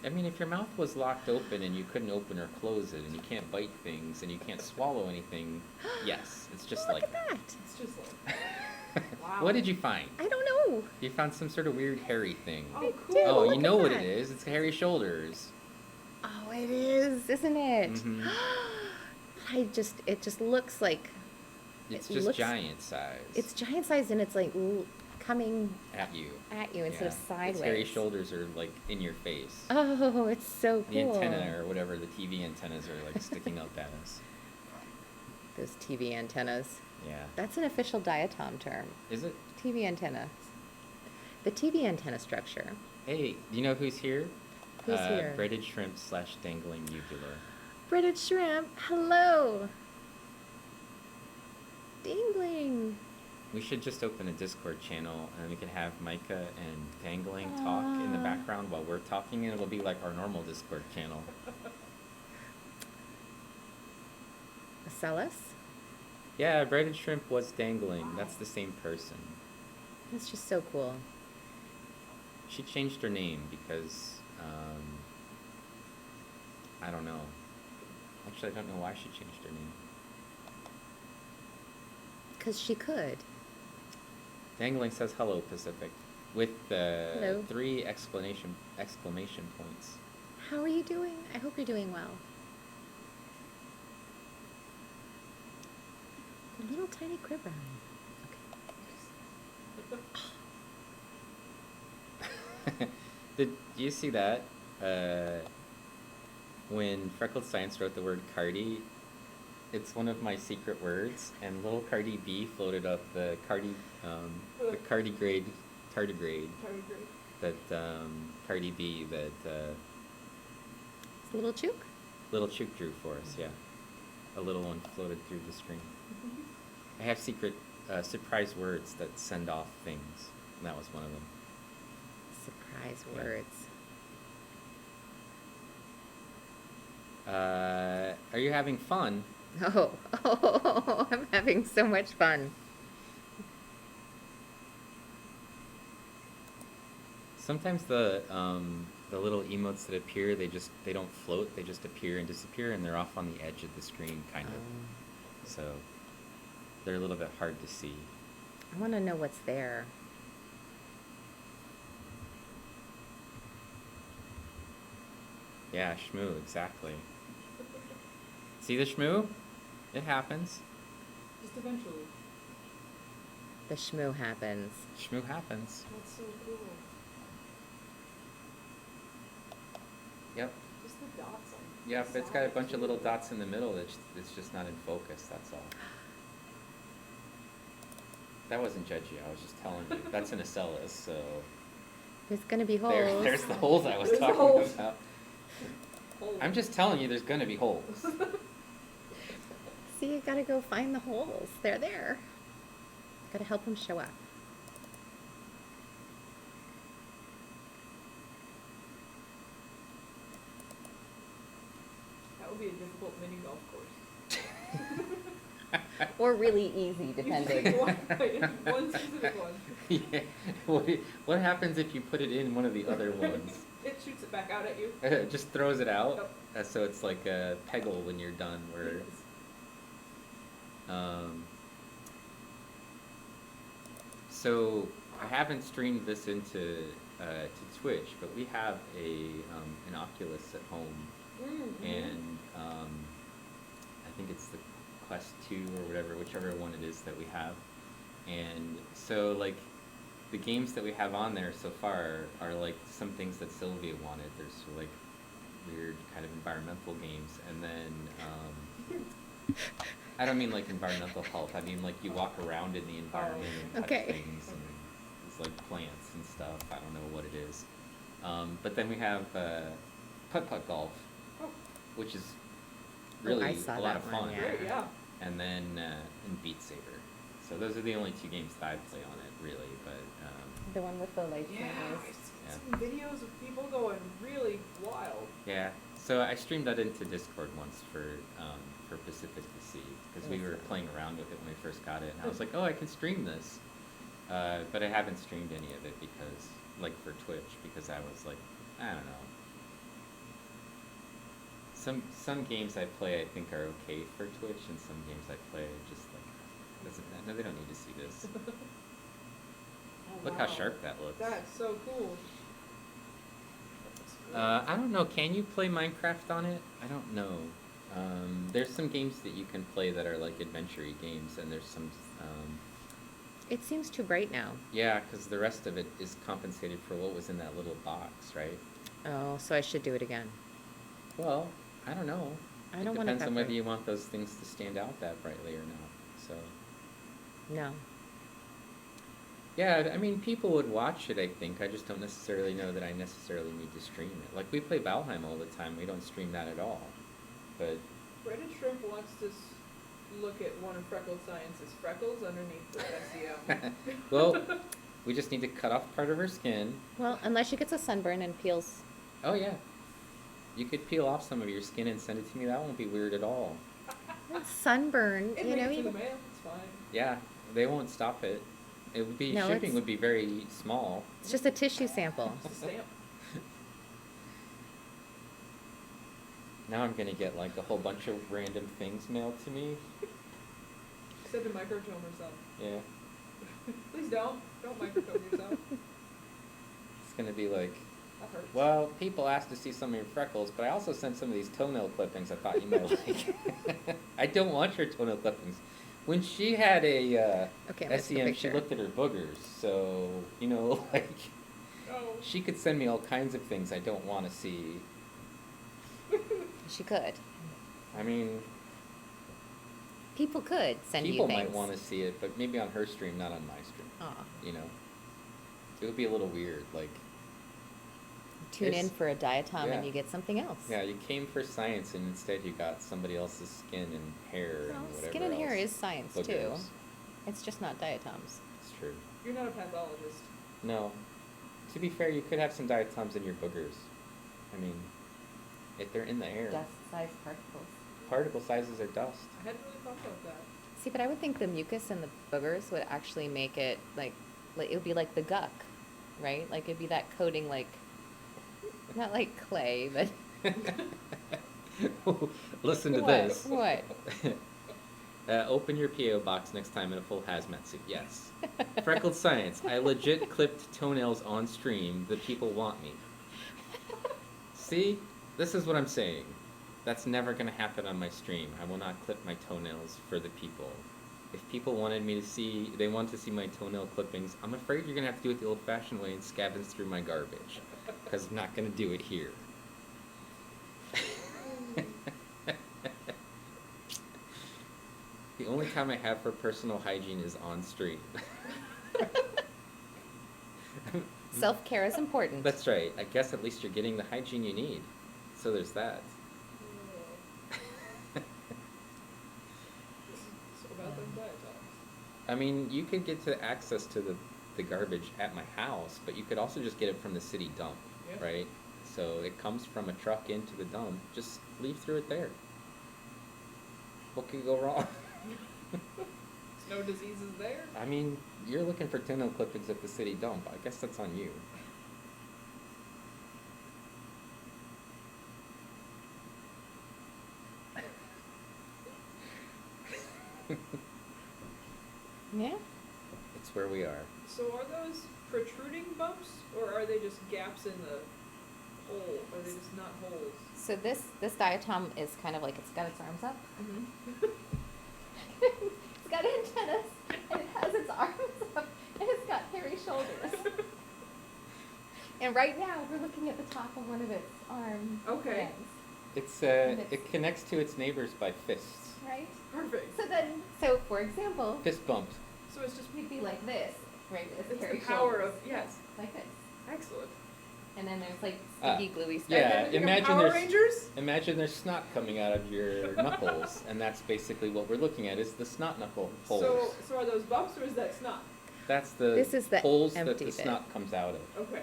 I mean, if your mouth was locked open and you couldn't open or close it, and you can't bite things and you can't swallow anything, yes, it's just Oh, like look at that. It's just like, wow. What did you find? I don't know. You found some sort of weird hairy thing. Oh, cool. do. Oh, look you at know what that. it is. It's hairy shoulders. Oh, it is, isn't it? Mhm. It just looks like It's It just looks- giant size. it's giant size and it's like coming at you. at you instead of Yeah. sideways. Its hairy shoulders are like in your face. Oh, it's so The cool. antenna or whatever, the TV antennas are like sticking up at us. Those TV antennas. Yeah. That's an official diatom term. Is it? TV antenna. The TV antenna structure. Hey, do you know who's here? Who's here? Breaded shrimp / dangling uvula. Breaded shrimp. Hello. Dingling. We should just open a Discord channel and we can have Micah and Dangling talk in the Ah. background while we're talking, and it'll be like our normal Discord channel. Acellus? Yeah, Breaded Shrimp was Dangling. That's the same person. That's just so cool. She changed her name because, I don't know. Actually, I don't know why she changed her name. Because she could. Dangling says hello, Pacific, with Hello. 3 exclamation points. How are you doing? I hope you're doing well. The little tiny crib brownie. Okay. Did you see that? When Freckled Science wrote the word Cardi, it's one of my secret words, and little Cardi B floated up the tardigrade Tardigrade. that Cardi B that It's a little chook. little Chook drew for us. Yeah, a little one floated through the screen. I have secret surprise words that send off things, and that was one of them. Surprise Yeah. words. Are you having fun? Oh, I'm having so much fun. Sometimes the little emotes that appear, they don't float, they just appear and disappear, and they're off on the edge of the screen, kind of. So they're a little bit hard to see. I want to know what's there. Yeah, shmoo, exactly. See the shmoo? It happens. Just eventually. The shmoo happens. Shmoo happens. That's so cool. Yep. Just the dots on Yep, the it's got a side, bunch of too. little dots in the middle it's just not in focus, that's all. That wasn't judgy, I was just telling you. That's an Acellus, so There's going to be holes. there's the holes I was There's the talking holes. about. Holy. I'm just telling you there's gonna be holes. See, you got to go find the holes. They're there. Got to help them show up. That would be a difficult mini golf course. Or really easy, depending. One specific one. Yeah. What happens if you put it in one of the other ones? It shoots it back out at you. It just throws it out, Yep. so it's like a peggle when you're done. Where, Yes. so I haven't streamed this into to Twitch, but we have an Oculus at home, Mm-hmm. and I think it's the Quest 2 or whatever, whichever one it is that we have. And so, like, the games that we have on there so far are, like, some things that Sylvia wanted. There's, like, weird kind of environmental games. And then, I don't mean, like, environmental health. I mean, like, you walk around in the environment and touch Okay. things. And it's, like, plants and stuff. I don't know what it is. But then we have putt-putt golf, which is really I saw a lot that of one, fun. Oh, great, yeah. And then and Beat Saber. So those are the only two games that I play on it, really. But The one with the lightsabers. Yeah, I've seen Yeah. some videos of people going really wild. yeah, so I streamed that into Discord once for Pacific to see, because we were playing around with it when we first got it, and I was like, oh, I can stream this. But I haven't streamed any of it because, like, for Twitch, because I was like, I don't know. Some games I play I think are okay for Twitch, and some games I play are just like, no, they don't need to see this. Oh, Look how wow. sharp that looks. That's so cool. I don't know, can you play Minecraft on it? I don't know. There's some games that you can play that are like adventure-y games, and there's some, It seems too bright now. yeah, because the rest of it is compensated for what was in that little box, right? Oh, so I should do it again. Well, I don't know. I don't want It it depends that on whether bright. you want those things to stand out that brightly or not, so. No. Yeah, I mean, people would watch it, I think. I just don't necessarily know that I necessarily need to stream it. Like, we play Valheim all the time. We don't stream that at all. But, Reddit Shrimp wants to look at one of Freckle Science's freckles underneath the SEM. well, we just need to cut off part of her skin. Well, unless she gets a sunburn and peels. Oh, yeah. You could peel off some of your skin and send it to me. That won't be weird at all. Sunburn, It you makes know. it to the You, mail, it's fine. Yeah, they won't stop it. It would be, No, shipping it's- would be very small. it's just a tissue sample. It's a stamp. Now I'm gonna get, like, a whole bunch of random things mailed to me. Said to microtome herself. Yeah. Please don't. Don't microtome yourself. It's gonna be like, That hurts. well, people asked to see some of your freckles, but I also sent some of these toenail clippings I thought you might like. I don't want your toenail clippings. When she had a Okay, I'm gonna take a SEM, she picture. looked at her boogers, so, you know, like, Oh. she could send me all kinds of things I don't want to see. She could. I mean, People could send people you things. might want to see it, but maybe on her stream, not on my stream, Aw. you know? It would be a little weird, like, Tune in It's- for a diatom yeah. and you get something else. yeah, you came for science and instead you got somebody else's skin and hair Well, and whatever skin and hair else. is science too. Boogers. It's just not diatoms. It's true. You're not a pathologist. No. To be fair, you could have some diatoms in your boogers. I mean, if they're in the air. Dust-sized particles. Particle sizes are dust. I hadn't really thought about that. See, but I would think the mucus and the boogers would actually make it like it would be like the guck, right? Like it'd be that coating, like not like clay, but Listen to What? this. What? Open your P.O. box next time in a full hazmat suit. Yes. Freckled Science. I legit clipped toenails on stream. The people want me. See? This is what I'm saying. That's never going to happen on my stream. I will not clip my toenails for the people. If people wanted me to see, they want to see my toenail clippings, I'm afraid you're going to have to do it the old-fashioned way and scavenge through my garbage. Because I'm not going to do it here. The only time I have for personal hygiene is on stream. Self-care is important. That's right. I guess at least you're getting the hygiene you need. So there's that. So about them diatoms. I mean, you could get to access to the garbage at my house, but you could also just get it from the city dump, Yeah. right? So it comes from a truck into the dump. Just leave through it there. What could go wrong? There's no diseases there. I mean, you're looking for toenail clippings at the city dump. I guess that's on you. Yeah. It's where we are. So are those protruding bumps, or are they just gaps in the hole? Are they just not holes? So this diatom is kind of like it's got its arms up, Mm-hmm. It's got antennas, and it has its arms up, and it's got hairy shoulders. And right now, we're looking at the top of one of its arm Okay. ends, It's And it's- it connects to its neighbors by fists. right? Perfect. So for example, Fist bumped. So it's just we'd be like this, right? With it's hairy the power shoulders. of yes. Like this. Excellent. And then there's like sticky, gluey stuff. Yeah, And then imagine Power there's- Rangers. Imagine there's snot coming out of your knuckles, and that's basically what we're looking at is the snot knuckle holes. So are those bumps or is that snot? That's the This is the holes that empty the bit. snot comes out of. Okay.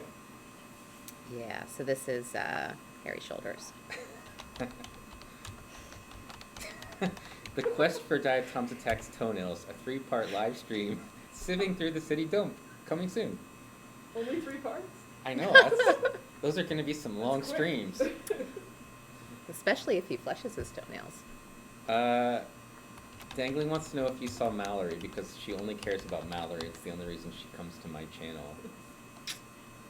Yeah, so this is hairy shoulders. The Quest for Diatoms Attacks Toenails, a 3-part live stream sieving through the city dump, coming soon. Only 3 parts. I know, those are going to be some long That's quick. streams. Especially if he flushes his toenails. Dangling wants to know if you saw Mallory, because she only cares about Mallory. It's the only reason she comes to my channel.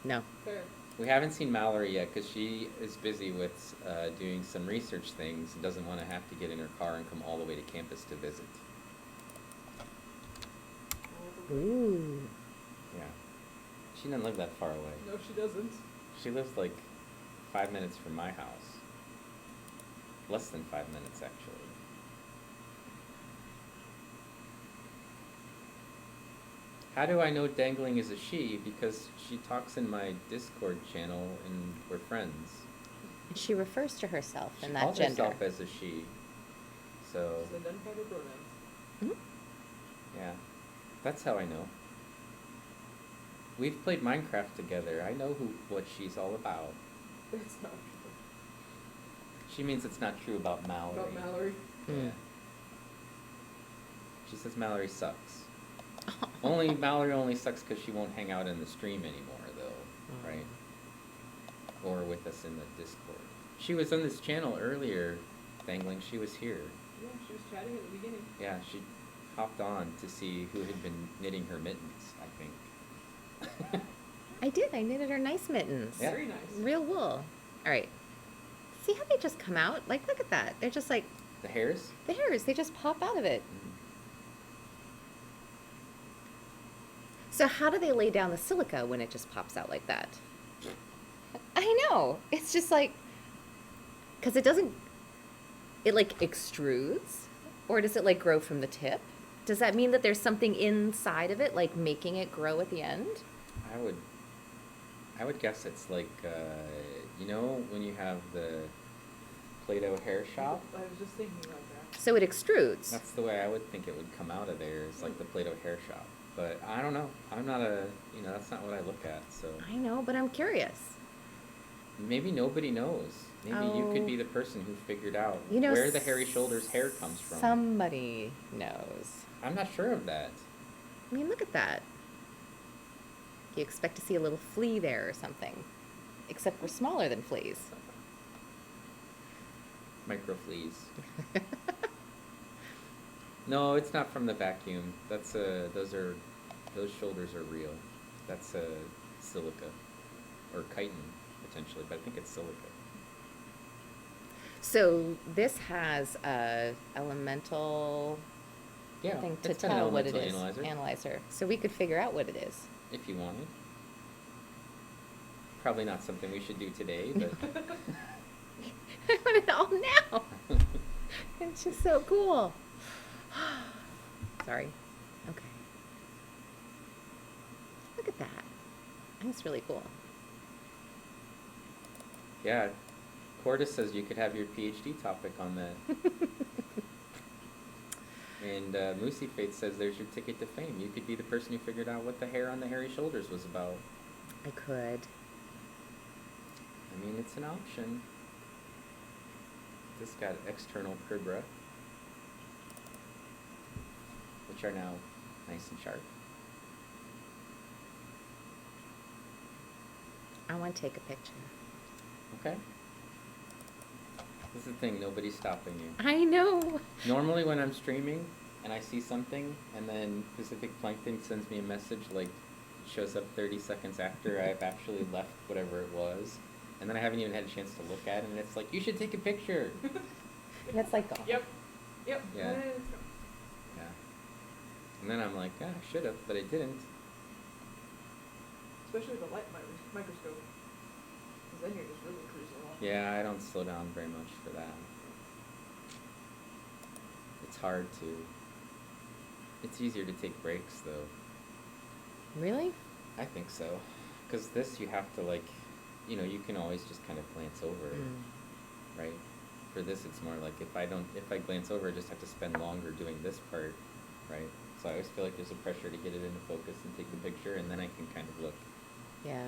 No. Fair. We haven't seen Mallory yet because she is busy with doing some research things and doesn't want to have to get in her car and come all the way to campus to visit. Ooh. Yeah. She doesn't live that far away. No, she doesn't. She lives like 5 minutes from my house. Less than 5 minutes, actually. How do I know Dangling is a she? Because she talks in my Discord channel and we're friends. And she refers to herself She in that calls gender. herself as a she. So, She's identified her pronouns. Mhm. yeah. That's how I know. We've played Minecraft together. I know what she's all about. That's not true. She means it's not true about Mallory. About Mallory. Yeah. Mm. She says Mallory sucks. Mallory only sucks because she won't hang out in the stream anymore, though, right? Or with us in the Discord. She was on this channel earlier, Dangling. She was here. Yeah, she was chatting at the beginning. Yeah, she hopped on to see who had been knitting her mittens, I think. I did. I knitted her nice mittens. Yeah. Very nice. Real wool. All right. See how they just come out? Like, look at that. They're just like The hairs? the hairs. They just pop out of it. Mm. So how do they lay down the silica when it just pops out like that? I know. It's just like, because it doesn't, it like extrudes? Or does it like grow from the tip? Does that mean that there's something inside of it, like making it grow at the end? I would guess it's like, you know, when you have the Play-Doh hair shop? I was just thinking about that. So it extrudes. That's the way I would think it would come out of there, is like the Play-Doh hair shop. But I don't know. I'm not that's not what I look at, so. I know, but I'm curious. Maybe nobody knows. Maybe you could be Oh. the person who figured out You know, where the hairy shoulders hair comes from. Somebody knows. I'm not sure of that. I mean, look at that. You expect to see a little flea there or something. Except we're smaller than fleas. Microfleas. No, it's not from the vacuum. That's those shoulders are real. That's silica or chitin potentially, but I think it's silica. So this has a elemental Yeah, thing to it's got an tell what it elemental is. analyzer, So we could figure out what it is. if you wanted. Probably not something we should do today, but I want it all now. It's just so cool. Sorry. Okay. Look at that. That's really cool. yeah. Cordis says you could have your PhD topic on that. And Moosey Fate says there's your ticket to fame. You could be the person who figured out what the hair on the hairy shoulders was about. I could. I mean, it's an option. This got external cribra, which are now nice and sharp. I want to take a picture. Okay. This is the thing, nobody's stopping you. I know. Normally when I'm streaming and I see something and then Pacific Plankton sends me a message, like it shows up 30 seconds after I've actually left whatever it was, and then I haven't even had a chance to look at it, and it's like, you should take a picture. That's like, oh, Yep. Yep. Yeah. And then I'm like, I should have, but I didn't. Especially the light microscope. Because then you're just really cruising along. Yeah, I don't slow down very much for that. It's hard to. It's easier to take breaks, though. Really? I think so. Because this, you have to, like, you know, you can always just kind of glance over it, right? For this, it's more like if I glance over, I just have to spend longer doing this part, right? So I always feel like there's a pressure to get it into focus and take the picture, and then I can kind of look. Yeah.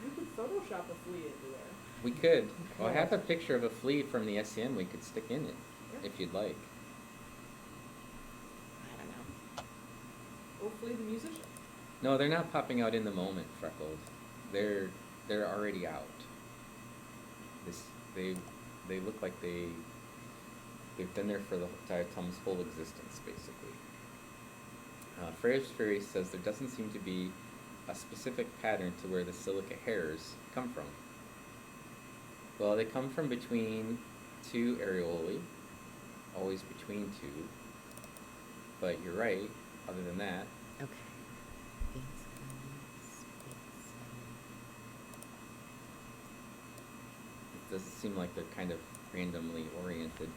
You could Photoshop a flea into there. We could. Well, I have a picture of a flea from the SEM we could stick in it, Yeah. if you'd like. I don't know. Oh, Flea the musician. No, they're not popping out in the moment, Freckled. They're already out. They look like they've been there for the Diatoms' whole existence, basically. Freya's Fury says there doesn't seem to be a specific pattern to where the silica hairs come from. Well, they come from between two areolae, always between two. But you're right, other than that. Okay. It doesn't seem like they're kind of randomly oriented.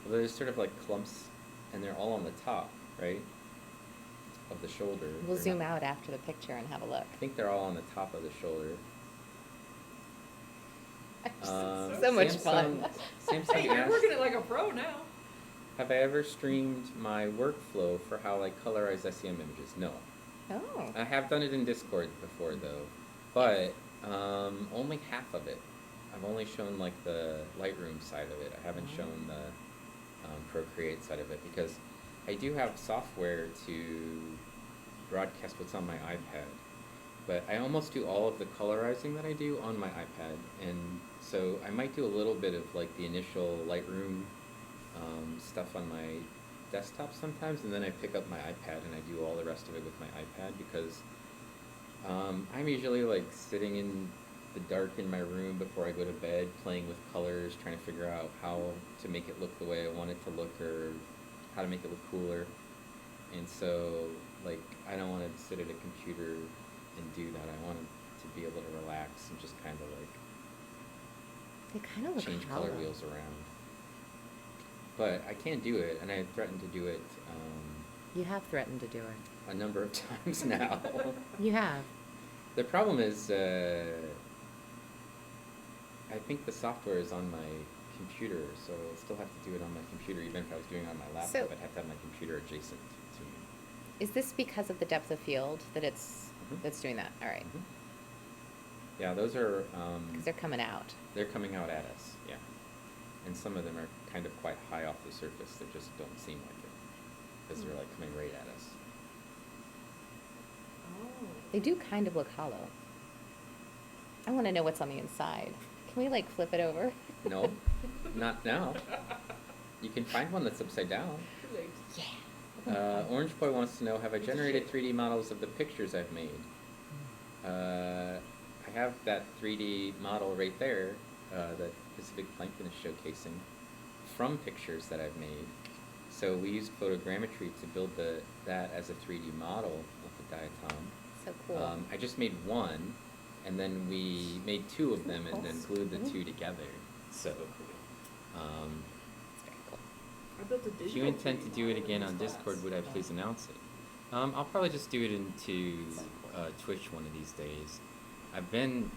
Well, there's sort of like clumps, and they're all on the top, right? Of the shoulder. We'll They're zoom not- out after the picture and have a look. I think they're all on the top of the shoulder. So much fun. Samsung Hey, you're asked, working it like a pro now. have I ever streamed my workflow for how I colorize SEM images? No. Oh. I have done it in Discord before, though, but only half of it. I've only shown like the Lightroom side of it. I haven't shown the Procreate side of it because I do have software to broadcast what's on my iPad, but I almost do all of the colorizing that I do on my iPad, and so I might do a little bit of like the initial Lightroom stuff on my desktop sometimes, and then I pick up my iPad and I do all the rest of it with my iPad because I'm usually like sitting in the dark in my room before I go to bed, playing with colors, trying to figure out how to make it look the way I want it to look or how to make it look cooler. And so, like, I don't want to sit at a computer and do that. I want to be able to relax and just kind of like They kind of look change hollow. color wheels around. But I can't do it, and I threatened to do it You have threatened to do it. a number of times now. You have. The problem is, I think the software is on my computer, so I'll still have to do it on my computer. Even if I was doing it on my laptop, So- I'd have to have my computer adjacent to me. Is this because of the depth of field that it's Mhm. that's doing that? All right. Mhm. Yeah, those are, Because they're coming out. they're coming out at us, yeah. And some of them are kind of quite high off the surface, they just don't seem like it. Because they're like coming right at us. Oh. They do kind of look hollow. I want to know what's on the inside. Can we like flip it over? No, not now. You can find one that's upside down. Too late. Yeah. Orange Boy wants to know, have I generated 3D models of the pictures I've made? I have that 3D model right there that Pacific Plankton is showcasing from pictures that I've made. So we used photogrammetry to build that as a 3D model of the diatom. So cool. I just made one, and then we made two of them and then glued the two together. So, It's very cool. I built a digital. if you intend to 3D do it model again of on these Discord, spots. would I please announce it? I'll probably just do it into Twitch one of these days. I've been,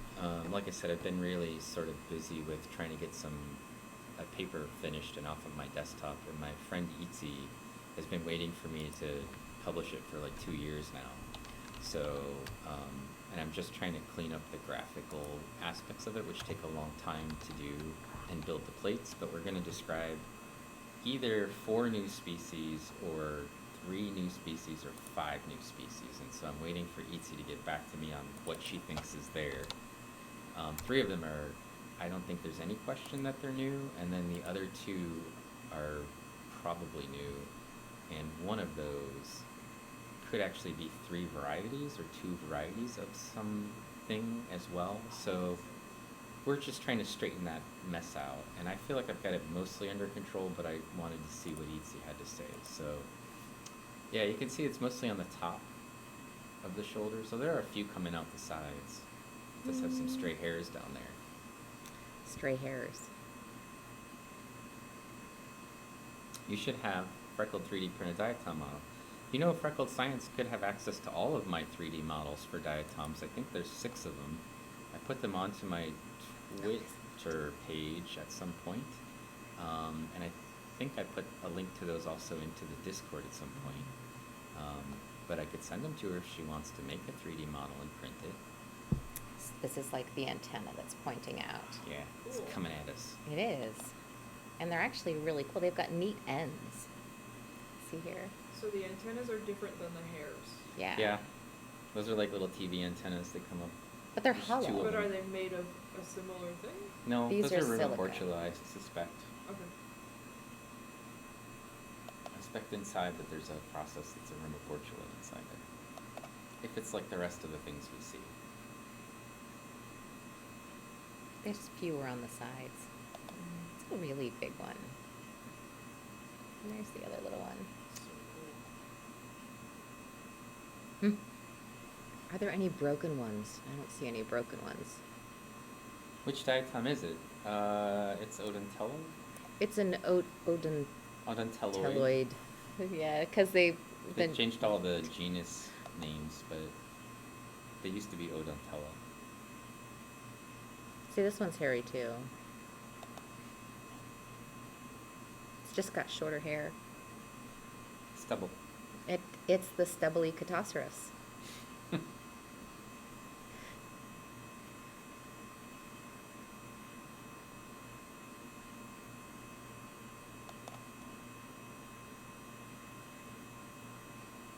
like I said, I've been really sort of busy with trying to get a paper finished and off of my desktop, and my friend Itzy has been waiting for me to publish it for like 2 years now. So, and I'm just trying to clean up the graphical aspects of it, which take a long time to do and build the plates, but we're going to describe either 4 new species or 3 new species or 5 new species, and so I'm waiting for Itzy to get back to me on what she thinks is there. 3 of them are, I don't think there's any question that they're new, and then the other 2 are probably new, and one of those could actually be 3 varieties or 2 varieties of something as well. So we're just trying to straighten that mess out, and I feel like I've got it mostly under control, but I wanted to see what Eatsy had to say. So, yeah, you can see it's mostly on the top of the shoulder, so there are a few coming out the sides. It does have some stray hairs down there. Stray hairs. You should have Freckled 3D printed diatom model. You know, Freckled Science could have access to all of my 3D models for diatoms. I think there's 6 of them. I put them onto my Twitter page at some point. And I think I put a link to those also into the Discord at some point. But I could send them to her if she wants to make a 3D model and print it. This is like the antenna that's pointing out. Yeah, it's Cool. coming at us. It is. And they're actually really cool. They've got neat ends. See here? So the antennas are different than the hairs. Yeah. Yeah, those are like little TV antennas that come up. But they're There's 2 hollow. of But them. are they made of a similar thing? No, These those are are silicone. Rhodobortula, I suspect. Okay. I suspect inside that there's a process that's a Rhodobortula inside there. If it's like the rest of the things we see. There's fewer on the sides. It's a really big one. And there's the other little one. So cool. Are there any broken ones? I don't see any broken ones. Which diatom is it? It's Odentello? It's an Odentelloid? odentelloid. Yeah, because they've They been... changed all the genus names, but they used to be Odentello. See, this one's hairy too. It's just got shorter hair. Stubble. It's the stubbly Catoceros.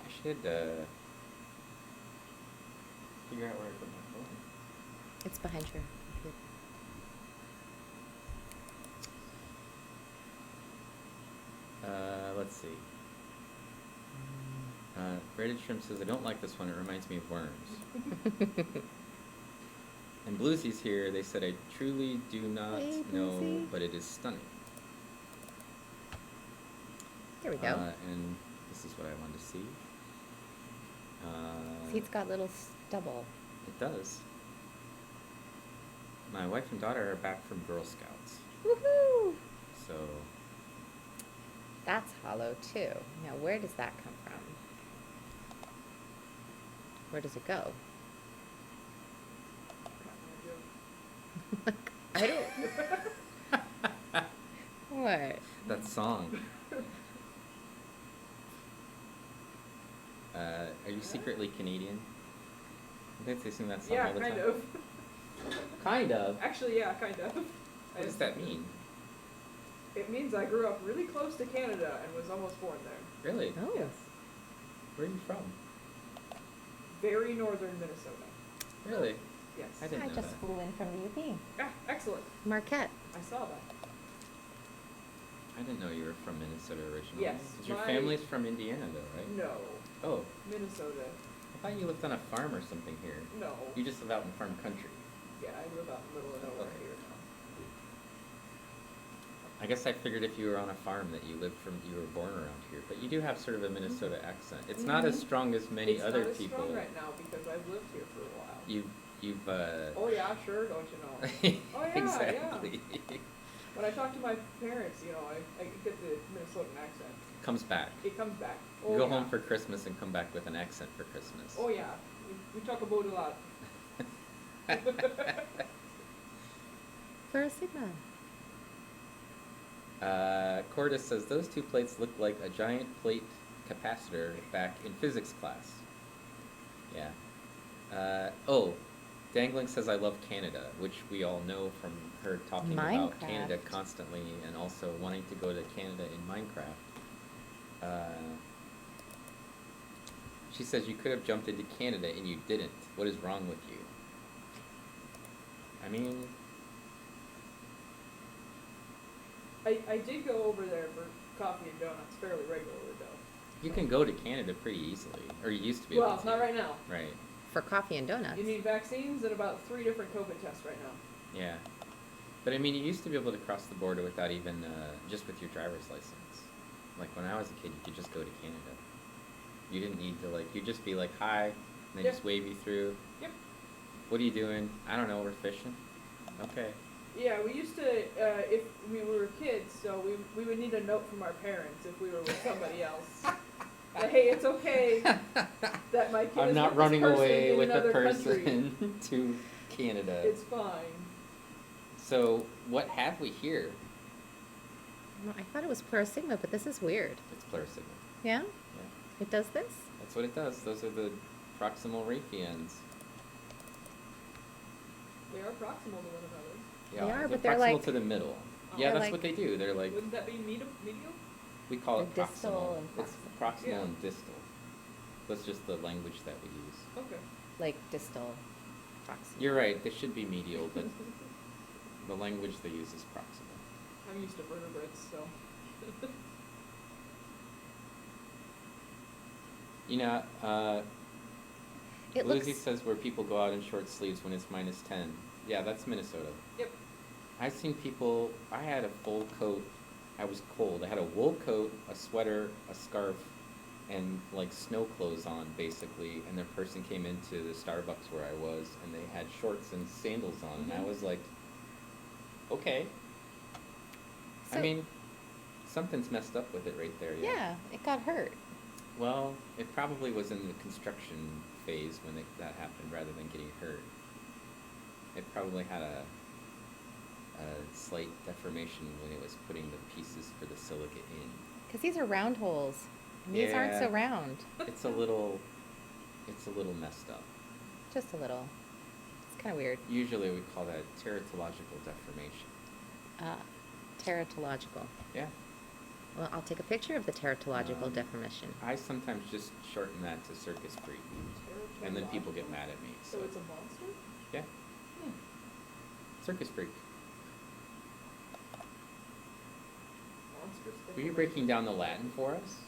I should figure out where I put my phone. It's behind your computer. Let's see. Braided Shrimp says, I don't like this one, it reminds me of worms. And Bluesy's here, they said, I truly do not Hey, know, Bluesy. but it is stunning. There we go. And this is what I wanted to see. See, it's got little stubble. It does. My wife and daughter are back from Girl Scouts, Woohoo! so That's hollow too. Now, where does that come from? Where does it go? Got I don't. What? that song. Are you secretly Canadian? I think they sing that song Yeah, all the kind time. of. Kind of. Actually, yeah, kind of. What does that mean? It means I grew up really close to Canada and was almost born there. Really? Oh. Yes. Where are you from? Very northern Minnesota. Really? Yes. I didn't know just that. flew in from the UP. Ah, excellent. Marquette. I saw that. I didn't know you were from Minnesota originally. Yes, 'Cause your my- family's from Indiana, though, right? No. Oh, Minnesota. I thought you lived on a farm or something here. No. You just live out in farm country. Yeah, I live out in the middle of nowhere Okay. here now. I guess I figured if you were on a farm that you were born around here, but you do have sort of a Minnesota accent. It's not as Mhm. strong as many It's other not as people. strong right now because I've lived here for a while. You've Oh yeah, sure, don't you know? Oh yeah, exactly. When I talk to my parents, you know, I get the Minnesotan accent. Comes back. It comes back. You Oh, go yeah. home for Christmas and come back with an accent for Christmas. Oh yeah, we talk about it a lot. Plura Sigma. Cordis says those two plates look like a giant plate capacitor back in physics class. Yeah. Dangling says I love Canada, which we all know from her talking about Canada Minecraft. constantly and also wanting to go to Canada in Minecraft. She says you could have jumped into Canada and you didn't. What is wrong with you? I mean, I did go over there for coffee and donuts fairly regularly though. you can go to Canada pretty easily, or you used to be able Well, to. not right now. Right. For coffee and donuts. You need vaccines and about 3 different COVID tests right now. Yeah. But I mean, you used to be able to cross the border without even, just with your driver's license. Like when I was a kid, you could just go to Canada. You didn't need to like, you'd just be like, hi, and they Yep. just wave you through. Yep. What are you doing? I don't know, we're fishing. Okay. Yeah, we used to, if we were kids, so we would need a note from our parents if we were with somebody else. That, hey, it's okay that my kid I'm is not with running this person away in with a another country. person to Canada. It's fine. So, what have we here? Well, I thought it was Plurisigma, but this is weird. It's Plurisigma. Yeah? Yeah. It does this? That's what it does. Those are the proximal radians. They are proximal to one another. Yeah, They are, they're but they're proximal like- to the middle. Oh. Yeah, They're that's like- what they do. They're like, Wouldn't that be medial? we call it They're distal proximal. and It's proximal Yeah. and distal. That's just the language that we use. Okay. Like distal, proximal. You're right, they should be medial, but the language they use is proximal. I'm used to vertebrates, so. You know, It Lizzie looks, says where people go out in short sleeves when it's -10. Yeah, that's Minnesota. Yep. I've seen people, I had a full coat, I was cold. I had a wool coat, a sweater, a scarf, and like snow clothes on basically, and the person came into the Starbucks where I was, and they had shorts and sandals on, and I was like, okay. I So- mean, something's messed up with it right there, yeah. yeah, it got hurt. Well, it probably was in the construction phase when that happened rather than getting hurt. It probably had a slight deformation when it was putting the pieces for the silicate in. Because these are round holes. And these aren't so Yeah. round. It's a little messed up. Just a little. It's kind of weird. Usually we call that teratological deformation. Teratological. Yeah. Well, I'll take a picture of the teratological deformation. I sometimes just shorten that to circus freak, and then people get mad at me. So it's a monster? Yeah. Circus freak. Monstrous Were you breaking down the Latin for us?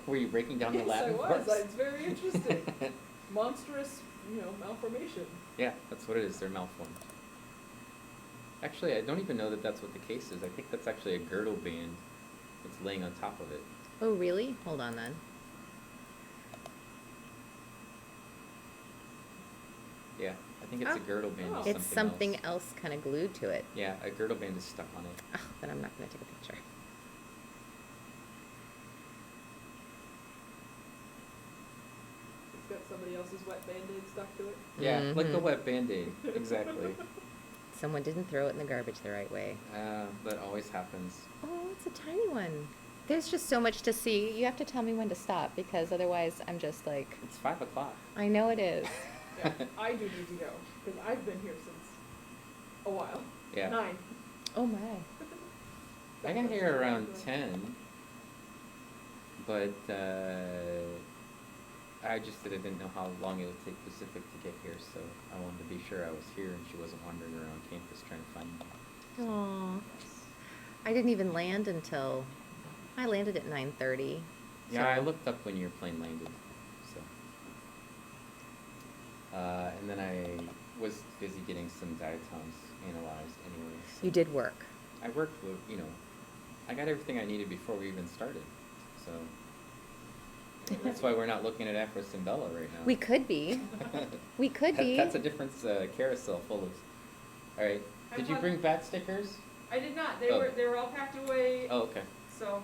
Were you breaking down the Yes, Latin I for was. us? It's very interesting. Monstrous, malformation. Yeah, that's what it is. They're malformed. Actually, I don't even know that that's what the case is. I think that's actually a girdle band that's laying on top of it. Oh, really? Hold on then. Yeah, I think it's a Oh. girdle band. Oh. Of It's something else. else kind of glued to it. Yeah, a girdle band is stuck on it. Oh, then I'm not going to take a picture. It's got somebody else's wet Band-Aid stuck to it. Yeah, like the Mhm. wet band-aid. Exactly. Someone didn't throw it in the garbage the right way. That always happens. Oh, it's a tiny one. There's just so much to see. You have to tell me when to stop because otherwise I'm just like, It's 5 o'clock. I know it is. Yeah, I do need to go, because I've been here since a while. Yeah. 9. Oh my. I got here around 10, but I just didn't know how long it would take Pacific to get here, so I wanted to be sure I was here and she wasn't wandering around campus trying to find me. Aw. I didn't even land until I landed at 9:30. Yeah, I looked up when your plane landed, so. And then I was busy getting some diatoms analyzed anyways. You did work. I worked with, I got everything I needed before we even started, so. That's why we're not looking at Afrosimbella right now. We could be. We could be. That's a different carousel full of. All right. Did you bring bat stickers? I did not. Oh. They were all packed away. Oh, okay. So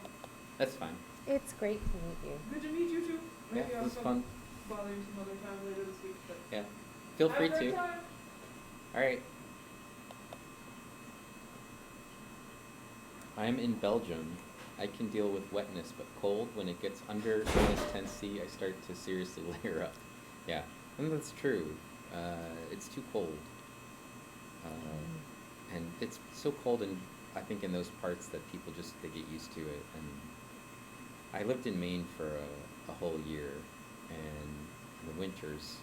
That's fine. It's great to meet you. good to meet you too. Yeah, Maybe it I'll was come fun. bother you some other time later this week. But Yeah. Feel have free a great to. time. All right. I'm in Belgium. I can deal with wetness, but cold, when it gets under -10°C, I start to seriously layer up. Yeah, and that's true. It's too cold. And it's so cold, I think in those parts that people they get used to it. And I lived in Maine for a whole year, and the winters,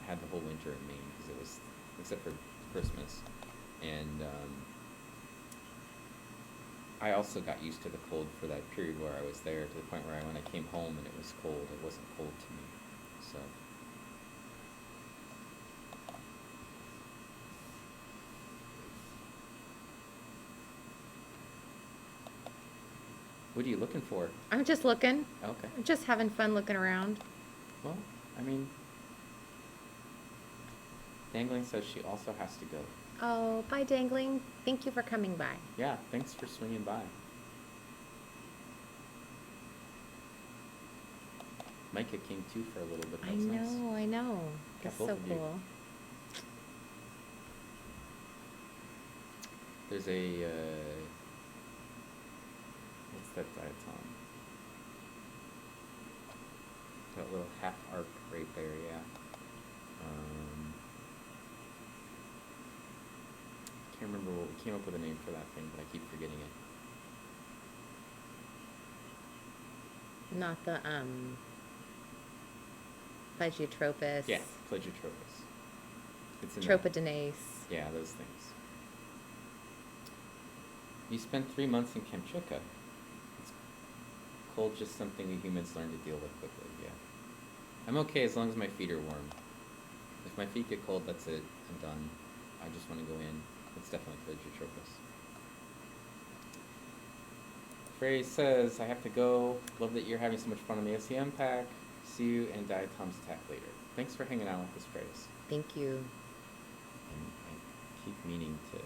had the whole winter in Maine, because it was, except for Christmas. And I also got used to the cold for that period where I was there, to the point where when I came home and it was cold, it wasn't cold to me. So. What are you looking for? I'm just looking. Okay. I'm just having fun looking around. Well, I mean, Dangling says she also has to go. Oh, bye, Dangling. Thank you for coming by. Yeah, thanks for swinging by. Micah came too for a little bit. That's nice. I know. Got That's both so of you. cool. There's a, what's that diatom? That little half arc right there, yeah. Can't remember what we came up with a name for that thing, but I keep forgetting it. Not the, Physiotropus. Yeah, Plegitropus. It's in Tropodenace. Yeah, those things. You spent 3 months in Kamchatka. It's cold, just something we humans learn to deal with quickly, yeah. I'm okay as long as my feet are warm. If my feet get cold, that's it. I'm done. I just want to go in. It's definitely Plegitropus. Frey says, I have to go. Love that you're having so much fun on the SEM pack. See you and Diatoms attack later. Thanks for hanging out with us, Freys. Thank you. And I keep meaning to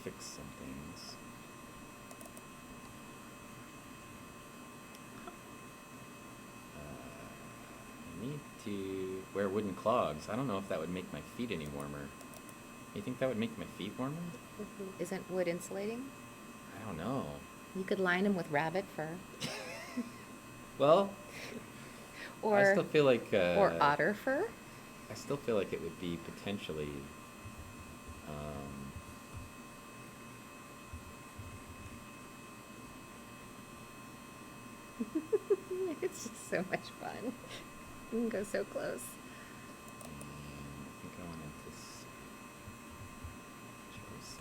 fix some things. I need to wear wooden clogs. I don't know if that would make my feet any warmer. You think that would make my feet warmer? Isn't wood insulating? I don't know. You could line them with rabbit fur. Well, Or I still feel like or otter fur. I still feel like it would be potentially It's just so much fun. You can go so close. and I think I wanted to choose.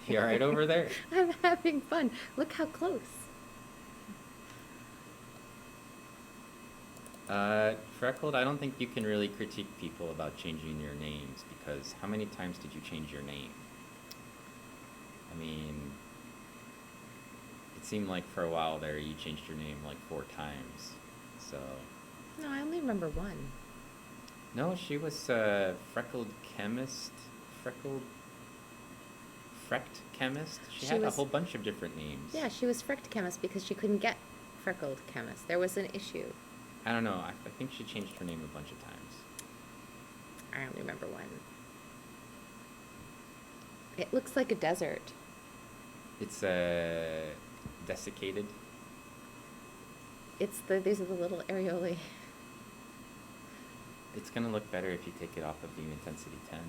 You all right over there? I'm having fun. Look how close. Freckled, I don't think you can really critique people about changing your names, because how many times did you change your name? I mean, it seemed like for a while there you changed your name like 4 times, so... No, I only remember one. No, she was Freckled Chemist, Frecked Chemist? She had a whole bunch of different names. Yeah, she was Frecked Chemist because she couldn't get Freckled Chemist. There was an issue. I don't know, I think she changed her name a bunch of times. I only remember one. It looks like a desert. It's desiccated. These are the little areolae. It's gonna look better if you take it off of Beam Intensity 10.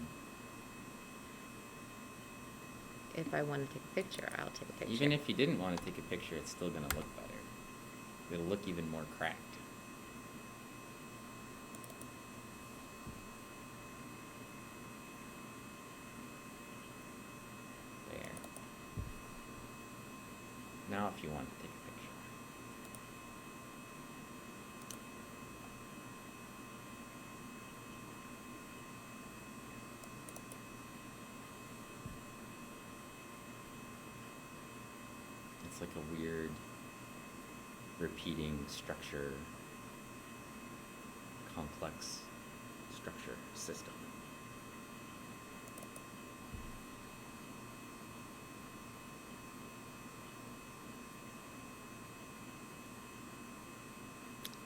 If I want to take a picture, I'll take a picture. Even if you didn't want to take a picture, it's still gonna look better. It'll look even more cracked. There. Now if you want to take a picture. It's like a weird repeating structure, complex structure system.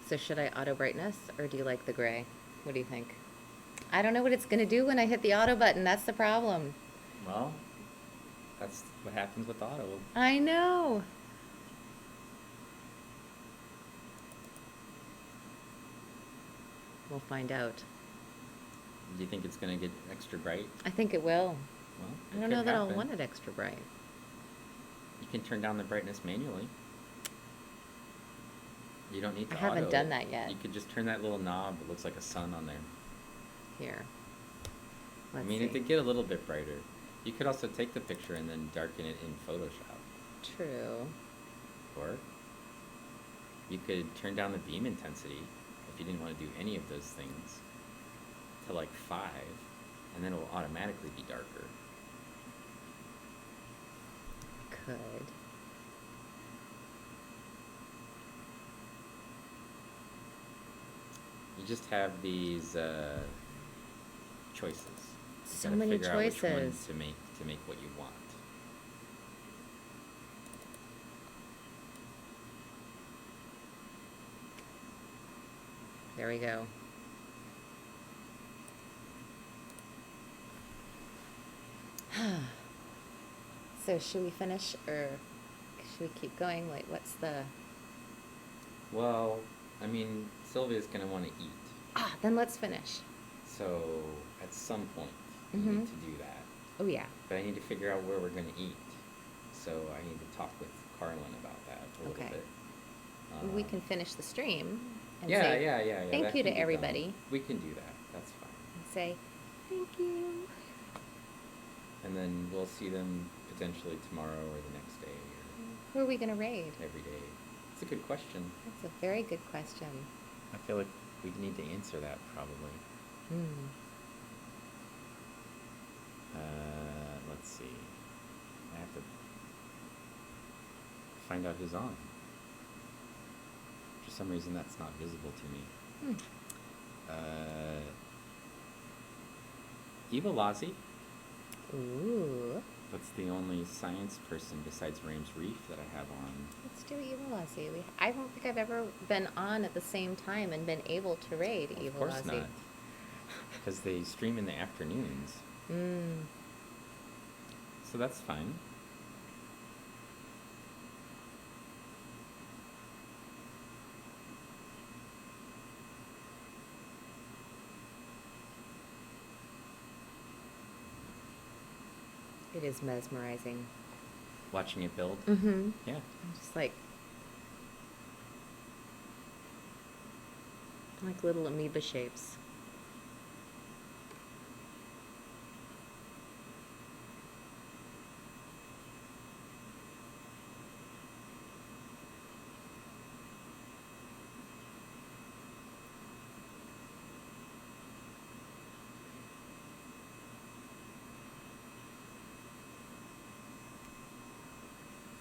So should I auto brightness or do you like the gray? What do you think? I don't know what it's going to do when I hit the auto button. That's the problem. Well, that's what happens with auto. I know. We'll find out. Do you think it's going to get extra bright? I think it will. Well, I it don't could know that I'll happen. want it extra bright. You can turn down the brightness manually. You don't need to I haven't auto done it. that yet. You could just turn that little knob. It looks like a sun on there. Here. I Let's mean, see. it did get a little bit brighter. You could also take the picture and then darken it in Photoshop. True. Or you could turn down the beam intensity if you didn't want to do any of those things to like 5, and then it will automatically be darker. Could. You just have these choices. You So gotta many figure out which one choices. to make what you want. There we go. So should we finish or should we keep going? Like, what's the... Well, I mean, Sylvia's gonna want to eat, Then let's finish. so at some point we Mhm. need to do that. Oh, yeah. But I need to figure out where we're gonna eat, so I need to talk with Carlin about that a little Okay. bit. We can finish the stream and Yeah, say yeah. thank that you can to be everybody. done. We can do that. That's fine. and say thank you. And then we'll see them potentially tomorrow or the next day Who are we going to raid? or every day. It's a good question. That's a very good question. I feel like we need to answer that probably. Let's see. I have to find out who's on. For some reason, that's not visible to me. Eva Lazzi. Ooh. That's the only science person besides Rames Reef that I have on. Let's do Evilasi. I don't think I've ever been on at the same time and been able to raid Evilasi. Of course not. Because they stream in the afternoons. So that's fine. It is mesmerizing. Watching it build. Mm-hmm. Yeah. I'm just like little amoeba shapes.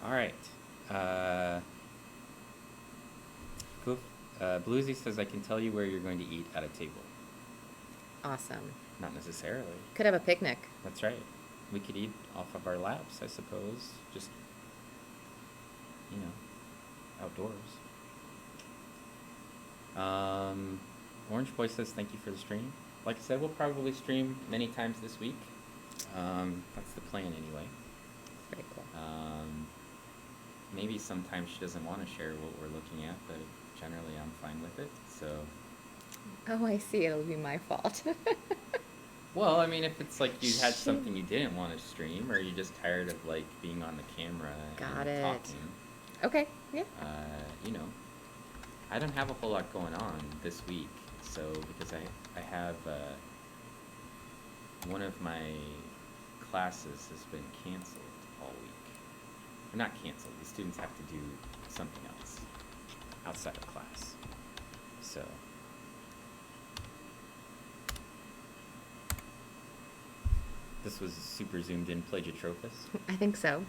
All right. Bluesy says, I can tell you where you're going to eat at a table. Awesome. Not necessarily. Could have a picnic. That's right. We could eat off of our laps, I suppose. Just, outdoors. Orange Boy says, thank you for the stream. Like I said, we'll probably stream many times this week. That's the plan anyway. Very cool. Maybe sometimes she doesn't want to share what we're looking at, but generally I'm fine with it, so. Oh, I see. It'll be my fault. Well, I mean, if it's like you had something you didn't want to stream, or you're just tired of like being on the camera Got and it. talking. Okay. Yeah. I don't have a whole lot going on this week, so because I have one of my classes has been canceled all week. Or not canceled. The students have to do something else outside of class. So. This was super zoomed in Plagiatrophus. I think so.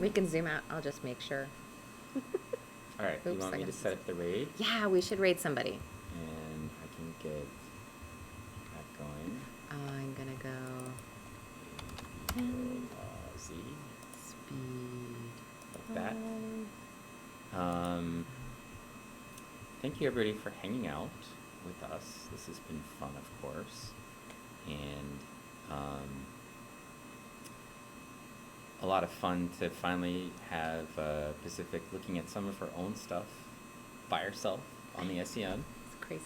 We We can zoom out. I'll just make sure. All right, you Oops, want I me to got set up the raid? Yeah, we should raid somebody. And I can get that going. I'm gonna go Z, speed. like that. Thank you everybody for hanging out with us. This has been fun, of course. And a lot of fun to finally have Pacific looking at some of her own stuff by herself on the SEM. It's crazy.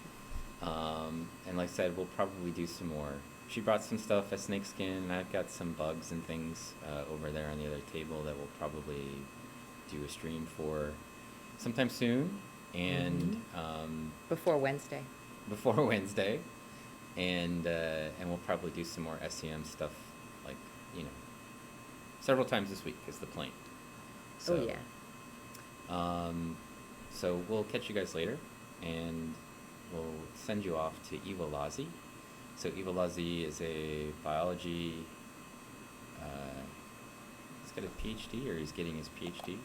And like I said, we'll probably do some more. She brought some stuff at Snakeskin, and I've got some bugs and things over there on the other table that we'll probably do a stream for. sometime soon, and Before Wednesday. before Wednesday, and we'll probably do some more SEM stuff, like, you know, several times this week is the plan. So, Oh, yeah. So we'll catch you guys later, and we'll send you off to Ivo Lazi. So Ivo Lazi is a biology, he's got a PhD, or he's getting his PhD,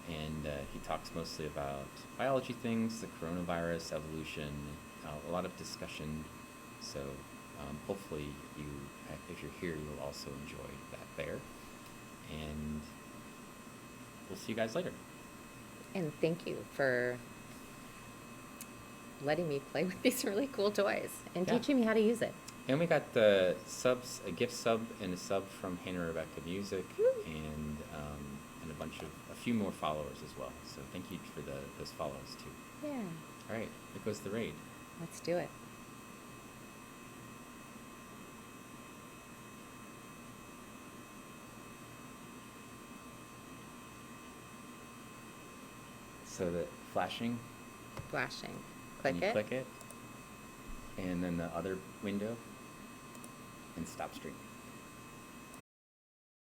and he talks mostly about biology things, the coronavirus, evolution, a lot of discussion. So hopefully you, if you're here, you'll also enjoy that there. And we'll see you guys later. And thank you for letting me play with these really cool toys and Yeah. teaching me how to use it. And we got the subs, a gift sub and a sub from Hannah Rebecca Music, and a few more followers as well. So thank you for those follows too. Yeah. All right, there goes the raid. Let's do it. So the flashing, Flashing. and Click you it. click it, and then the other window, and stop stream.